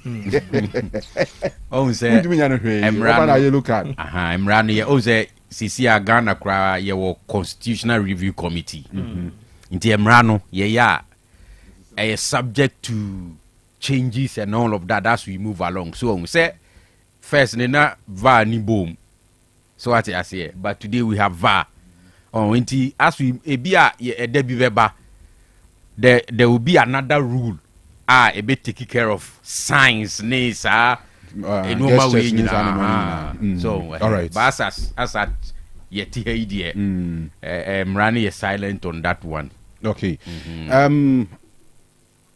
Oh, say. Emra yellow card. Emra no ye oh say sisi a Ghana kra ye wo constitutional review committee. Inti Emra no ye ya subject to changes and all of that as we move along. So we say first na VAR ni boom. So what I say, but today we have VAR. Oh, inti as we ebia ye debi veba there will be another rule. A bit taking care of signs ne sa normal way so all right, but as at yeti idea Mrani is silent on that one. Okay.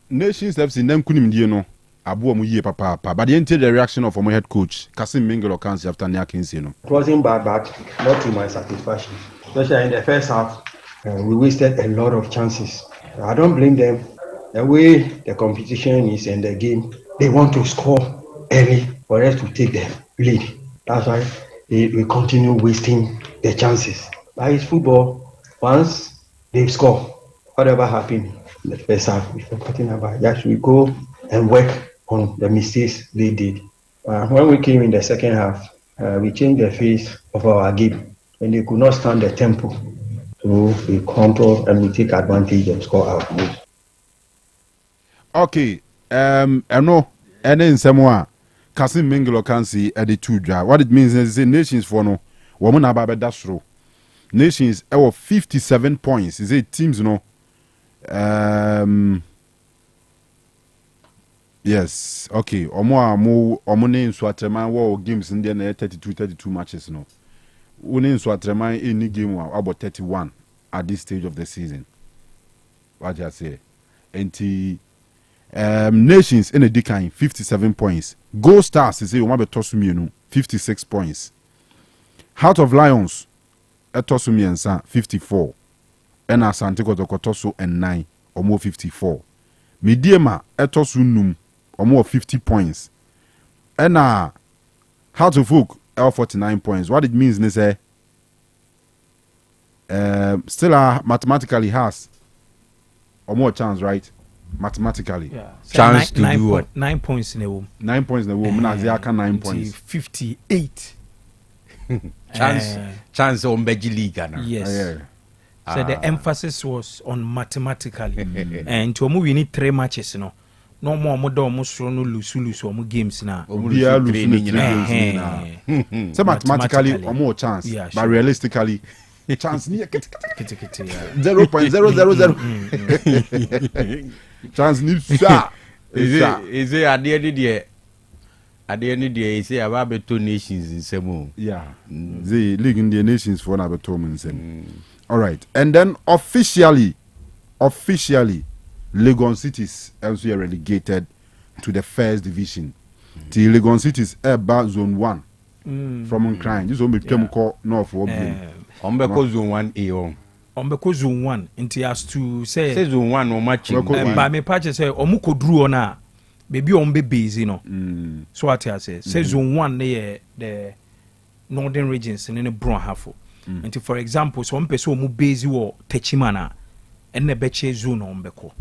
Nations FC nem kunim die no Abu mu yie papa. But the entire reaction of our head coach Kasim Mingelo Kansi after Nia Kinsi, no. It wasn't bad, but not to my satisfaction. Especially in the first half, we wasted a lot of chances. I don't blame them. The way the competition is in the game, they want to score early for us to take the lead. That's why we continue wasting the chances. But it's football. Once they score, whatever happened in the first half, we're forgetting about it. Yes, we go and work on the mistakes they did. When we came in the second half, we changed the face of our game, and they could not stand the tempo. So we control and we take advantage and score our goals. Okay, I know, and then someone Kasim Mingelo Kansi at the 2 draw. What it means is the nations for no woman about that's true. Nations our 57 points. Is it teams no? Yes, okay. Omo ne Swatreman war games in the 32 matches no. Une Swatreman any game about 31 at this stage of the season. What you say? Nations in a decline 57 points. Gold Stars is a 56 points. Heart of Lions Etosumiensa 54. And Asante Kotokotoso and 9 or more 54. Mediema Etosunum or more 50 points. And Heart of Oak 49 points. What it means is still mathematically has or more chance, right? Mathematically, chance to do what? 9 points in a room. 9 points in a room. 9 points. 58. Chance on Beji League. Yes. So the emphasis was on mathematically. And to we need 3 matches, no more almost lose games now. So mathematically, or more chance, yeah, but realistically. Chance near 0.000. Chance needs is it at the end of the year? At the end of the day, say about 2 nations in Semu. Yeah, the League in the Nations for another 2 months. All right, and then officially, Legon Cities also relegated to the first division. The Legon Cities about Zone 1 from Ukraine. This one became called North Wobble. Ombeko Zone 1A on. Ombeko Zone 1 into has to say Zone 1 no matching. But me patch say omuko drew on baby ombe base, you know. So what I say Zone 1 near the northern regions in the Brown half. And for example, so person omu base wo Techimana and the beche zone ombeko.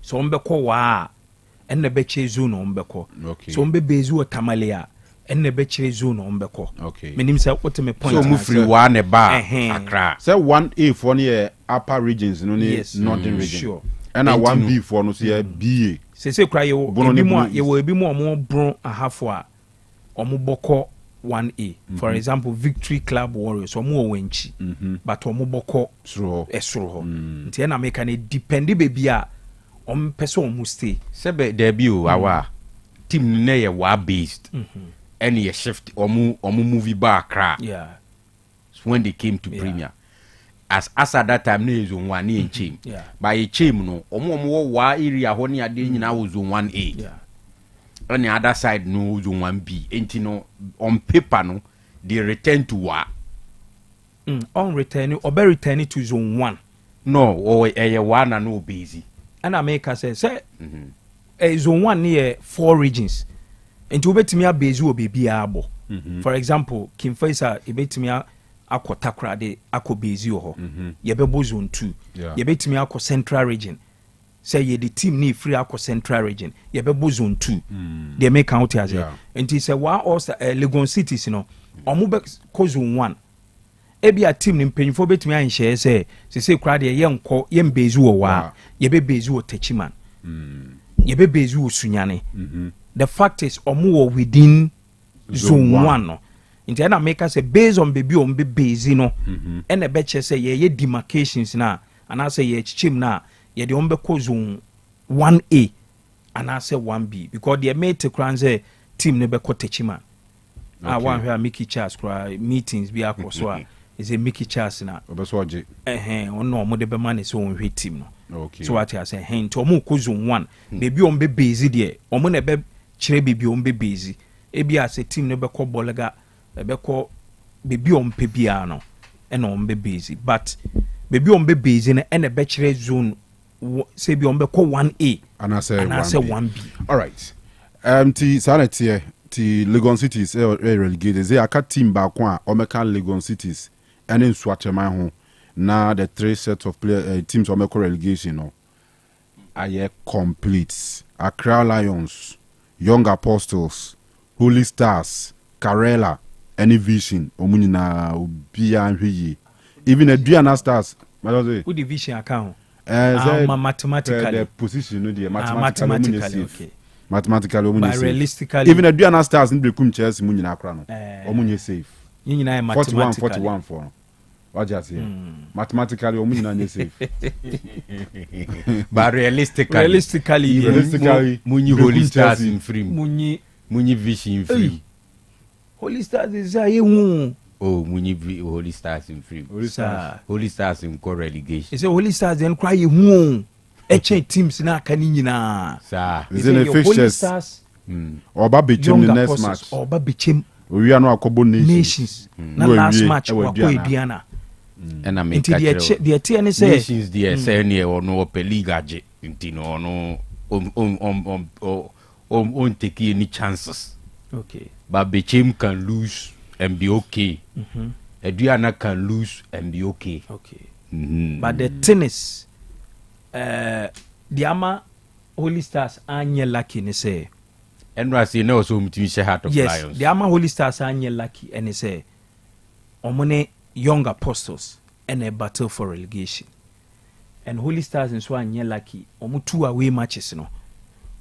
So ombeko wa and the beche zone ombeko. So ombe base wo Tamalea. And the betray zone on Beko. Okay. Meaning, say what me point. So move free one a bar. Accra. Say 1A for near upper regions, no northern region. Sure. And a 1B for no say BA. Say cry you will be more bron a half or Muboko 1A. For example, Victory Club Warriors or more wenchi. But Muboko through a through. Tiana make an depend baby on person must stay. Sebe debut our team near war based. Any shift or movie bar crack. Yeah. So when they came to Premier, as at that time, no zone 1A in chain. Yeah. By a chain, no, or more war area, honey, I didn't know zone 1A. Yeah. On the other side, no zone 1B. And you know, on paper, no, they return to war. On returning or be returning to zone 1. No, or a one and no busy. And I make us say, zone 1 near 4 regions. And to bet me a base will be abo. For example, Kim Faisa, a bet me a Takra de Ako Bezio, Yabebo zone 2. You bet me a central region. Say ye the team need free Ako central region. Yabebo zone 2. They make out as well. And he said, why also Legon cities, you know, or Mubek zone 1. Ebi a team in pain for bet me and share say crowd a young call Yem Bezu or wa, Yabe Bezu Techiman. Yabe Bezu Sunyane. The fact is, omu within zone 1. No. In the end, make us a base on baby base, you know, and the betcha say ye demarcations now, and I say ye chim now, ye the ombeko zone 1A, and I say 1B, because they made to crown say team never caught Techiman. I want her Mickey Charles meetings be across. Is a Mickey Charles now. Obaswaji. No, more the man is on with team. No. Okay. So what I say hen to omo ko zone 1 baby on be busy there omo na be kire baby on be busy ebi as a team no be ko bolega be ko baby on pe bia no e na on be busy but baby on be busy na e na be kire zone say bi on be ko 1A and I say 1B. All right. Ti sanity ti Legon Cities relegated. They aka team back one o meka Legon Cities and in Swatchman ho na the 3 sets of teams o meka relegation no aye complete. Accra Lions, Young Apostles, Holy Stars, Karela, any Vision omunina obia nhwe even Adriana Stars who division account mathematically the position no there mathematically okay. Mathematically but realistically even Adriana Stars in bekum Chelsea mu nyina akra no omunye safe you nyina mathematically 41 for what just say mathematically omunye na safe but realistically munyi Holy Stars in free munyi Vision free Holy Stars is a hu oh munyi Holy Stars in free Holy Stars in co relegation is a Holy Stars then cry hu teams na aka ni nyina is in the fixtures oba bechem the next match oba bechem we no akobo nations na last match wa ko Ediana and I mean the TN say nations the say near or no per league age intino no on take any chances okay but bechem can lose and be okay Ediana can lose and be okay but the tennis the ama Holy Stars anye lucky ne say and I say no so mutimi share Heart of Lions yes the ama Holy Stars anye lucky and say omone Young Apostles and a battle for relegation and Holy Stars and so anye lucky omu 2 away matches no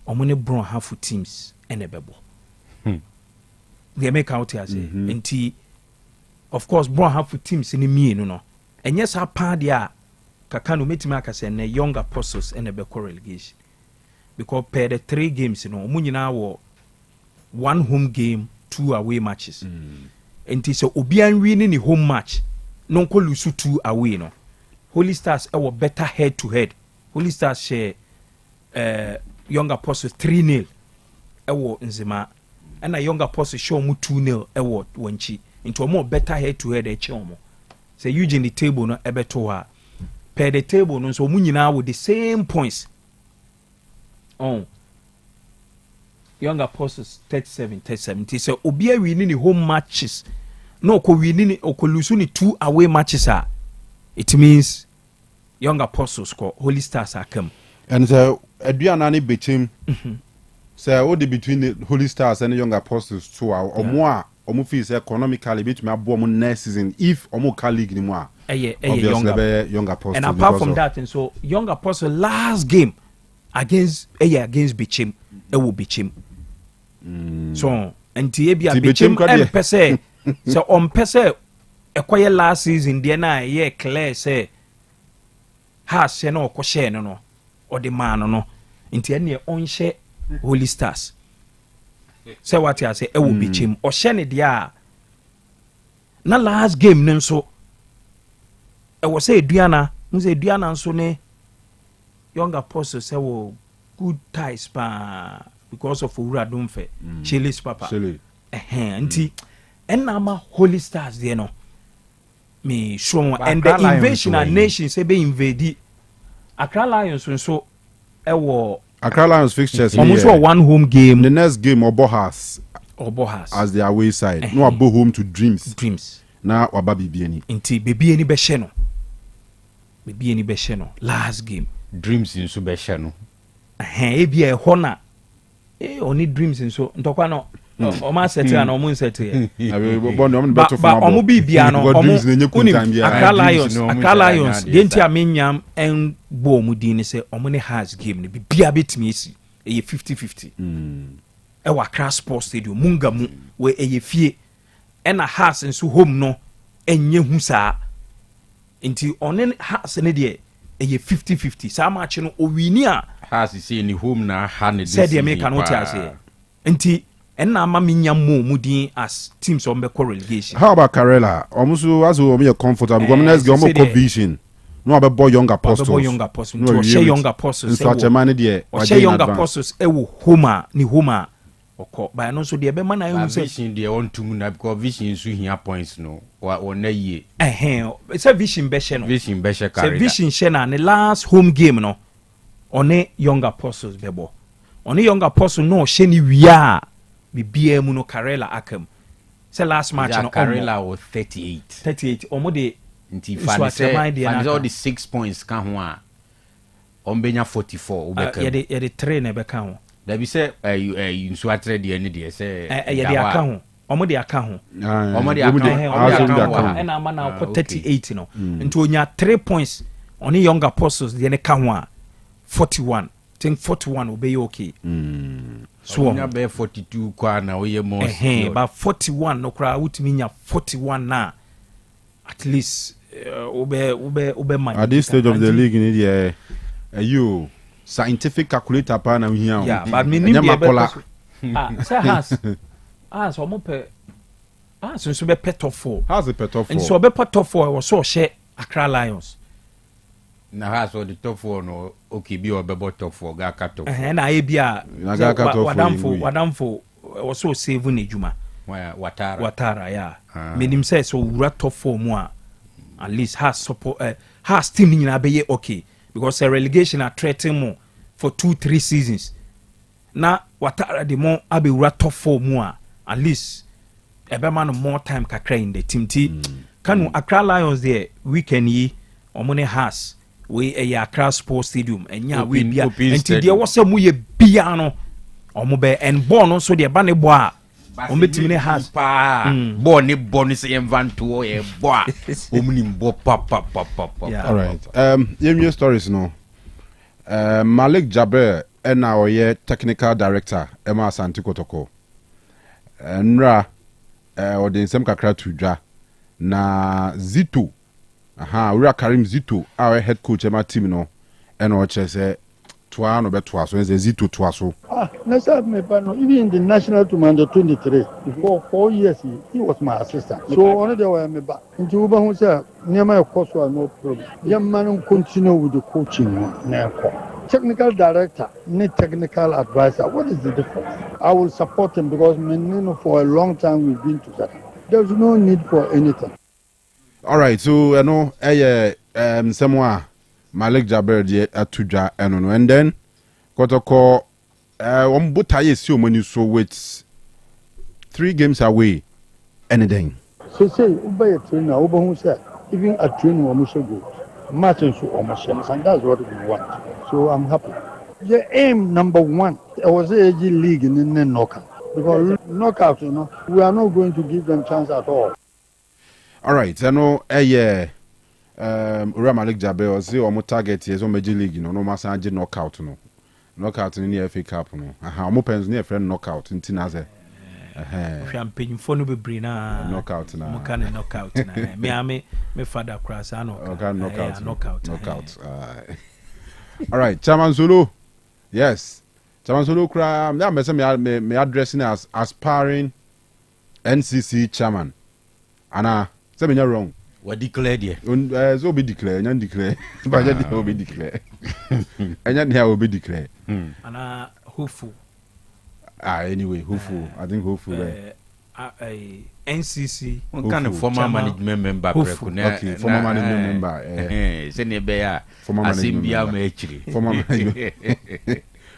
omone bron half teams and a bebo they make out here say enti of course bron half teams in me no and yes ha pa dia Kanu metima aka say na Young Apostles and a beko relegation because per the 3 games no omu nyina wo 1 home game 2 away matches enti so obi anwi ni home match no ko lose 2 away no Holy Stars e wo better head to head Holy Stars share Young Apostles 3-0 e wo nzima and a Young Apostles show mu 2-0 e wo wanchi into omo better head to head e che omo say Eugene the table no e beto ha per the table no so munyina with the same points Young Apostles 37 so obia winning the home matches no ko winning o ko lose ni 2 away matches it means Young Apostles ko Holy Stars are come and so Adriana ni bechem so what the between the Holy Stars and the Young Apostles too omo fees economically between abo mo next season if omo ka league ni mo Young Apostles. And apart from that, and so Young Apostles last game against Bichim, it will Bichim. So and Tiebia Bichim and Pese. So on Pese, a quiet last season, the na Claire say has no koshe no or the man no into any own share Holy Stars. Say what I say, it will Bichim or Shane dia. Na last game nem so. I was say Diana nso ne Young Apostles say wo good ties pa because of Ura Domfe Chile's papa nti enama Holy Stars there no me show and the invasion of nations say be invade Accra Lions nso wo Accra Lions fixtures almost 1 home game the next game Obohas as their away side no abo home to Dreams na waba bibieni nti bibieni be hye no bibieni be hye no last game Dreams nso be hye no ebia ho na oni Dreams nso ntokwa no o ma settle na o mo settle ba o mo bibia no o mo Accra Lions denti amenyam en bo mu din se o mo ne has game ne bibia betimi esi 50-50 e wa Accra Sports Stadium munga mu we fie ena has nso home no enye hu saa nti onen has ne de 50-50 saa match no owini a has say ni home na ha ne said dey make an ase nti enna ama minyam mu din as teams on be relegation. How about Karela? Almost as we are comfortable because next game ko Vision no abebo young apostles abebo young apostles no share young apostles so achema ne de share young apostles ewo homa ni homa okọ ba no so de be man na hu say vision de on tum na because vision so hia points no wa na yie it's a vision be share no vision be share carry vision share na the last home game no one young apostles bebo one young apostle no share ni wia bibia mu no Karela akam say last match no Karela was 38 omo de nti fa say all the 6 points ka ho a ombenya 44 obeka ye de 3 na beka ho da bi say nsu atre de ani de say ye de aka ho omo de aka ho omo de aka na ama na 38 no nti onya 3 points on young apostles de ne ka ho a 41 think 41 obey okay so onya be 42 kwa na oye mo but 41 no kra utimi nya 41 na at least ube man at this stage of the league in the you scientific calculator pa na hia yeah but me nim be say has omo pe so be pet of 4 has a pet of 4 and so be pet of 4 was so share Accra Lions na has the top 4 no okay bi obebo top 4 ga ka top na e bia wadamfo was so save na ejuma watara yeah menim say so wura top 4 mu a at least has support has team nyina be okay because a relegation are threatening more for 2-3 seasons na watara de mo abe wura top 4 mu a at least ebe man more time kakra in the team Kanu Accra Lions there weekend yi omone has we Accra Sports Stadium enya we bia enti de wo se mu ye bia no omo be and ball no so de ba ne bo a ometimi ne has pa ball ne bonus inventory e bo a omni mbo pa all right yemi stories no Malik Jaber ena oye technical director Emma Asante Kotoko nra odensem kakra tudwa na Zito ura Karim Zito our head coach Emma team no ena o chese toa no beto so Zito toa so even in the national team under 23 before 4 years he was my assistant so on the way me back into uba hu say near course no problem young man continue with the coaching na technical director need technical advisor. What is the difference? I will support him because for a long time we've been together. There's no need for anything. All right, so someone Malik Jaber die atudwa eno and then Kotoko ombutaye si omani so with 3 games away anything. So say ubay trainer obo say even a training we should go. Matching so almost and that's what we want. So I'm happy. The aim number 1 was the AG League in the knockout. Because knockout, we are not going to give them chance at all. All right, I know Ura Malik Jaber was the omo target is on Major League, no masanji knockout no. Knockout in the FA Cup no. Omo pens near friend knockout in Tinaze. Champagne for no be na knockout na. Mo kan knockout na. Me father cross ano. Okay, knockout. All right, Chairman Zulu. Yes. Chairman Zulu kra me addressing as aspiring NCC chairman. Ana, say me wrong. What declare there? So be declare, nyan declare. But just will be declare. And nyan will be declare. Ana hopeful. Anyway, hopeful. I think hopeful. NCC. What kind of former management member? Okay, former management member. Send a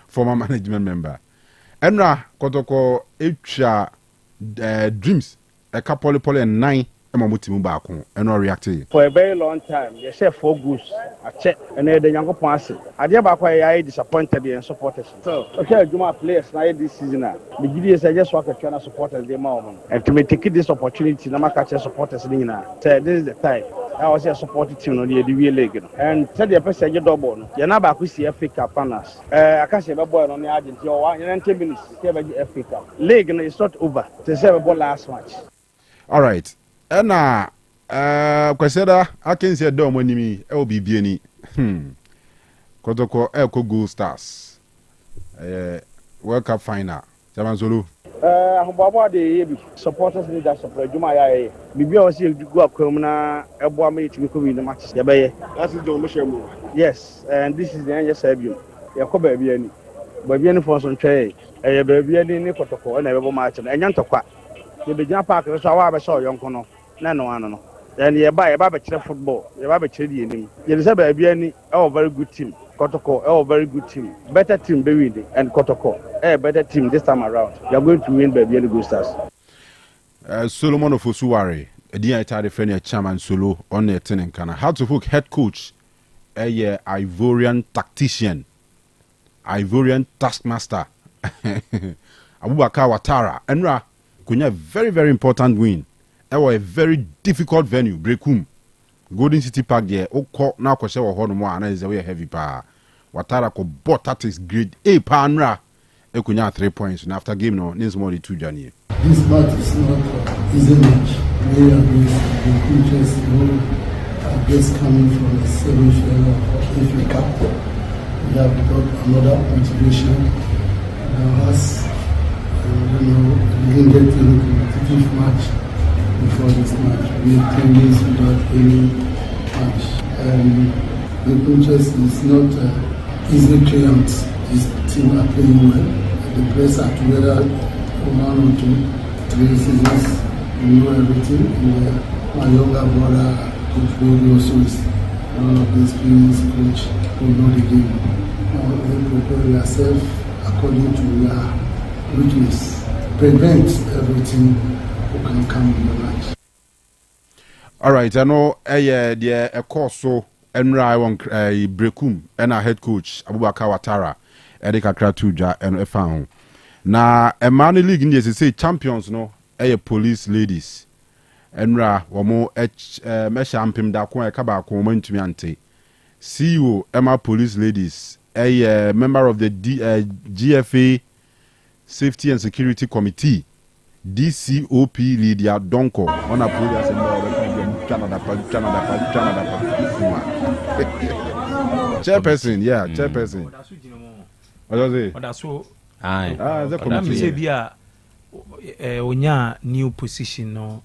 former management member. Enra Kotoko Echa dreams a couple and 9 emamutimu baako eno react for a very long time. They say 4 goals a check and then the young pass. I did back why I disappointed and supporters. So okay, Juma players now this season. The GDS I just work at supporters the moment. And to take this opportunity, na catch supporters say this is the time. I was a supporting team on the league. And tell the person you double. You're not back with the FA Cup partners. I can't say about boy on the Argentina. 10 minutes. FA Cup league is not over. They say about last match. All right. Ena kweseda akensi edo mo nimi e obi bieni Kotoko Eko Gold Stars World Cup final Chairman Solo. Ahobabo de yebi supporters need that support Juma ya. Bibi o si go akwam na ebo am to ko wi no match ya be. That is the omission. Yes, and this is the end Serbian. Ya ko ba bia ni. Ba bia ni for so ntwe. E ba bia ni kotoko na ebe match na enya ntokwa. Ye be jam park so wa ba show yonko no. Na no ano no. Then ye ba be kire football. Ye ba kire di enim. Ye say ba bia ni e very good team. Kotoko, a very good team. Better team, Bewindi and Kotoko. A better team this time around. You are going to win by Bieli Gustas. Solomon of Osuware, a dear Italian friend, Chairman Solo on the Tenenkana. How to hook head coach, a Ivorian tactician, Ivorian taskmaster, Abubakar Ouattara. Enra, Kunya, very, very important win. It was a very difficult venue, Brekum. Golden City Park there, now Koshe or Honomo, and is a way heavy power. Ouattara ko bought tactics grade A panra. Ekunya 3 points, and after game no, needs more than 2 January. This match is not easy match. We are the coaches who are just coming from the semi-final of FA Cup. We have got another motivation. Now us, we didn't get any competitive match before this match. We have 10 days without any match. The coaches is not easy clients. This team are playing well. The players are together for 1 or 2, 3 seasons. We know everything. And my younger brother, Coach Bobby, also is one of the experienced coach who know the game. Now they prepare yourself according to your weakness. Prevent everything who can come in the match. All right, I know a course so Enra won Brekum and our head coach Abubakar Ouattara Edeka Kratuja and Efan. Na a man league in the say champions no police ladies. Enra wamo mesha ampim da ko e kaba ko mantumi ante. CEO Emma Police Ladies a member of the GFA Safety and Security Committee. DCOP Lydia Donko on a police chairperson, yeah, chairperson. What was it? That's so. The committee. Onya new position no.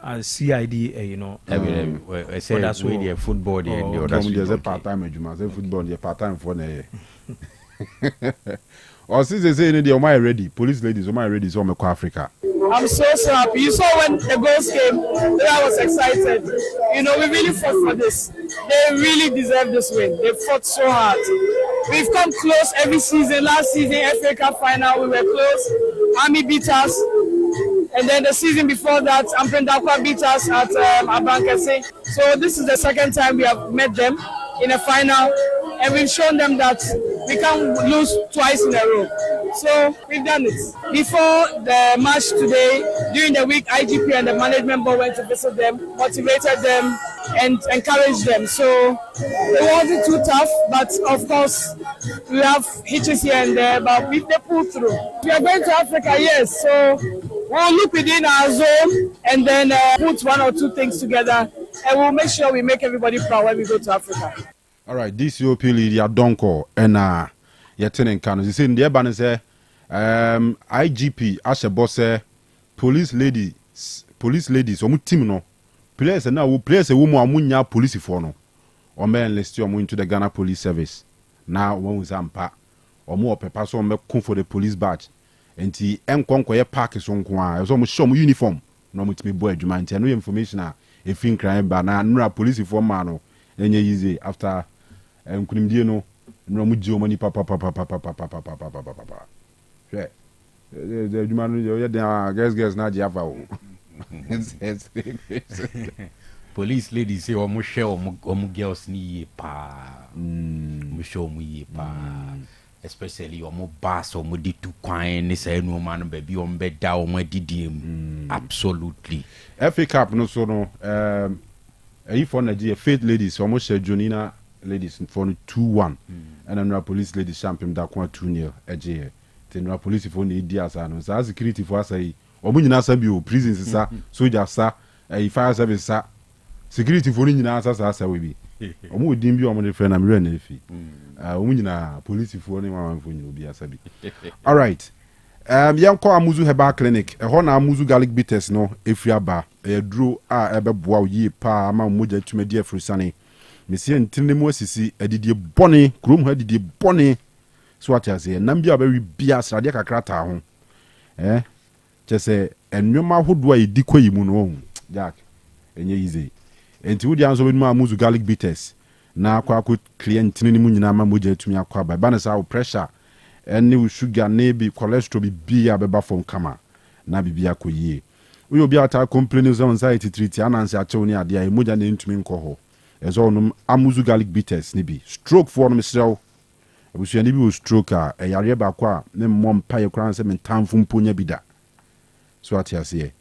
As CID, you know. I say that's where the football the part-time football the part-time for the. Or since they say they are ready, police ladies are ready, so I'm Africa. I'm so happy. You saw when the goals came, I was excited. You know, we really fought for this. They really deserve this win. They fought so hard. We've come close every season. Last season, FA Cup final, we were close. Army beat us. And then the season before that, Ampendakwa beat us at Abankese. So this is the second time we have met them in a final. And we've shown them that we can lose twice in a row. So we've done it. Before the match today, during the week, IGP and the management board went to visit them, motivated them, and encouraged them. So it wasn't too tough, but of course, we have hitches here and there, but they pulled through. We are going to Africa, yes. So we'll look within our zone and then put 1 or 2 things together, and we'll make sure we make everybody proud when we go to Africa. All right, DCOP Lydia Donko and Yetenen Kanu. You see, in the Ebane say, IGP Ashe Boss police ladies, omu team no. Players now players woman amunya police for no. Ome enlist you into the Ghana Police Service. Now one was ampa. Omu opepa so ome kun for the police badge. Enti enkonko ye park so nko a. So mo show mo uniform. No mo timi boy adwuma enti no information a e fin crime ba na nura police for man no. Enye easy after nkunimdie no no mu ji o mani papa. Hwe. The adwuma no ye dey guess na ji afa o. Police ladies say omo share omo girls ni pa. Mo show mu ye pa. Especially omo bass omo di tu kwan ni say no man baby omo be da omo didiem. Absolutely. FA Cup no so no for Nigeria Faith Ladies omo share Jonina Ladies for 2-1 and then Police Ladies champion da kwa 2-0 eje. Then police for ni dia sa no sa security for say omo nyina sa bi o prisons sa soldier sa fire service sa security for ni nyina sa we bi omo odin bi omo de friend am re na efi omo nyina police for ni ma for nyina obi asa bi. All right, Yanko Amuzu Heba Clinic, a hona Amuzu Garlic Bitters no, if you are drew ebe boa ye pa ama moja to media frusane. Monsieur Tinimo Sisi, a didi bonny, groom her didi bonny. So what I say, Nambia very bias radiaca crata home. Just say, and no matter who do I decoy muno, Jack, and easy. And to the answer with my Amuzu Garlic Bitters. Now, quite good client Tinimunina Mamuja to me acquire by Banasa pressure. And new sugar maybe cholesterol be beer beba from kama na bibia ko yie we obi ata complaining of anxiety treat anansi achew ni ade ai moja ne ntumi nko ho ezo onum Amuzu Garlic Bitters ni bi stroke for no misrew abusu ni bi o stroke a yare ba kwa ne mmom pa ye kran se mentamfo mponya bida so atiase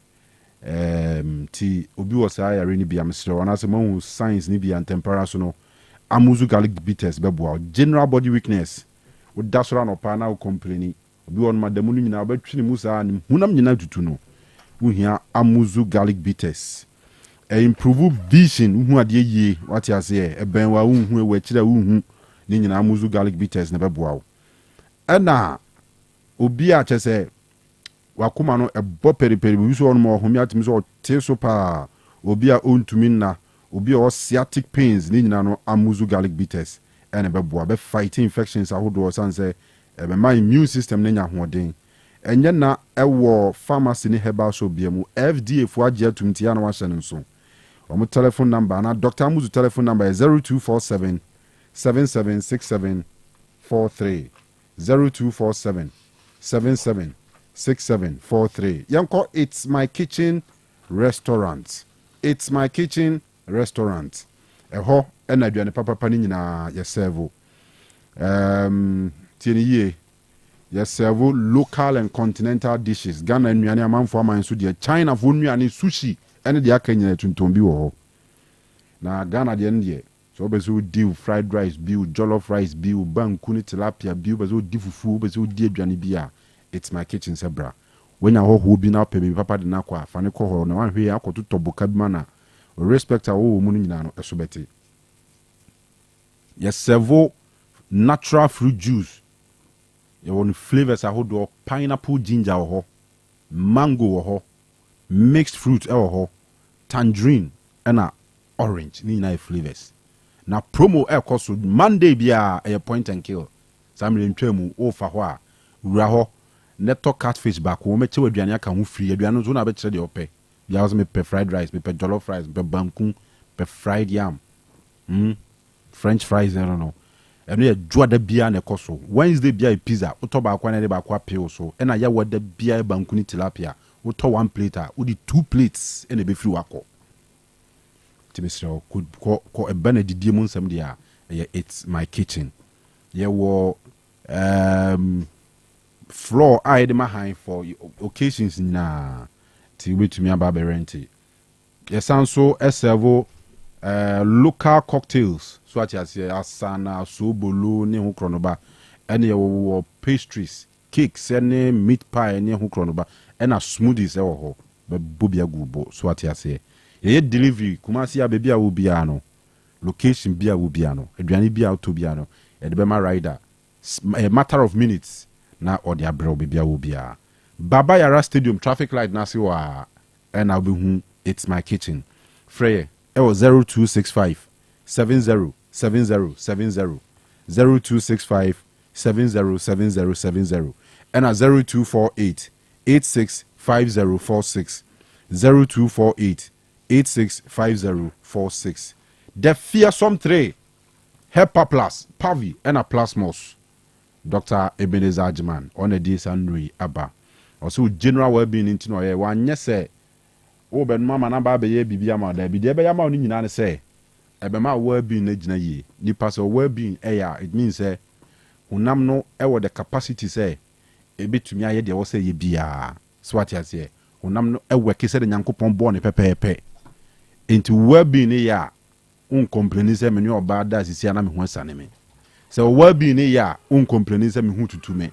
ti obi wo sa yare ni bi amsrew anase mo science ni bi an temperature no Amuzu Garlic Bitters bebo general body weakness that's run up now complaining. Be on my demoni now, but Musa and Munam Yina no. We hear Amuzu Garlic Bitters. Improve vision, who are ye, what you say, a benwa who were chida who Nin Amuzu Garlic Bitters never bow. And now, Obia say, Wakumano a boperi, we saw more homeatims or tesopa, Obia own to minna, Obia or sciatic pains, Nina Amuzu Garlic Bitters. And a baby fighting infections. I would do say, my immune system nenya hoden. And yet na a pharmacy ni herbal so biemu FDA for ajia to mtiana washanin so. Omu telephone number na Dr. Amuzu telephone number is 0247 776743 0247 776743. Yanko, it's my kitchen restaurant. It's my kitchen restaurant. Eho ena aduane papa ni nyina ye serve tieni ye serve local and continental dishes. Ghana nnuane amanfo amanso de China fo nnuane sushi ene de aka nyina tuntumbi wo ho na Ghana de ne so be so di fried rice bi jollof rice bi banku ni tilapia bi be so di fufu be so di aduane bi a it's my kitchen sebra wenya ho bi na pe bi papa de na kwa fa ne ko ho na wan hwe akoto toboka bi mana respect awo mu nyina no esobeti. Yes, several natural fruit juice. You want flavors a whole pineapple ginger or mango or mixed fruit or tangerine and orange. Ni flavors. Na promo air cost Monday be a point and kill. Some in term o fa raho neto catfish back wo meche aduane aka ho free aduane zo na be kire de ope. Ya was me pe fried rice, me pe jollof rice, pe banku, pe fried yam. French fries, I don't know. And we draw the beer ne koso. Wednesday beer pizza. Uto ba kwa ne ba kwa pay so. And I what the beer bankuni tilapia. Uto 1 plate. Udi 2 plates. And be free wako. Timisro could ko a benedidi monsam dia. It's my kitchen. Ye wo floor I de my for occasions na. Ti wait me about renti. Yes, so servo local cocktails. So what you say asana sobolo ne ho kronoba ene ye pastries cakes ene meat pie ne ho kronoba ena smoothies e wo ho be bobia gubo. So what you say ye delivery kumasi ya bebia wo bia no location bia wo bia no aduane bia to bia no e de be ma rider a matter of minutes na odi abro bebia wo bia Baba Yara Stadium traffic light na se wa ena be hu it's my kitchen frey e was 0265 707070 0265 707070 and at 0248 865046 0248 865046. The fearsome tray Hepa Plus Pavi and a Plasmos Dr. Ebenezer Ajman on a day Sandri Abba also general well-being into no one yes say oh ben mama na ba be ye bibia ma da bi de be ya ma oni nyina ne say ebe ma well-being na gina ye ni pass well-being it means say hunam no e wo the capacity say e betumi aye de wo say ye bia so what you say hunam no e work say de nyankopon bo ne pepepe into well-being ya un complain say me no ba da sisi na me ho asane me so well-being ya un complain say me hu tutu me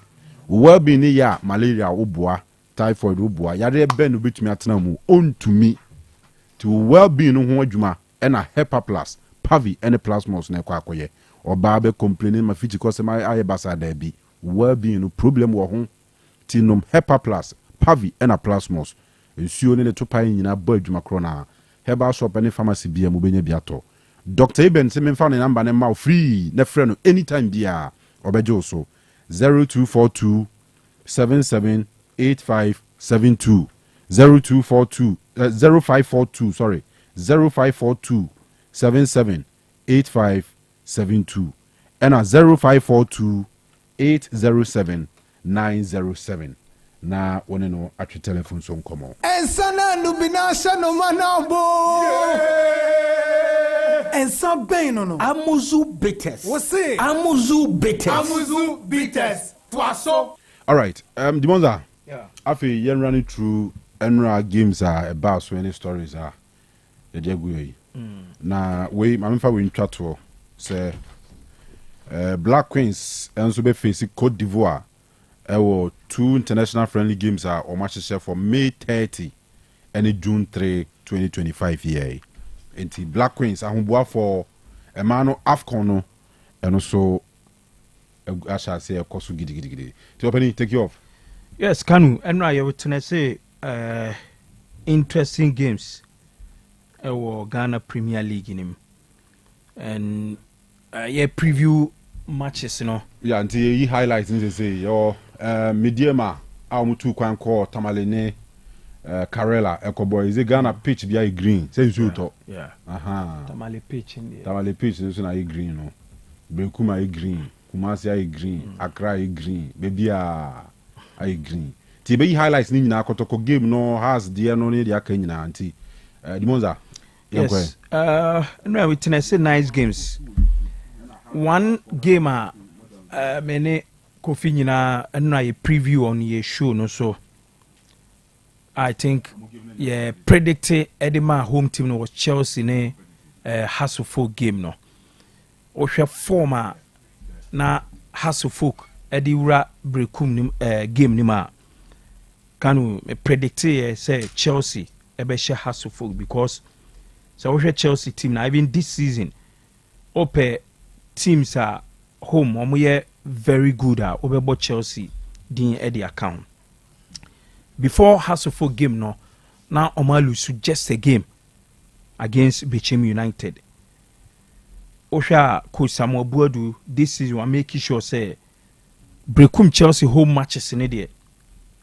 well-being ya malaria oboa typhoid oboa yare be no betumi atena mu ontumi to well-being no ho adwuma e na Hepa Plus Pavi and Plasmos na kwa akoye oba be complaining ma fiti cause my aye basa da bi well-being no problem wo ho Tinum Hepa Plus, Pavi, and a Plasmos. Nsuo ne ne to pan nyina bɔ adwuma kro na herbal shop ne pharmacy bia mu benya biato Dr. Eben se memfa ne number ne ma free ne frɛ no anytime bia obɛgye so 0242 778572 0542 sorry 0542 778572 and 0542 807 907 na one no atwe telephone so nkomo ensana nubinasha no manabo ensa ben no amuzu bitters wose amuzu bitters twaso. All right, Dimonza, afi yen running through enra games about so any stories the jegu na we mamfa we ntwa to say Black Queens enso be face Cote d'Ivoire. Our 2 international friendly games are on match for May 30 and June 3, 2025 here. And the Black Queens are for a man Afcon and also I shall say a cost gidi. Take you off. Yes, Kanu, and I would say interesting games. Our Ghana Premier League in him. And preview matches, you know. Yeah, until he highlights and say your Mediema Amutu Kwanko Tamalene Karela Ecoboy is a Ghana pitch be green. Say you talk. Yeah. Tamale pitch in there. Tamale pitch is na green no. Bekuma green, Kumasi green, Accra green, baby green. Ti be highlights ni na kotoko game no has there no need aka nyina anti. Dimonza. Yes. No we say nice games. One game many Kofi nyina na a preview on your show no so I think predicted Edema home team no was Chelsea ne Hasselhoff game no ohwe former na Hasselhoff ediwura brekum game ni ma Kanu predicted say Chelsea ebe she Hasselhoff because so ohwe Chelsea team na even this season ope teams are home omoye very good at Obebo Chelsea din Eddie account. Before Hasselhoff game no, now Omalu suggest a game against Bechem United. Osha coach Samuel Buadu this season will make sure say Brekum Chelsea home matches in there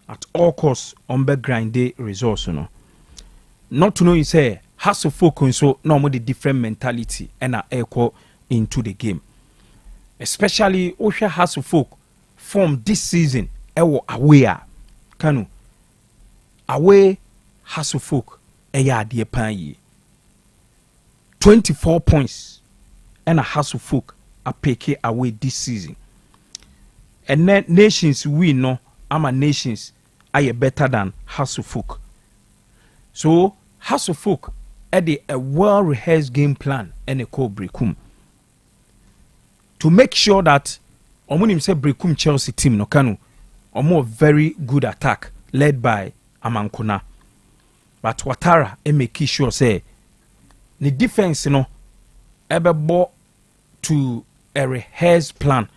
at all costs on grind day results no. Not to know you say Hasselhoff so normally the different mentality and a echo into the game. Especially Osha Hasselhoff from this season ewo away Kanu away Hasselhoff eya de pan yi 24 points and a Hasselhoff a peke away this season and then nations we know ama nations are better than Hasselhoff so Hasselhoff had a well rehearsed game plan and a call Brekum to make sure that Omunim say Brekum Chelsea team no Kanu omo very good attack led by Amankona. But Ouattara make sure say the defense no ebe to a rehearsed plan.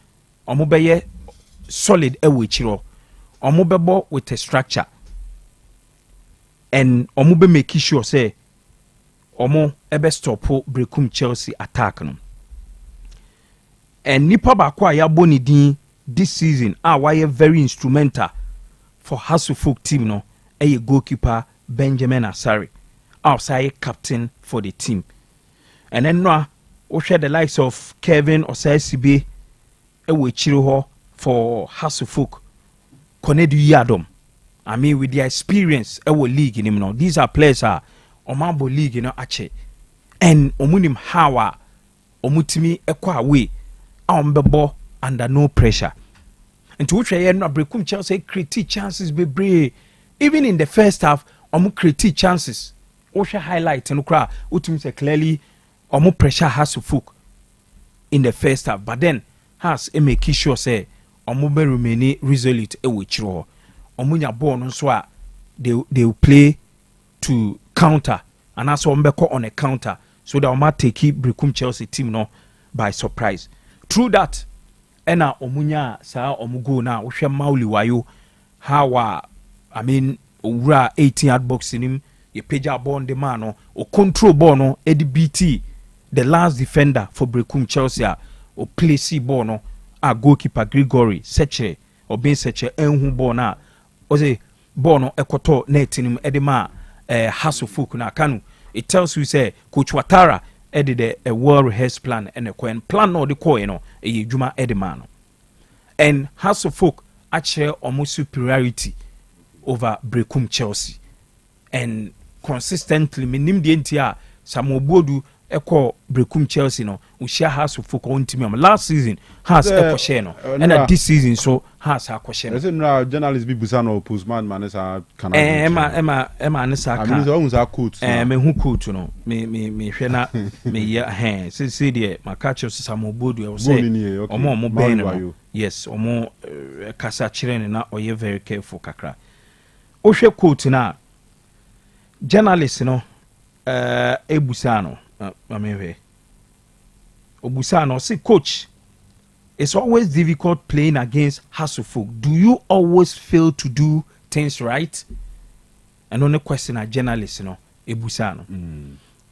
Omo be solid ewe chiro. Omo be with a structure. And omo be make sure say omo ebe stop Brekum Chelsea attack no. And nipa bakwa ya boni din this season why very instrumental for Hasselhoff team no a goalkeeper Benjamin Asari outside captain for the team. And then no we share the likes of Kevin Osei Akoto for Hasselhoff Konedu Yadom. I mean with their experience league in him now. These are players Omambo league you know ache. And omunim hawa omutimi ekwa away Bebo under no pressure. And to which I end up Brekum Chelsea create chances be brave. Even in the first half, create chances. Osha highlight and ukra utim clearly pressure Hasselhoff in the first half. But then has a make sure say be remain resolute e wichro. Omunya ball no so they will play to counter and also ombeko on a counter so that take Brekum Chelsea team no by surprise. Through that, ena omunya sa omugo na wohwe Mauli wayo how I mean owura 18 yard box nim ye pagya ball on the man no o control ball no e BT the last defender for Brekum Chelsea o place ball no a goalkeeper Gregory Seche or Ben Seche enhu ball na o say ball no ekoto net nim e de ma Hasselhoff na Kanu. It tells you say Coach Ouattara did a well rehearsed plan and a plan no the call you know a juma edemano and Hasselhoff actually almost superiority over Brekum Chelsea and consistently minim the NTR Samobodu echo Brekum Chelsea no we share Hasselhoff on team last season has echo share no and this season so has a question. Is it now journalist be busano postman man is a can Emma nisa I mean always a coat me who coat no me hwe na me ya he say there my catch Samobodu I will say omo ben no yes omo kasa kire na oye very careful kakra o hwe coat na journalist no ebusano amehwe obusano say coach it's always difficult playing against Hasselhoff. Do you always fail to do things right? And only question a journalist, you know, ebusano.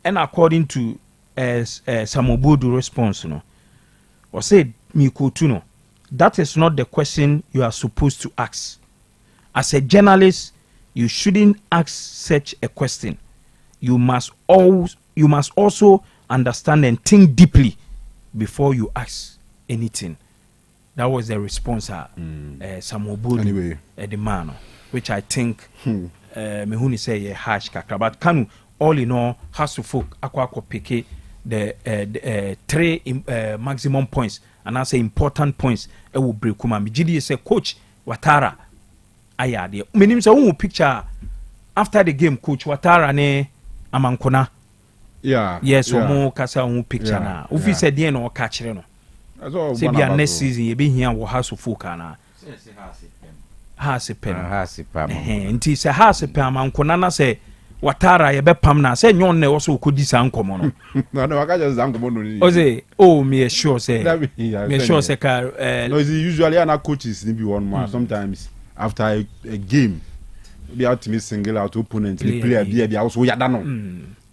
And according to Samobodu response, you know, or said Mikotuno, that is not the question you are supposed to ask. As a journalist, you shouldn't ask such a question. You must also understand and think deeply before you ask anything. That was the response Samobodu anyway the man, which I think Mehuni say a harsh kakra, but Kanu all in all Hasselhoff akwa pick the 3 maximum points and I say important points e will break kuma Mijidi say coach Ouattara aya de menim say who picture after the game coach Ouattara ne amankona yes omo kasa who picture na ufi say dey no ka kire no say bia next season ye be hia wo Hasselhoff kana Hasselhoff nti say Hasselhoff amankona na say Ouattara ye be pam na say nyon na wo so kodi san komo no no waka just san komo no ni o say me sure say ka no is usually ana coaches be one more sometimes after a game be out to me single out opponent the player be also yada no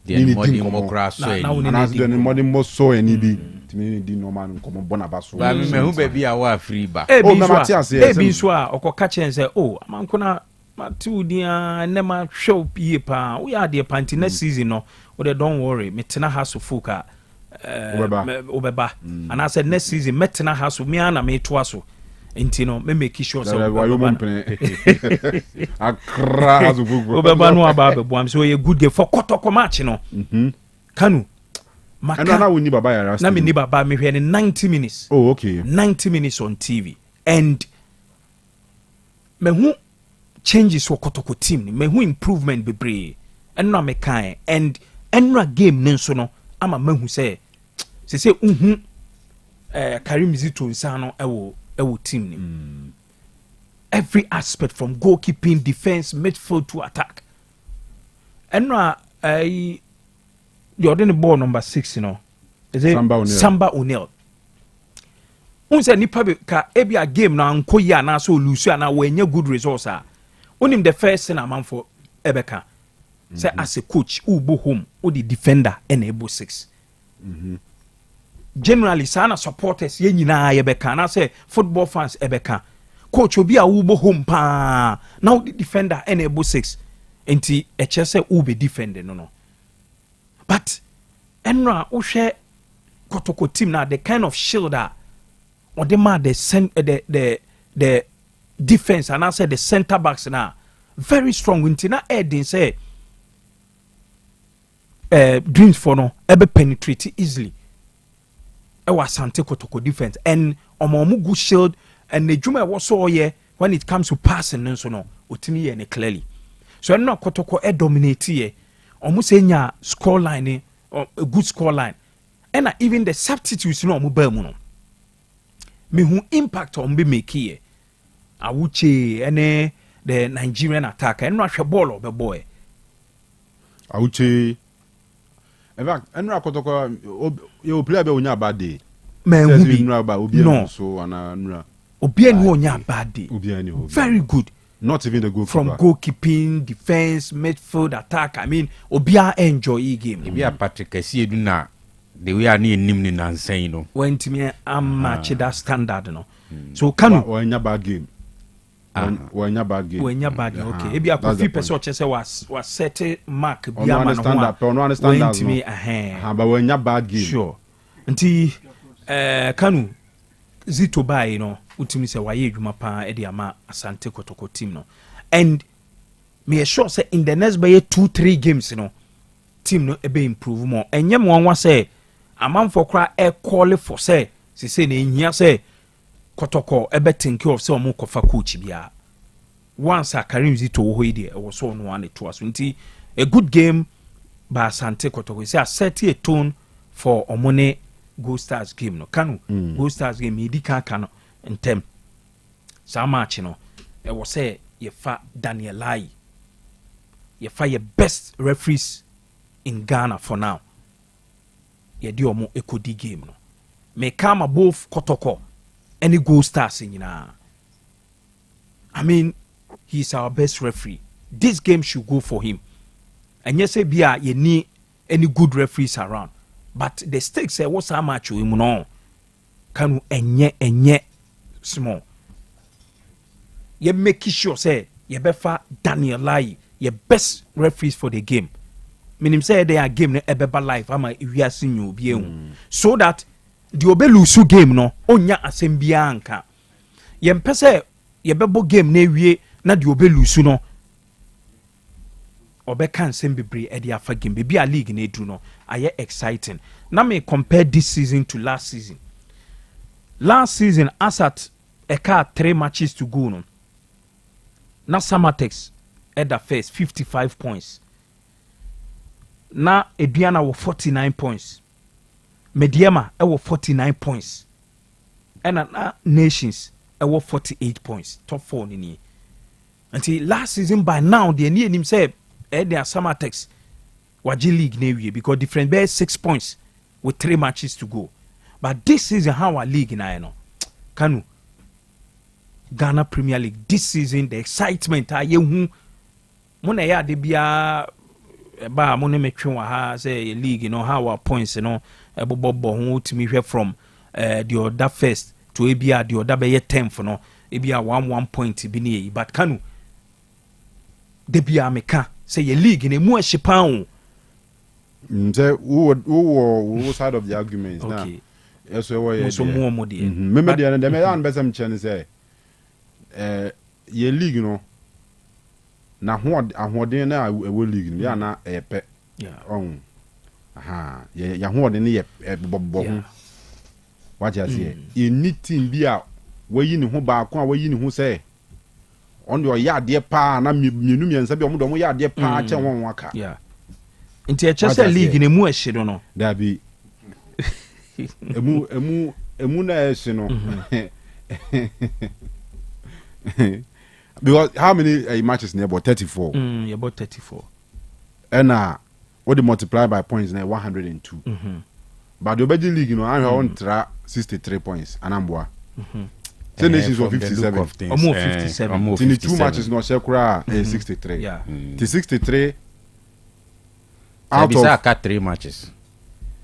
the democracy and as the modern so any be me di normal nkomo bona baso ba me hu ba bia wa free ba bi so a okoka chen say amankona matu dia nema show pie pa we are the panty next season no we don't worry metena Hasselhoff ka obeba and I said next season metena Hasselhoff me ana me to aso enti no me make sure say akra Hasselhoff obeba no aba be boam so ye good game for kotoko match no Kanu Maka na we ni baba ya na me ni baba me hwe 90 minutes oh okay 90 minutes on TV and me hu changes for kotoko team me hu improvement bebre enna me kan and enra game ne nso no ama mahu say Karim Zito nsano ewo team ni every aspect from goalkeeping defense midfield to attack enra you're the ball number 6 you know is it Samba O'Neil unse nipa be ka ebia game na nko ya na so lose na wenye good results onim the first thing amount for ebeka say as a coach ubo home o the defender and able 6 generally sana supporters ye nyina ebeka na say football fans ebeka coach obi a ubo home pa now the defender and able 6 enti eche say ube defender no but enra uhwe kotoko team na the kind of shield or the man the defense and I said the center backs now very strong wintina Edin say dreams for no ebe penetrate easily e was Sante kotoko defense and omo good shield and the juma was so here when it comes to passing and so no otimi ye ne clearly so enra kotoko e dominate here omo say nya score line a good score line and even the substitutes no omo ba mu no me who impact on be make here Awuche ene the Nigerian attacker enra hwe ball of the boy Awuche in fact enra kotoko you player be onya bad day man who be no so ana nra obi enu onya bad day very good Not even the goalkeeper. From goalkeeping, defense, midfield, attack. I mean, Obia enjoy a game. Obia Patrick Esieduna, the way I need Nimni Nansen, you know. When to me, I'm match that standard, you know. So Kanu. Or in a bad game. Or in a bad game. When you're bad game, okay. Maybe I could feel person was set mark. I understand that. I understand that. To me, but when you're bad game. Sure. Until Kanu Zito by, you know. Utimi se waye adwuma pa e de ama Asante Kotoko team no, and me sure say in the next by 2-3 games you know team no e be improve more enye mo anwa say amanfo kra e call for say na ehia say Kotoko e be think of say omo kofa coach bia once a Karim Zito wo hoi de e wo so no one to us nti a good game by Asante Kotoko say set a tone for omone Go Stars game no Kanu Go Stars game e di kan ntem saa match no e wo say ye fa Daniel Ai ye fa your best referees in Ghana for now ye di omo ekodi game no me come above Kotoko any Go Stars nyina. I mean he's our best referee. This game should go for him, and yes say bia ye need any good referees around, but the stakes say what's how much we no Kanu enye small. You make sure say you befa Daniel Lai your best referees for the game. Meaning say they are game ne ebeba life ama we are seeing you be so that the obelusu game no onya asembia anka. Ye mpese ye bebo game na wie na the obelusu no obeka nsem bebre e de afa game be a league na edu no aye exciting. Na me compare this season to last season. Last season, as at a car 3 matches to go, no. Na Samatex at the first 55 points. Na Ediana was 49 points. Mediama was 49 points. And na Nations was 48 points. Top 4 in here. Until last season, by now, the near himself at their Samatex Waji League near because different bear 6 points with 3 matches to go. But this season, how our league in Ayano, Kanu, Ghana Premier League. This season, the excitement. Mona ya de bia ba mona metwe wa ha say league, you know how our points, you know, bobo ho timi hwe from the other first to ebia the other be 10th, no, ebia 1 point bi ne. But Kanu, de bia meka say your league in emu ehyepan. Say who side of the argument now? Okay. Yes, so more modi. Remember the me an besam chen say ye league no na ahoden na we league no ya na epe on aha ya hoden ye bobo ho what you say any team bi a wayi ne ho ba ko a wayi ne ho say on your ya de pa na mienu miensa bi omo ya de pa che won waka yeah nti e chese league ne mu ehye no da bi emu na ehye no because how many matches near about 34 about 34 and what they multiply by points now 102 but the Obedi league, you know, I on 63 points and I'm boy. 10 nations of 57 almost 57 in the 2 matches no shekura 63 yeah the 63 out of 3 matches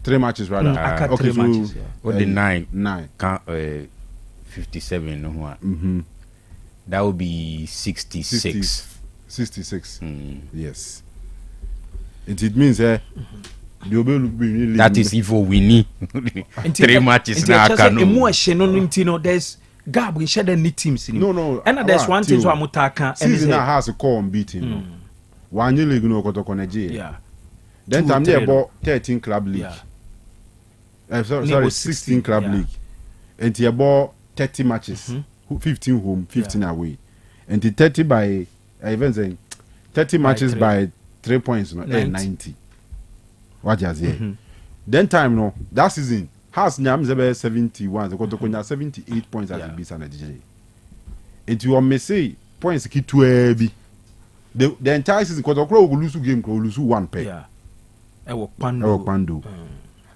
3 matches rather okay 3 matches yeah what the 9 count 57 no that would be 66 yes it means that is if we need 3 matches now Kanu no there's gap we share the teams no and there's one thing so amutaka season has a call unbeaten one league no Kotoko Nigeria yeah then time there about 13 club league sorry 16 club league and he about 30 matches 15 home 15 away and the 30 by even saying 30 matches by 3 points no 90 what you say then time no that season has nyam 71 because to konya 78 points as bisa Nigeria and you may say points ki 12 the entire season because okro go lose game go lose 1 pair yeah e wo pando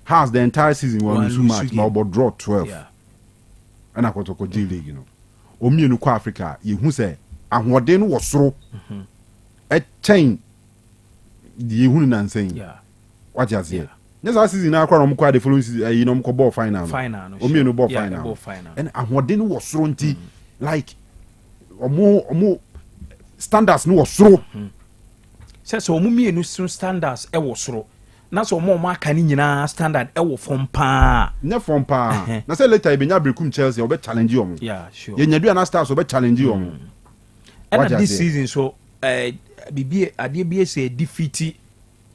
has the entire season one lose match but draw 12 yeah and akotoko J League you know omienu kwa Africa ye hu say ahoɔden wɔ soro ɛkyɛn deɛ ehunu nansan wagye aseɛ nyɛ saa season na akora na ɔmo kɔ ade following season ɛyi na ɔmo kɔ bɔɔl final no ɔmienu bɔɔl final ɛna ahoɔden wɔ soro nti like ɔmo standards no wɔ soro sɛ ɔmo mmienu so standards ɛwɔ soro na sɛ ɔmo aka ne nyinaa standard ɛwɔ fam paa nyɛ fam paa na sɛ later ebenya brekum Chelsea ɔbɛ challenge ɔmo yɛnya aduana stars ɔbɛ challenge ɔmo ɛna this season so bibi adeɛ bi sɛ defeat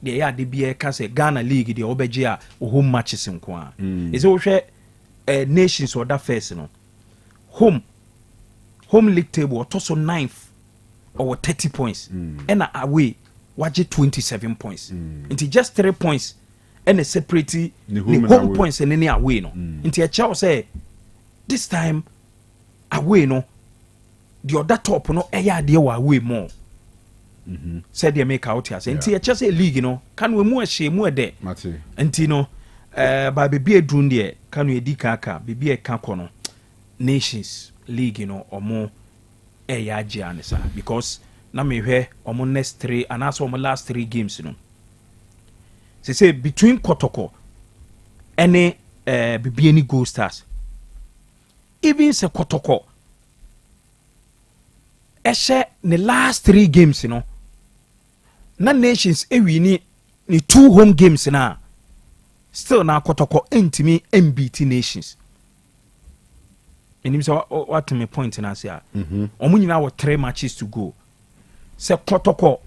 deɛ yɛ ade bi ɛka sɛ Ghana league deɛ ɔbɛgye a home matches nko a ɛsɛ wohwɛ nations ɔda first no home league table ɔtɔ so 9th ɔwɔ 30 points ɛna away wagye 27 points nti just 3 points ɛna separate ne home points ɛne ne away no nti ɛkyɛw sɛ this time away no deɛ ɔda top no ɛyɛ adeɛ wɔ away more sɛdeɛ meka wote ase nti ɛkyɛ sɛ league no Kanu mu ɛhyɛ mu ɛdɛ nti no ba bebi aduru deɛ Kanu edi kaka bebi ɛka kɔ no nations league no ɔmo ɛyɛ agye ane saa because na mehwɛ ɔmo next 3 anaasɛ ɔmo last 3 games no say between Kotoko ɛne bebi ani Gold Stars even sɛ Kotoko ɛhyɛ ne last 3 games no na nations ewini ne 2 home games na still na Kotoko entimi MBT nations enim sɛ what me point na say ɔmo nyina wɔ 3 matches to go sɛ Kotoko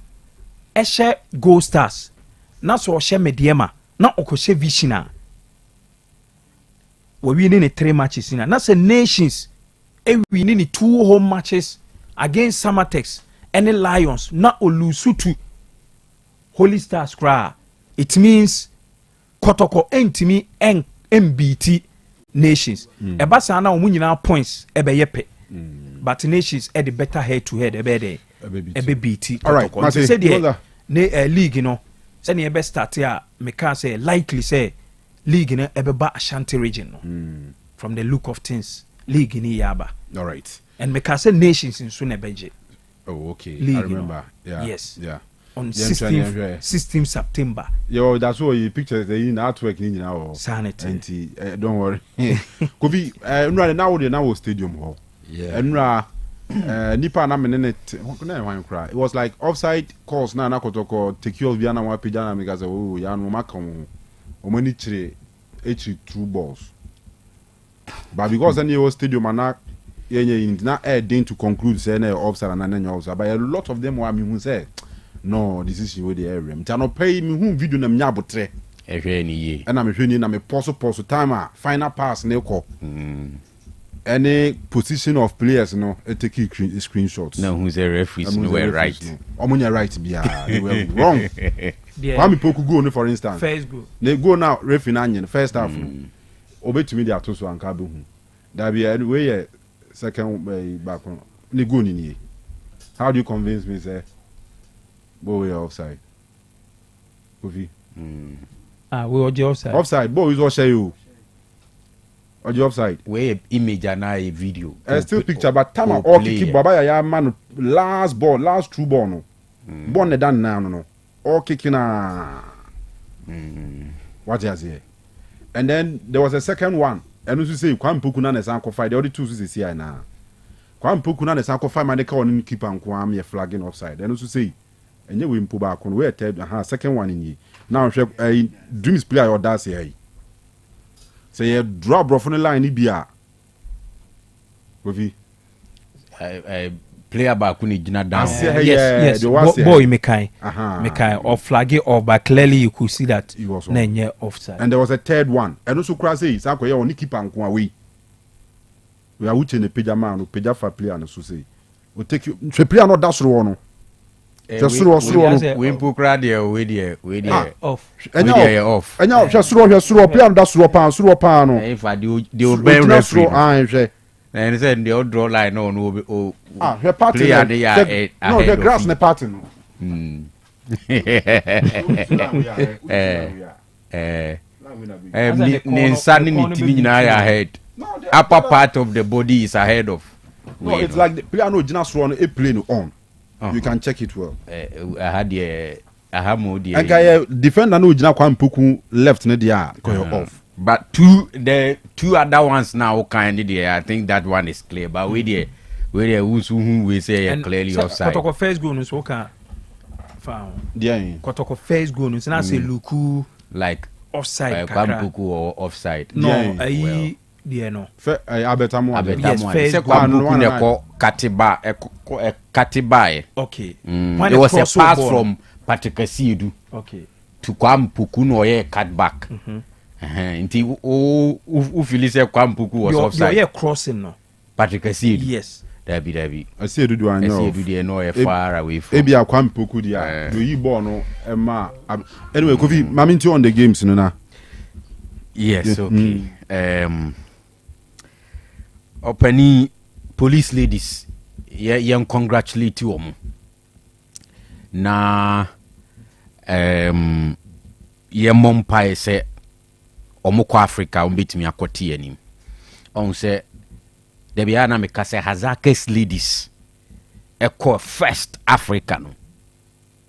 ɛhyɛ Gold Stars na so ɔhyɛ Mediema na ɔkɔhyɛ Vision a wɔwi ne 3 matches na sɛ nations ewini ne 2 home matches against Samatex and the Lions na olusutu Holy Stars cry. It means Kotoko entimi MBT nations. Ebasa na omu nyina points ebe yepe. But nations e the better head to head ebe BT Kotoko. Right, say the league you know. Say the ebe start here me can say likely say league no ebe ba Ashanti region no. From the look of things league ni yaba. All right. And me can say nations in Sunebeje. Oh, okay. League, I remember. Yeah. Yes. Yeah. On 16th September. Yo, that's why you pictures the artwork in now. Sanity. Don't worry. Kofi, now stadium hall. Yeah. And nipa na menene it was like offside calls na Kotoko take you via na wa pijana because oh ya no maka o mani chire true balls. But because any stadium na na air to conclude say na offside and na offside, but a lot of them were me say no this is where the area me no pay me who video na me abotre ehwe ni ye na me hwe ni na me pause time a final pass na ekọ any position of players no take screenshots na who say referees no were right omunya right bia they were wrong Kwame Poku go no for instance first goal they go now referee na nyen first half no obetumi dia to so anka be hu da bia anyway second back on they go ni how do you convince me say boy we are offside Kofi we are offside boy is what say you or the offside we image and a video still picture but time all kick baba ya man last true ball no ball ne dan now no all kicking what is here and then there was a second one and you say Kwame Poku na sanko fight the other two is here na Kwame Poku na sanko fight man ka on keeper nko am ye flagging offside and you say enye we mpo ba kon we third second one in here now dreams player or that's here say you drop bro from the line ni bia Kofi player back when gina down yes boy mekai or flag it off but clearly you could see that he was offside and there was a third one and also cry say sanko ye on keeper nko away we are watching the page man no page for player no so say we take you player no dash ro no just we impo crowd there we there off off enya hwe player no dash ro pan no if I do they ben referee and said they draw line no her party no the grass ne party no ni insani ni tini nyina ya head upper part of the body is ahead of No, it's like the player no just run a play no on. You can check it well. I had more the defender no jina kwa mpuku left ne dia off. But the two other ones now kind there. I think that one is clear. But we there we say clearly offside. Kotoko first goal no so can found. Yeah. Kotoko first goal no so na say Luku like offside Kwampuku or offside. No, no. Abetamo. Yes, first Kwampuku ne ko Katiba. Okay. It was a pass from Patrick Asidu. Okay. To Kwampuku no ye cut back. Inti u feel say Kwampuku was offside. You crossing no. Patrick Asidu. Yes. Dabi. Asidu do I know. Asidu dey no far away from. Ebi Kwampuku dia. Do you ball no ma. Anyway, Kofi, maminti on the games no na. Yes, okay. Openi police ladies, yeah, congratulate you na ye mompa say omoko Africa umbitimi akoti anim. On say de bia na meka say Hazakes ladies eko first Africa no.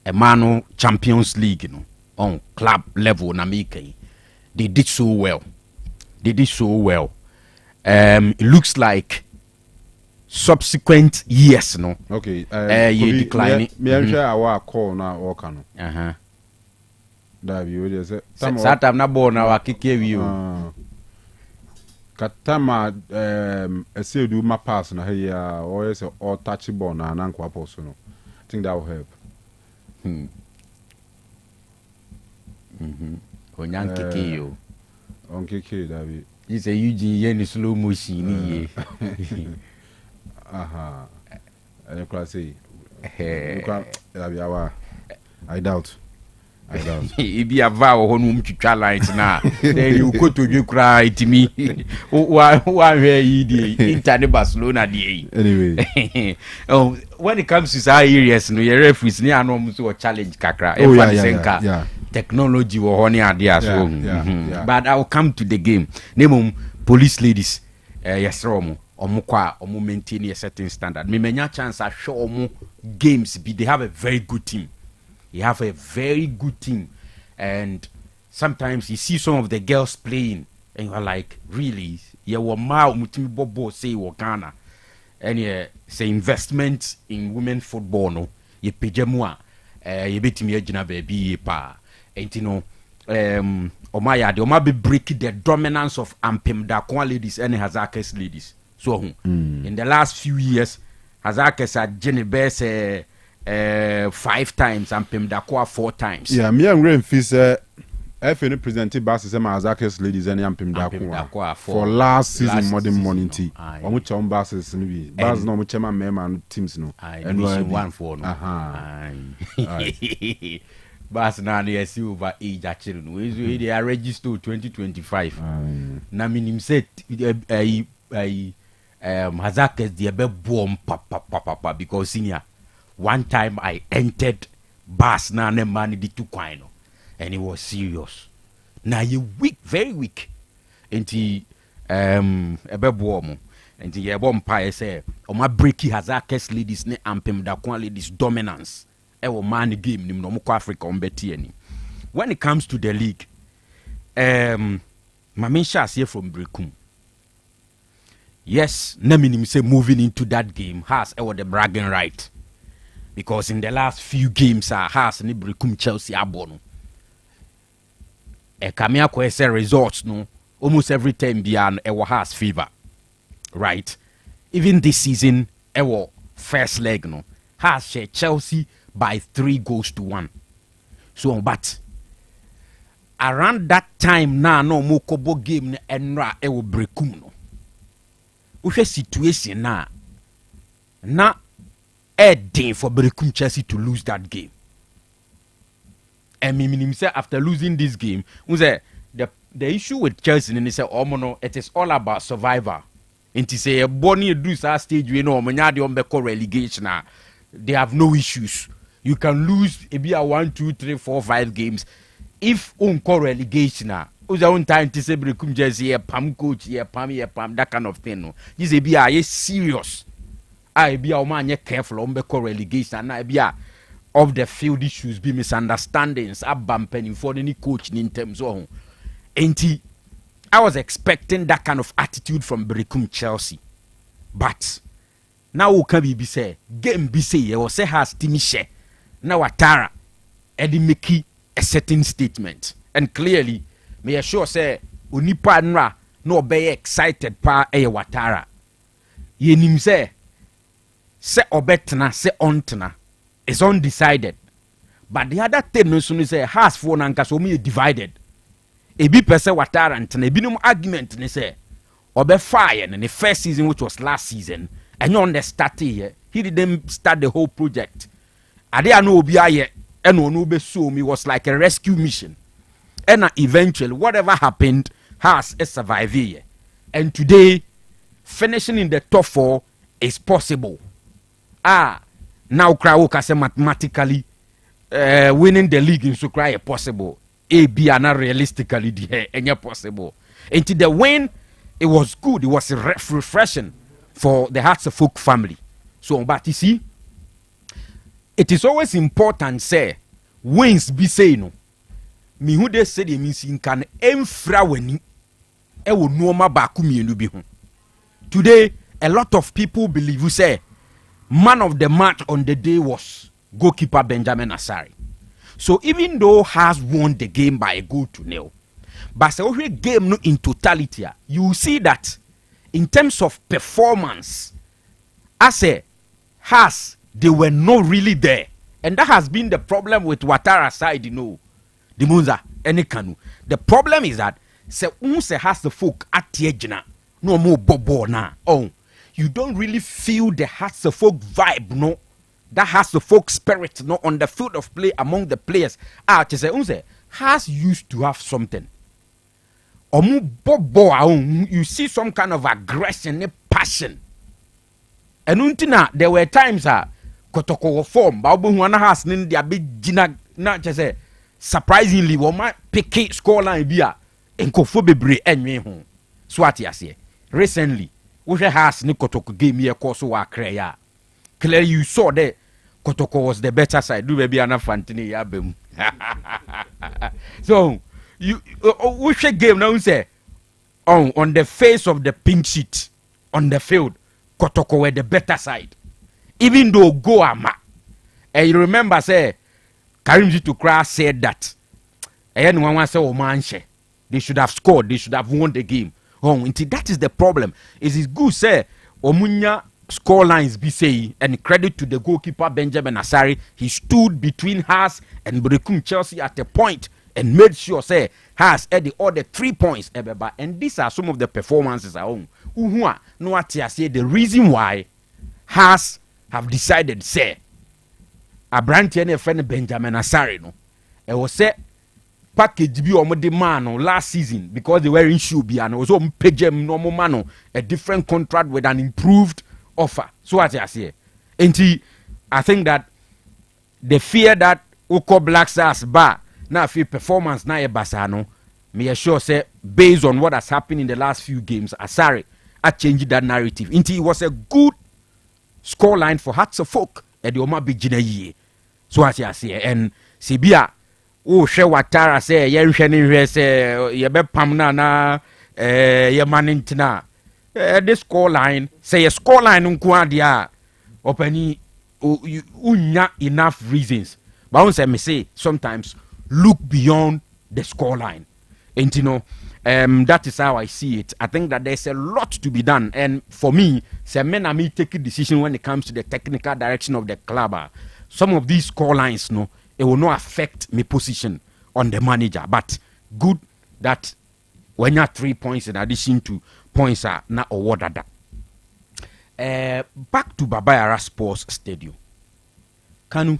Emano Champions League no on club level na make. They did so well. It looks like subsequent years, no. Okay. You declining. Me share our call now or Kanu. That you say. Satam na born now kike you. Katama I say do my pass na here or say or touch ball na nankwa poso no. I think that will help. Onyan keke yo. On keke David. You say Eugene yen slow motion ni ye. Aha. And you say I doubt. If you have our home to lines now, then you go to you cry to me. Why Internet Barcelona day. Anyway. When it comes to our areas, no your referees near no challenge kakra. Yeah. Technology or honey ideas. But I will come to the game. Name police ladies. Yes, Romo. Omu maintain a certain standard. Me many chance I show omu games. They have a very good team. You have a very good team, and sometimes you see some of the girls playing, and you are like, really? You were mutimi bobo say Ghana, and say investment in women football no. You pejemua, you betimi ejina baby pa, and you know, Omaya de Oma be breaking the dominance of Ampem Dakwa ladies and Hazakes ladies. So in the last few years, Hazakes had Jenny 5 times and Pim Dakwa 4 times. Yeah, me and Rain Fee say FN presented Bass and Hazakes ladies and Pim Dakwa for last season modern morning tea. Omucha on Basses and Bass no muchema mema teams no. And we 1-4 no. Bass now they see over age actually. They are registered 2025. Na minim set Hazakes the be bomb papa because senior. One time I entered Bass na ne man di tu kwano, and it was serious. Now you weak, very weak. Enti ebe bomo. Enti ye bom pa say o ma breaki Hazakes ladies ne Ampem Dakwa ladies dominance. E wo man game nim no mo Africa on beti ani. When it comes to the league, Maminsha here from Brekum. Yes, na minim say moving into that game has the bragging right. Because in the last few games, has ni Brekum Chelsea abono. Kamia kwese results no almost every time beyond has fever, right? Even this season, first leg no has share Chelsea by 3-1. So, but around that time now no more kobo game enra Brekum no. Uche situation na day for Brekum Chelsea to lose that game. And me say after losing this game, the issue with Chelsea and they say, oh no, it is all about survivor. And to say a Bonnie do stage we know relegation. They have no issues. You can lose maybe a 1, 2, 3, 4, 5 games. If relegation who's own time to say Brekum Chelsea pam coach pam that kind of thing. No. This be serious. I be a man careful on the relegation and I be a of the field issues be misunderstandings bumping for any coach in terms of I was expecting that kind of attitude from Berekum Chelsea. But now who can be say game be say or say has Timishe now Watara Eddie Mickey a certain statement. And clearly me assure say Unipa Nra no be excited pa Watara. Ye nim say obetna say ontna is undecided. But the other thing no soon say has for nanka so me divided. E bi pese Watara ntna e bi no argument ne say obe fire in the first season which was last season and you understand here he didn't start the whole project. Ade anu obi aye and no be so me was like a rescue mission. And eventually whatever happened has a survive here. And today finishing in the top 4 is possible. Now Krawoka say mathematically winning the league in Sukra is possible. B not realistically the any possible. Into the win, it was good. It was refreshing for the Hearts of Folk family. So, but you see, it is always important say wins be say no. Me who they say they means in can emfra weni e wo nuoma baku mienu bi ho. Today, a lot of people believe you say man of the match on the day was goalkeeper Benjamin Asari. So even though has won the game by a goal to nil, but the game no in totality, you see that in terms of performance, as a has they were not really there, and that has been the problem with Watara side, you know, the Munza any Kanu. The problem is that se unse has the folk at Tiejina no more bobo na. Oh, you don't really feel the has the folk vibe, no. That has the folk spirit, no, on the field of play among the players. Has used to have something. You see some kind of aggression, passion. And untina, there were times Kotoko form, Babu Wana has their big gina, not just say surprisingly, we might pick it scoreline beer and Kofobebre and me home. Swati I say. Recently, we has Nikotoko gave me a course of Kreya. Clearly, you saw that Kotoko was the better side. Do maybe enough Fantini Yabem. So you which game now say on the face of the pink sheet on the field, Kotoko were the better side. Even though go ama. And you remember say Karim Zitukra said that anyone wants to say Omanche. They should have scored, they should have won the game. That is the problem. It is good say Omunya score lines be say, and credit to the goalkeeper Benjamin Asari, he stood between Haas and Berekum Chelsea at a point and made sure say Haas had the other 3 points. And these are some of the performances at home. Say the reason why Haas have decided say a brand and a friend Benjamin Asari no, it was say package be on the man last season because they were in Shubi and also pay them normal man a different contract with an improved offer. So what I say, and I think that the fear that Oko Black Stars bar now feel performance na Basano, me assure say based on what has happened in the last few games, Asari I changed that narrative. It was a good scoreline for Hearts of Folk at the Oma Bijina. So what I say, and Sibia. Oh, she Watara say, Yerishani say, Yebe Pamna na, Yemanintina. This score line, say a score line unquadia, open unya enough reasons. But once I may say, sometimes look beyond the score line. And you know, that is how I see it. I think that there's a lot to be done. And for me, say men are me take a decision when it comes to the technical direction of the club. Some of these score lines, no. It will not affect my position on the manager. But good that when you have 3 points in addition to points are not awarded that. Back to Babayara Sports Stadium. Kanu,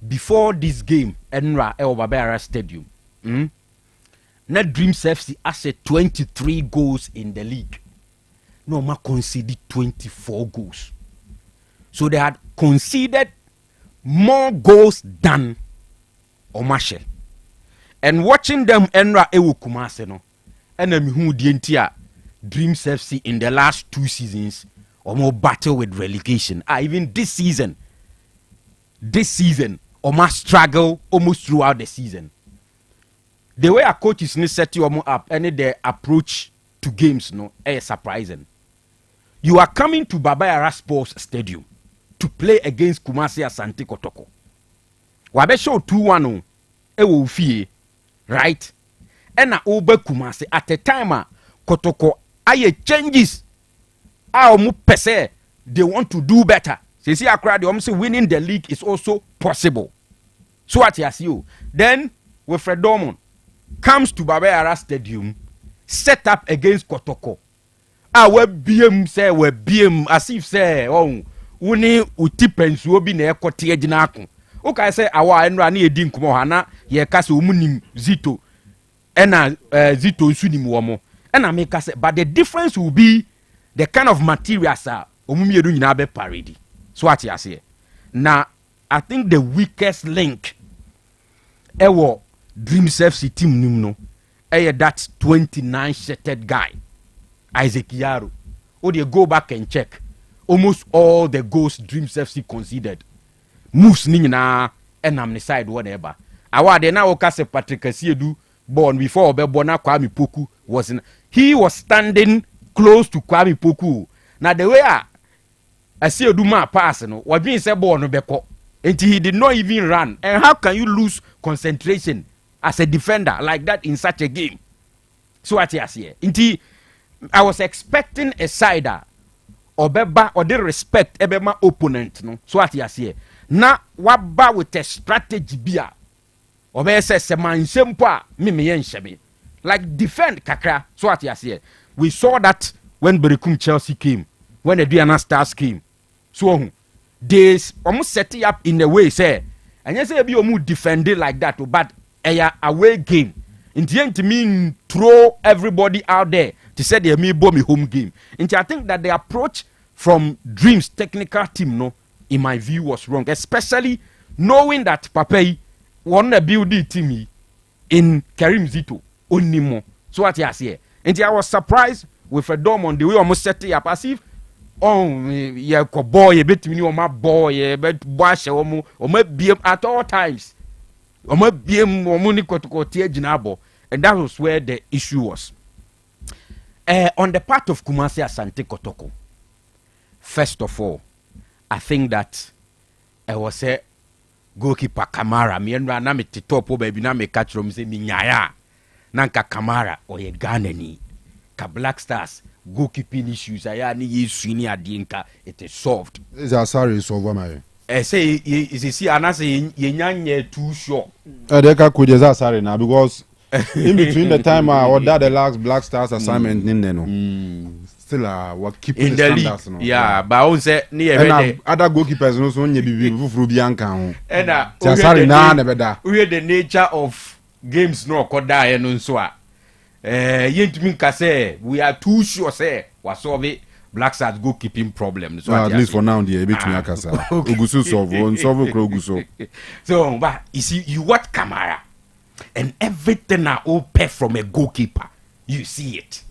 before this game, Enra Babayara Stadium, Net Dreams FC has 23 goals in the league. No more conceded 24 goals. So they had conceded more goals than Omashe. And watching them Enra Ewu Kumase no, and who the entire Dreams FC in the last 2 seasons, more battle with relegation. Even this season, almost struggle almost throughout the season. The way our coaches need set you up and their approach to games is surprising. You are coming to Baba Yara Sports Stadium to play against Kumasi Asante Kotoko. Wabe show 2-1 ewo fie, right? And na obe Kumasi at the time Kotoko aye changes. Omu pese they want to do better. See Accra they almost winning the league is also possible. So what you see? Then Wilfred Dormon comes to Baba Yara Stadium, set up against Kotoko. We BM say we BM as if say uni utipensu obi na ekote agina ako. Okay say awa enra na edi nkomo hana ye ka se omunim Zito ena Zito nsu nim wo mo. Ena me ka say but the difference will be the kind of materials omumiedu nyina be parody. So what you say? Now I think the weakest link ewo Dreams FC team nim no that 29 shirted guy Isaac Yaro. Oh, they go back and check. Almost all the goals Dreams FC conceded. Moves nina and I'm side whatever. Awa de na okase Patrick Asiedu born before Obebona Kwame Poku was in. He was standing close to Kwame Poku. Now the way Asiedu ma pass no, was being said born beko. Until he did not even run. And how can you lose concentration as a defender like that in such a game? So what you say? Until I was expecting a sider or beba or the respect ebema opponent no. So what you say? Na waba with a strategy bia. Or be say seman sempa me yenshebe. Like defend kakra. So what you say? We saw that when Berekum Chelsea came, when the Diana Stars came. So they almost set it up in a way say, and you say be almost defend it like that, but a away game. In the end, to mean throw everybody out there to say they may bomb a home game. And I think that the approach from Dreams technical team, no, in my view, was wrong. Especially knowing that Papay won a build team in Karim Zito only more. So what you say? And I was surprised with a dome on the way almost set it up as if yeah, boy, a bit me or my boy, but wash or maybe at all times. And that was where the issue was. On the part of Kumasi Asante Kotoko, first of all, I think that I was a goalkeeper Kamara. Me and Rana me titopo baby na me catch from say minyaya. Nanka Kamara or ye Ghanani. Ka Black Stars goalkeeping issues. Aya ni ye swini adinka. It is solved. Is a sorry solve my. Say you see, and I say you too short. They can sorry now because in between the time I ordered the last Black Stars assignment in there, still we're keeping in the standards. League. Yeah, but I would say near other goalkeepers no so only be Rubianka. And sorry now never da. We the nature of games no koda e no so a. Yentumi ka say we are too sure say we solve it. Black Stars goalkeeping problems. So at least for now, the bit me akasa. Ogusu solve on solve Ogusu. So, but you see, you watch Kamara, and everything are all pay from a goalkeeper. You see it.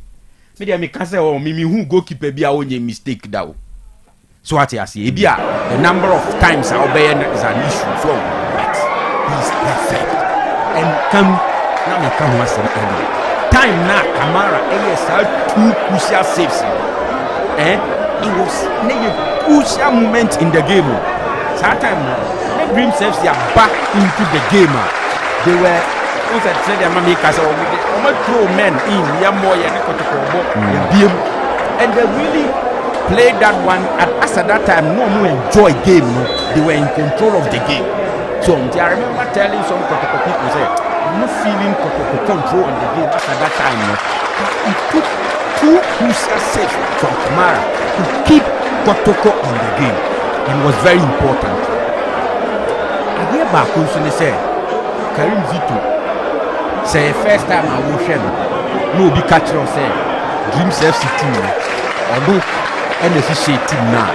Maybe I can say, oh, me who goalkeeper be a only mistake now. So what you see, the number of times I'll be is an issue. So, but he's perfect. And come once again. Time now, Kamara, yes, two crucial saves. It was a crucial moment in the game. Sometimes the Dreams FC are back into the game. They were said their mommy throw men in and they really played that one. And as at that time, no more enjoy game. No, they were in control of the game. So I remember telling some Kotoko people say, I'm not feeling Kotoko control on the game. As at that time, no, it took two crucial saves from Kamara to keep Kotoko in the game. It was very important. I hear back also they say Karim Zito say first time I will share no be catch us say Dreams FC team although NSC team now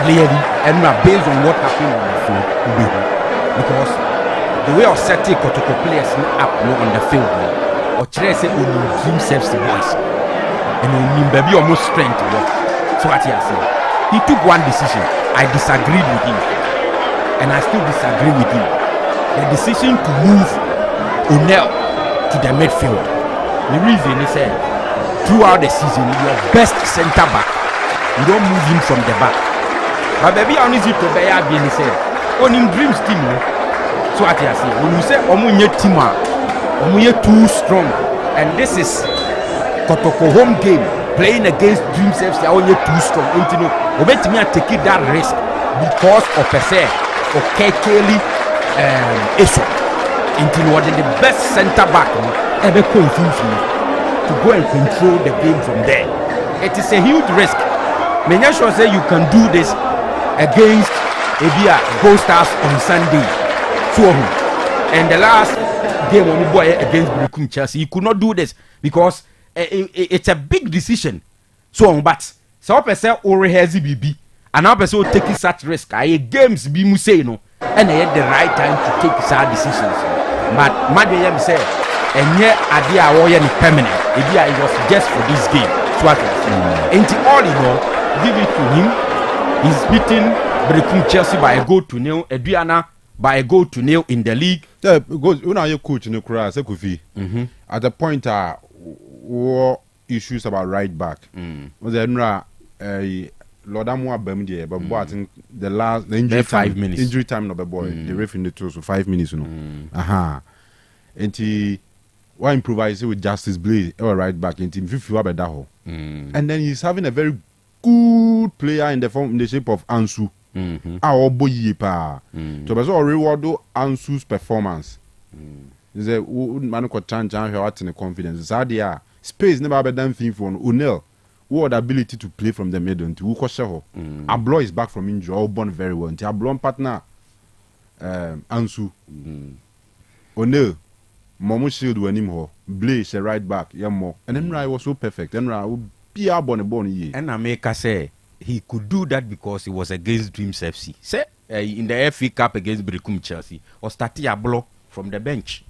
clearly and not based on what happened on the field because the way of setting Kotoko players up on the field or try say only Dreams FC boys. And baby almost strength work. So what he has said, he took one decision. I disagreed with him, and I still disagree with him. The decision to move O'Neal to the midfield. The reason he said, throughout the season, your best centre back, you don't move him from the back. But baby, I need to be a bien said. On him dreams team. So what he has said, when you say Omunye team, Omunye too strong, and this is Kotoko home game. Playing against Dreams FC, I only too strong. And you know, we bet me take that risk because of per se, okay, Kelly, Eso. And you know, the best centre back ever confused me to go and control the game from there. It is a huge risk. May I sure say you can do this against Ebia Gold Stars on Sunday. So, and the last game on the boy against Brekum Chelsea, he could not do this because. It's a big decision. So, but some person already has BB, and our person taking such risk. I games be say no, and they had the right time to take such decisions. But Madam say, and yet idea warrior is permanent. It was just for this game. So what? And all in all, give it to him. He's beating Brekum Chelsea by a goal to nil. Adriana by a goal to nil in the league. Yeah, because when I coach in the crowd, at the point war issues about right back. Was there Lord Amwa Bemdia, but I think the injury 5 minutes. Injury time of the boy, the ref in the two, so 5 minutes, you know. And he why improvise with Justice Blaze or right back in team 50 and then he's having a very good player in the shape of Ansu. Our boy pa. So but so reward Ansu's performance. Is a man ko chan what in the confidence. Sadia space never be done thing for O'Neal. Who had the ability to play from the middle to who share. Ablo is back from injury, all born very well. Ablo partner Ansu. O'Neal Momo shield when him ho. Blaze a right back, more. And then was so perfect. And would be a born ye. And America say he could do that because he was against Dreams FC. Say in the FA Cup against Brekum Chelsea or starting Ablo from the bench.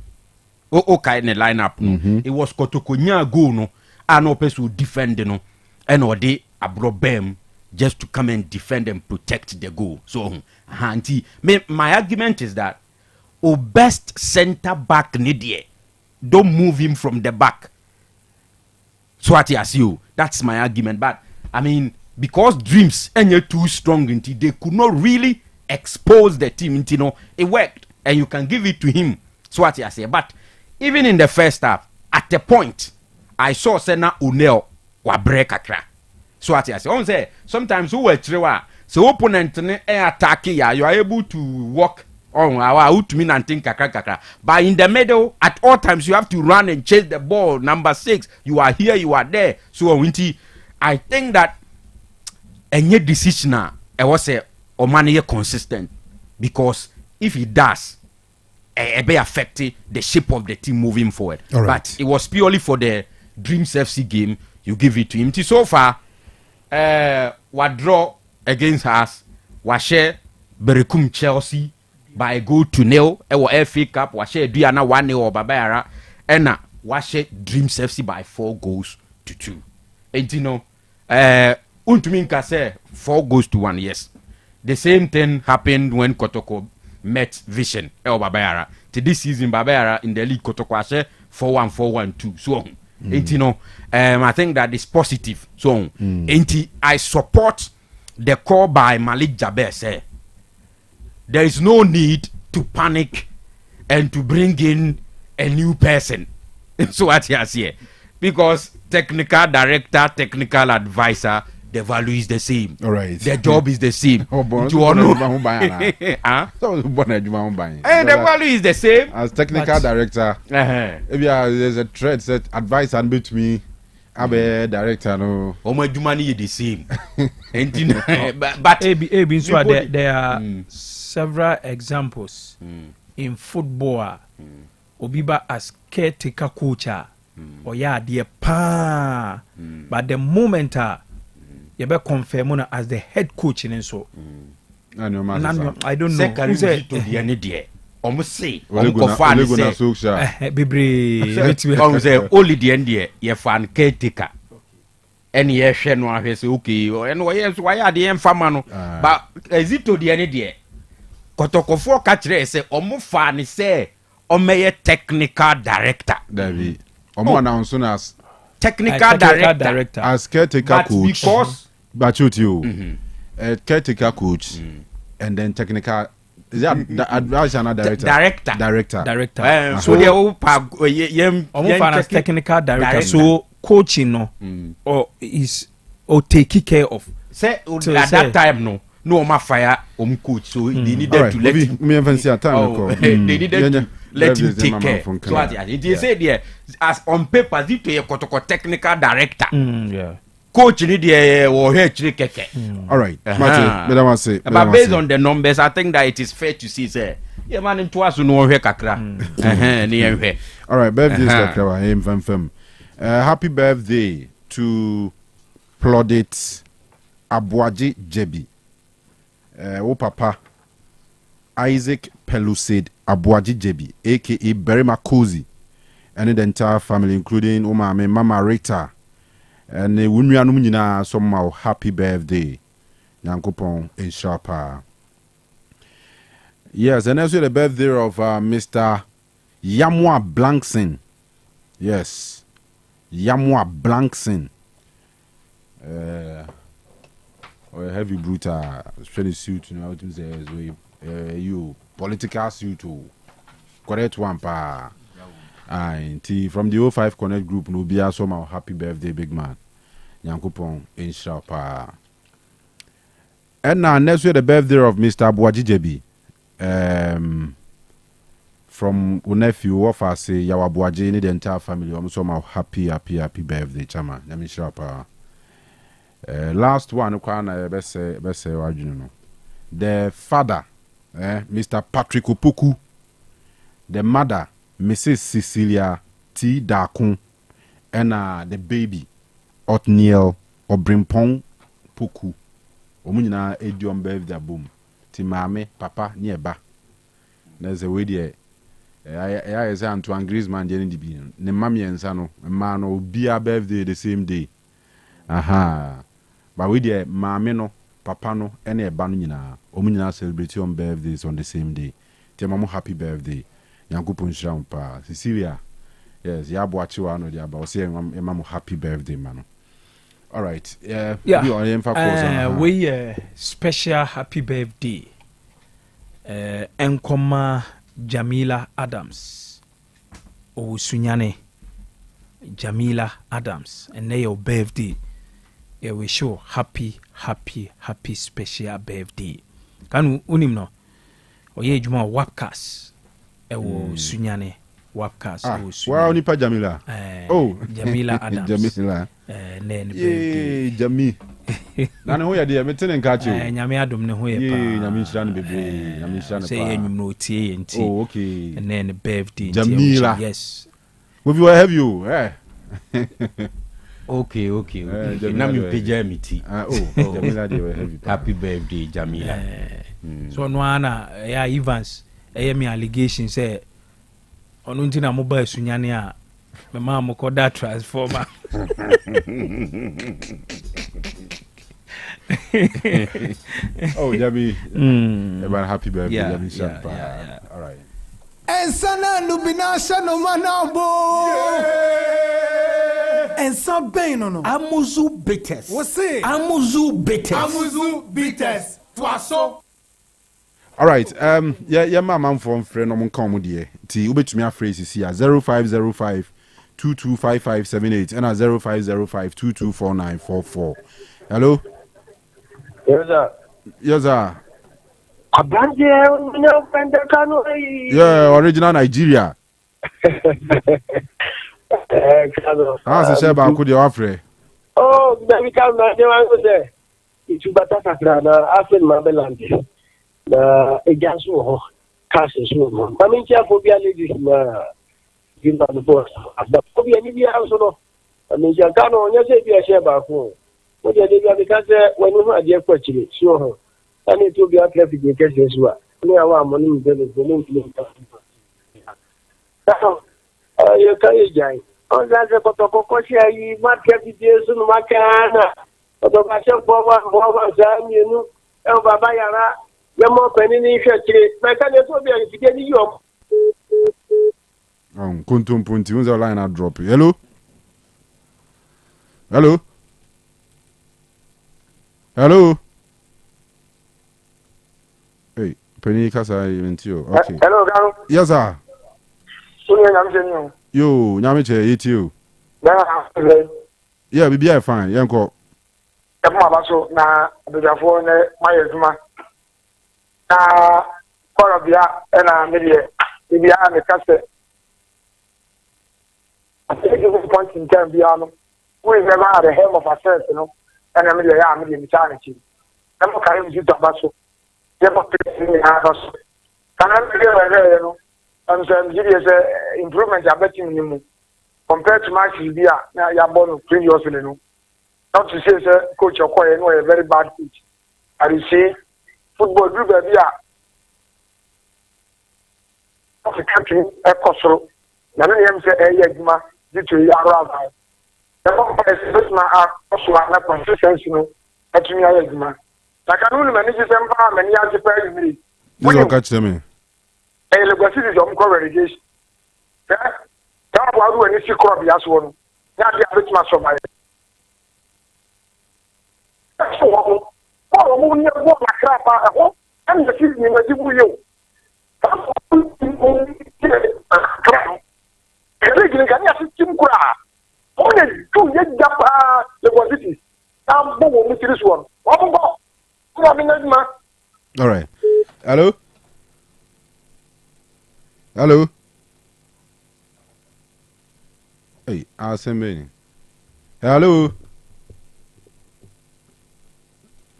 Okay, in the lineup, it was Kotokonya go no, and no person who defend no, and or they abroad them just to come and defend and protect the goal. So, my argument is that best centre back Nidia, don't move him from the back. So what as you? That's my argument. But I mean, because Dreams and you're too strong into they could not really expose the team into it worked, and you can give it to him. So what I say, but. Even in the first half, at the point, I saw Sena O'Neal wa break akra. So what I say, sometimes who were trewa, so opponent attack ya, you are able to walk on our to mean and think kakra. But in the middle, at all times, you have to run and chase the ball. Number 6, you are here, you are there. So I think that any decision I was a Omani consistent because if he does. Be affecting the shape of the team moving forward. Right. But it was purely for the Dreams FC game. You give it to him. So far, what draw against us, what share Brekum Chelsea by a goal to nil. Or FA Cup, what share Diana 1-0 or Babara, and what share Dreams FC by 4 goals to 2. And you know, Untuminka say 4 goals to 1. Yes, the same thing happened when Kotoko met Vision El Babayara. To this season, Babayara in the league Kotokwashe 4-1, 4-1-2. So, you know, I think that is positive. So, I support the call by Malik Jaber. Say there is no need to panic and to bring in a new person. So what he has here, because technical director, technical advisor. The value is the same. All right. The job is the same. The value is the same. As technical director, there's a thread that advice and between Abe director. No, my money is the same. But so there are several examples in football. Obiba as caretaker coach, or yeah, dear pa. But the moment you better confirm as the head coach in so. I don't know. Who say to the end there? Almost say. Bibre. Say only the end there. You fan caretaker. ɛne yɛhwɛ no ahwɛ sɛ okay ɛno wɔyɛ nso wɔayɛ adeɛ mfama no but ɛzito deɛ ne deɛ kɔtɔkɔfoɔ ka kyerɛ sɛ ɔmo faa ne sɛ ɔmɛyɛ technical director David ɔmo announce no as technical director as caretaker but coach because caretaker coach and then technical is that advisor director so they all almost technical director so coaching no or is or taking care of say at that time no ma fire coach so they needed to let him me even see time they needed to let him take care so they say there as on paper if to a technical director coach need the or here keke. All right, Martin, say. But based on the numbers, I think that it is fair to see, say, yeah, man, into us no here kakra. All right, birthday kakra, him fam. Happy birthday to Plaudit Abuaji Jebi. O papa Isaac Pelusid Abuaji Jebi, aka Berima Kozi, and the entire family, including Umame Mama Rita. And we nyina somehow happy birthday. Nyankopon Inshapa. Yes, and also the birthday of Mr. Yamwa Blankson. Yes. Yamwa Blankson. Or heavy brutal shiny suit, you know, you political suit. Correct one pa. From the 05 Connect group, no be somehow happy birthday, big man. Nyankopon Inshapa. And now next week the birthday of Mr. Abuaji Jebi. From nephew of us say Yawa Abuaji and the entire family. I'm somehow happy birthday, chama. Nyaminshapa. Last one, best say the father, Mr. Patrick Opoku. The mother, Mrs. Cecilia T. Dakun, and the baby, Otniel Obrimpong Puku. Omunina Edion birthday boom. Timame, papa, nearby. There's a way there. I say Antoine Griezmann, Jenny Dibin. Ne mammy and Sano, a man will be a birthday the same day. Aha. But we there, Mameno, Papano, and a banana. Omunina celebrate on birthdays on the same day. Tiamamu happy birthday. Yankupon Shampa, Cecilia. Yes, Yabuachi one or about saying, Mamma, happy birthday, man. All right, we special happy birthday. Enkoma Jamila Adams. O Sunyane Jamila Adams. And your birthday. Yeah, we show happy special birthday. Kanu unim no. Oye juma wapkas. Ewo Sunyane Wapcast. Wow, nipa Jamila. Jamila Adams. Jamila. Jami. Na ho ya de me tene nka che. Nyame adom ne ho ye pa. Nyame nshira no bebre. Nyame nshira no pa. Say enyum no tie enti. Oh, okay. And then the birthday. Jamila. Yes. We will have you. Okay. Na me pija miti. Jamila they will have you. Happy birthday, Jamila. So no ana ya Evans. Me allegation say ono ntina mobile sunyane a me ma mo koda transformer. Oh, Jabi. About happy birthday, Jabi. Yeah. All right. And sana nubina shano manabo. And some pain no. Amuzu bitters. What's it? Amuzu bitters. Amuzu bitters. Twaso. All right. Yeah, my mom from friend no come die. Ti ubetumi afrase si 0505 225578 and 0505 224944. Hello? Yes, sir. Yeah, original Nigeria. How's the sheba could you offer? Oh, baby, come back. There was there. It's better Sakrana. I feel my belonging. A gas war, cashes. I mean, phobia ladies, give the boss. The phobia, maybe also. I mean, you can't only say be a sheba. What you did because when you had your question, sure. I need to be a traffic in case as well. We are one money, then it's the link. You can't join. On that the Kotokoshia, you might get the days on Makana. But the Masha Boba, you know, El Babayara, you're more penny in but I told you to get you. Kuntum Punti, who's the line I drop? Hello? Hello? Hello? Hey, Penny Casa, even to you. Okay. Hello, Kanu. Yes, sir. Yo, Nyamiche, eat you. Yeah, we be fine. Yanko. Na before my Zuma. Korabia and a media. If you are the cassette. I think it was point in time beyond. We never had a helm of ourselves, you know, and I'm in the charity. I'm not carrying you to Basso. Never pay me house. Can I be there, you know? And so serious improvement I bet you compared to my CBA, now you're born 3 years, you know. Not to say, sir, coach or choir, no, a very bad coach. I will say, football group, of the country, a coastal. Now, I am saying, Yagma, due to Yara. The company my also a consistency, you know, at me, Yagma. I can only manage them, and you have to pay me. This will catch them. A legacy is on relegation. That's why we need to crop the one. Now, the average mass of my. That's all. Oh, we never walk like crap. I'm the season in the you. That's all. Everything can have to cry. Only 2 years legacy. I'm going to this one. All right. Hello? Hello? Hey, I'll send me. Hello?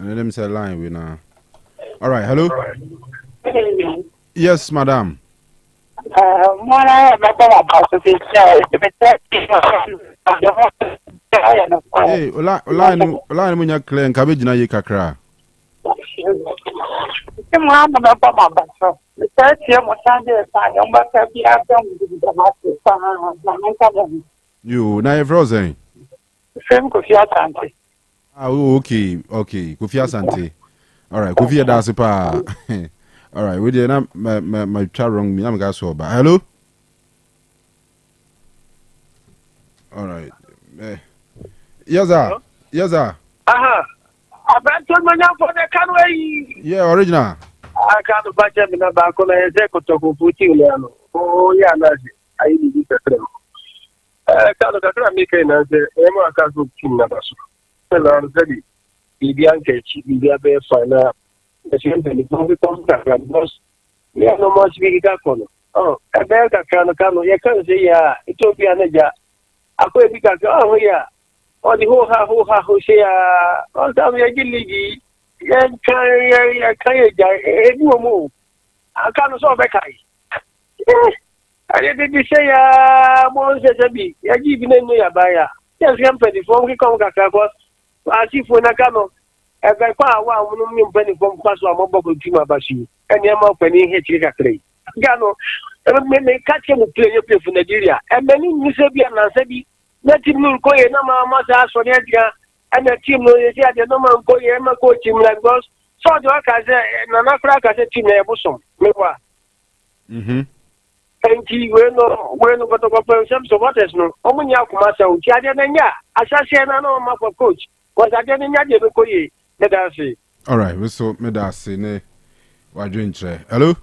And let me say line with now. All right, hello? Yes, madam. Hey, line when you're clear and cabbage na ye kakra. You now you're frozen. Oh, okay. Kofi Asante. All right, Kofi Adasipa. All right, we did not my chat wrong me. I'm gas over. Hello? All right. Yes, sir. Yes, sir. I told my now for the Kanu. Yeah, original. I can't buy them in a back on a Zekoto Putin. Oh, yeah, I need to get them. I can't make another Emma Kazu Kinabasu. Well, I'm ready. Bianca, be a bear finer. The same thing is not the because we are no much big Gakono. Oh, a bear Kano, you can't say, yeah, it will be an edge. I could be oh, yeah. On the who say, oh, tell me, I get lady. Yeah, can't move. I can't solve a kai. I didn't say, more says a bee. I give you a buyer. Yes, company from Kikon as if when I come. As I found one penny from Pasua Mobile Jima Bashi, and Yama Penny Hitchika Clay. Gano, may catch him play for Nigeria, and many Musabian and Sabi, let him know Koya Nama Masa for Nigeria, and the team knows the number of Koya coach him like those. So the work as a Nanafra as a team Bosom. Mewa. And he will know when over the conference of what is no. Omunya Kumasa, Tiadania, Assassin, no map of coach, was I getting Yadia. All right, we saw me that say ne. What drink tray? Hello.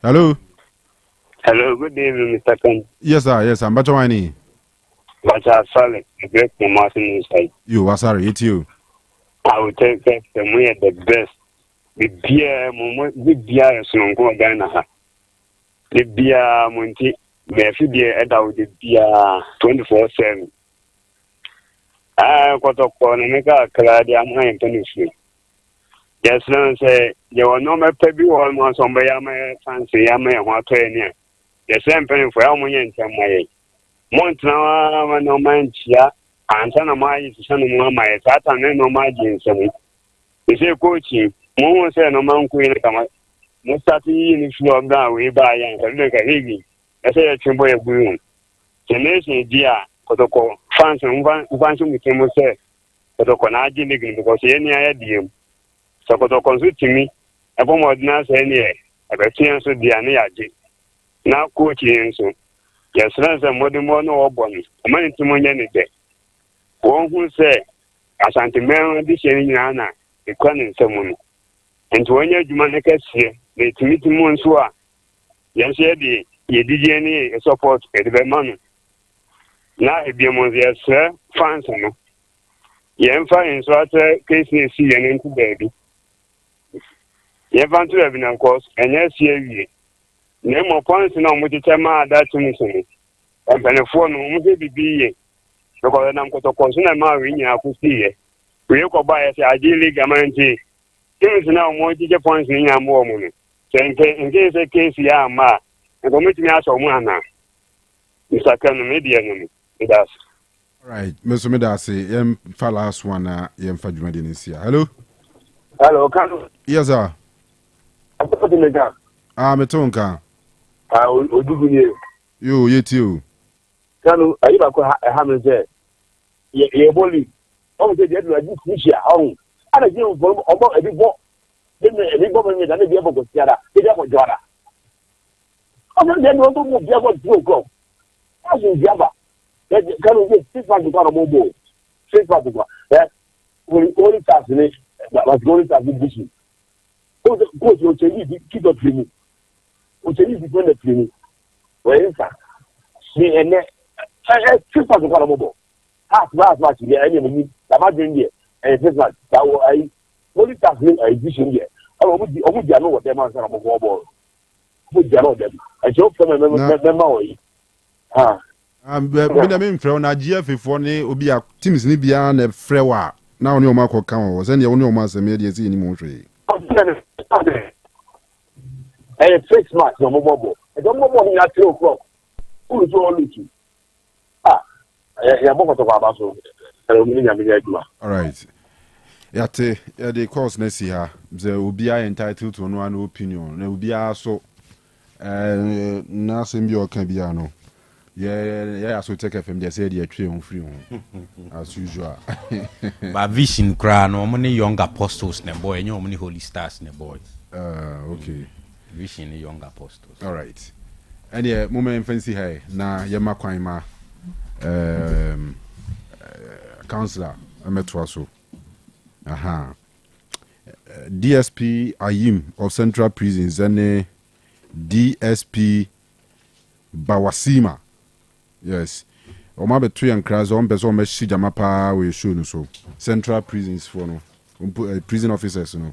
Hello. Hello. Good evening, Mr. Kanu. Yes, sir. Yes, I'm better. Why But sorry, the great promotion inside. You was sorry. It's you. I will take the way the best. The beer, so I'm going to the beer, Monty. May I be at the beer 24/7. Kotokoneka Claudia Mayan Penny. Yes, no, say, you will not maybe almost on Bayama fancy Yama and what near. The same penny for Almoyan Tamay. Montana, no man, chia, and son of my son of my Satan, and no margin. You say, coaching, Momo say no man queen, Mustati in the floor down, we buy and look at Higgy. I say a chimbo a boom. The nation, dear, Kotoko, fans and one who came with say, Kotoko Naji Ligging because any idea. So Kotoko to me, a bomb ordinance any, a chance with the Aniaji. Now coaching so. Yes, friends and modern one or bonny, a man to money any day. One who say, as anti-man, this year, Anna, the cunning someone. And to any Jumanicus here, they to meet Monsua. Yes, ye did any support at the money. Now, if you want the sir, fancy. Yen fine sort case near see and into baby. Ye want to have an course, and yes, ye. No more points in on with the time that to me. And when a phone will be because I'm going to consume my ring. I could see it. We go by as ideally guarantee. Things now more teacher points in your more money. So in case a case, yeah, ma, and commit me as a woman. Mr. Kanu media, it does. All right, Mr. Medasi, last one, Fajuma Denisia. Hello? Hello, Kanu. Yes, sir. I'm putting the gun. Metonka. I will do you. You too. Kanu, are you back a hammer there? Ye bully. Oh, they did like this year. Oh, I don't know about every book. Then every woman is unable to get up. They have a daughter. I'm not there to move the other go. As in Java. That Kanu get 6 months to go on a mobile. 6 months to go. That only task in it. That was going to have been busy. Go to your Chinese, keep up training. Chinese is going to training. Where is that? See, and 6 months to go on a mobile. Half much here, any of me, the margin here, and 6 months. That was only task in a vision here. I would know what them answer about mobile. Would you know them? I joke from a memory. Benjamin from Nigeria for Obia Teams Libya and Frewa. Now, no Marco Camels, and the only ones the media see anymore. And 6 months, no mobile. I don't know what at 2 o'clock. Who is all looking? All right. Yate, the course next year, there will be entitled to one opinion. There will be also nothing your Cambiano. Yeah, so take FM, they said you're free as usual. But vision crown, no many young apostles, ne boy, no many holy stars, ne boy. Okay. Vision young apostles. All right. And yeah, moment fancy hey, na yama kwaima counselor, Ametwaso. DSP Ayim of Central Prisons and DSP Bawasima. Yes. Oma be 2 and cras on person me shijama pa we show no so. Central Prisons for no. Prison officers no.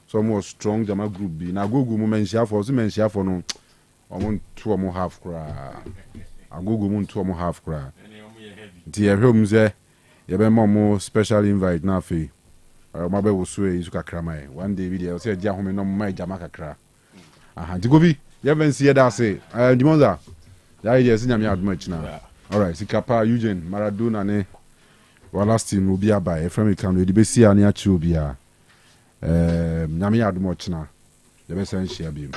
So more strong jama group bi. Na go moment share for so men share for no. Omon 2 omo half kra. Agogo mun 2 omo half kra. Ti e hwem ze ye be mo special invite na fe. Ma be wo so e su kakra mai. One day video say dia home no mai jama kakra. Digobi, you haven't seen that say. Dimonza. That is in your much now. All right, Sikapa, Eugene, Maradona, ne. Well, last team will be a by from Kanu. The best year near Chubia. Namia much now. The best share beam.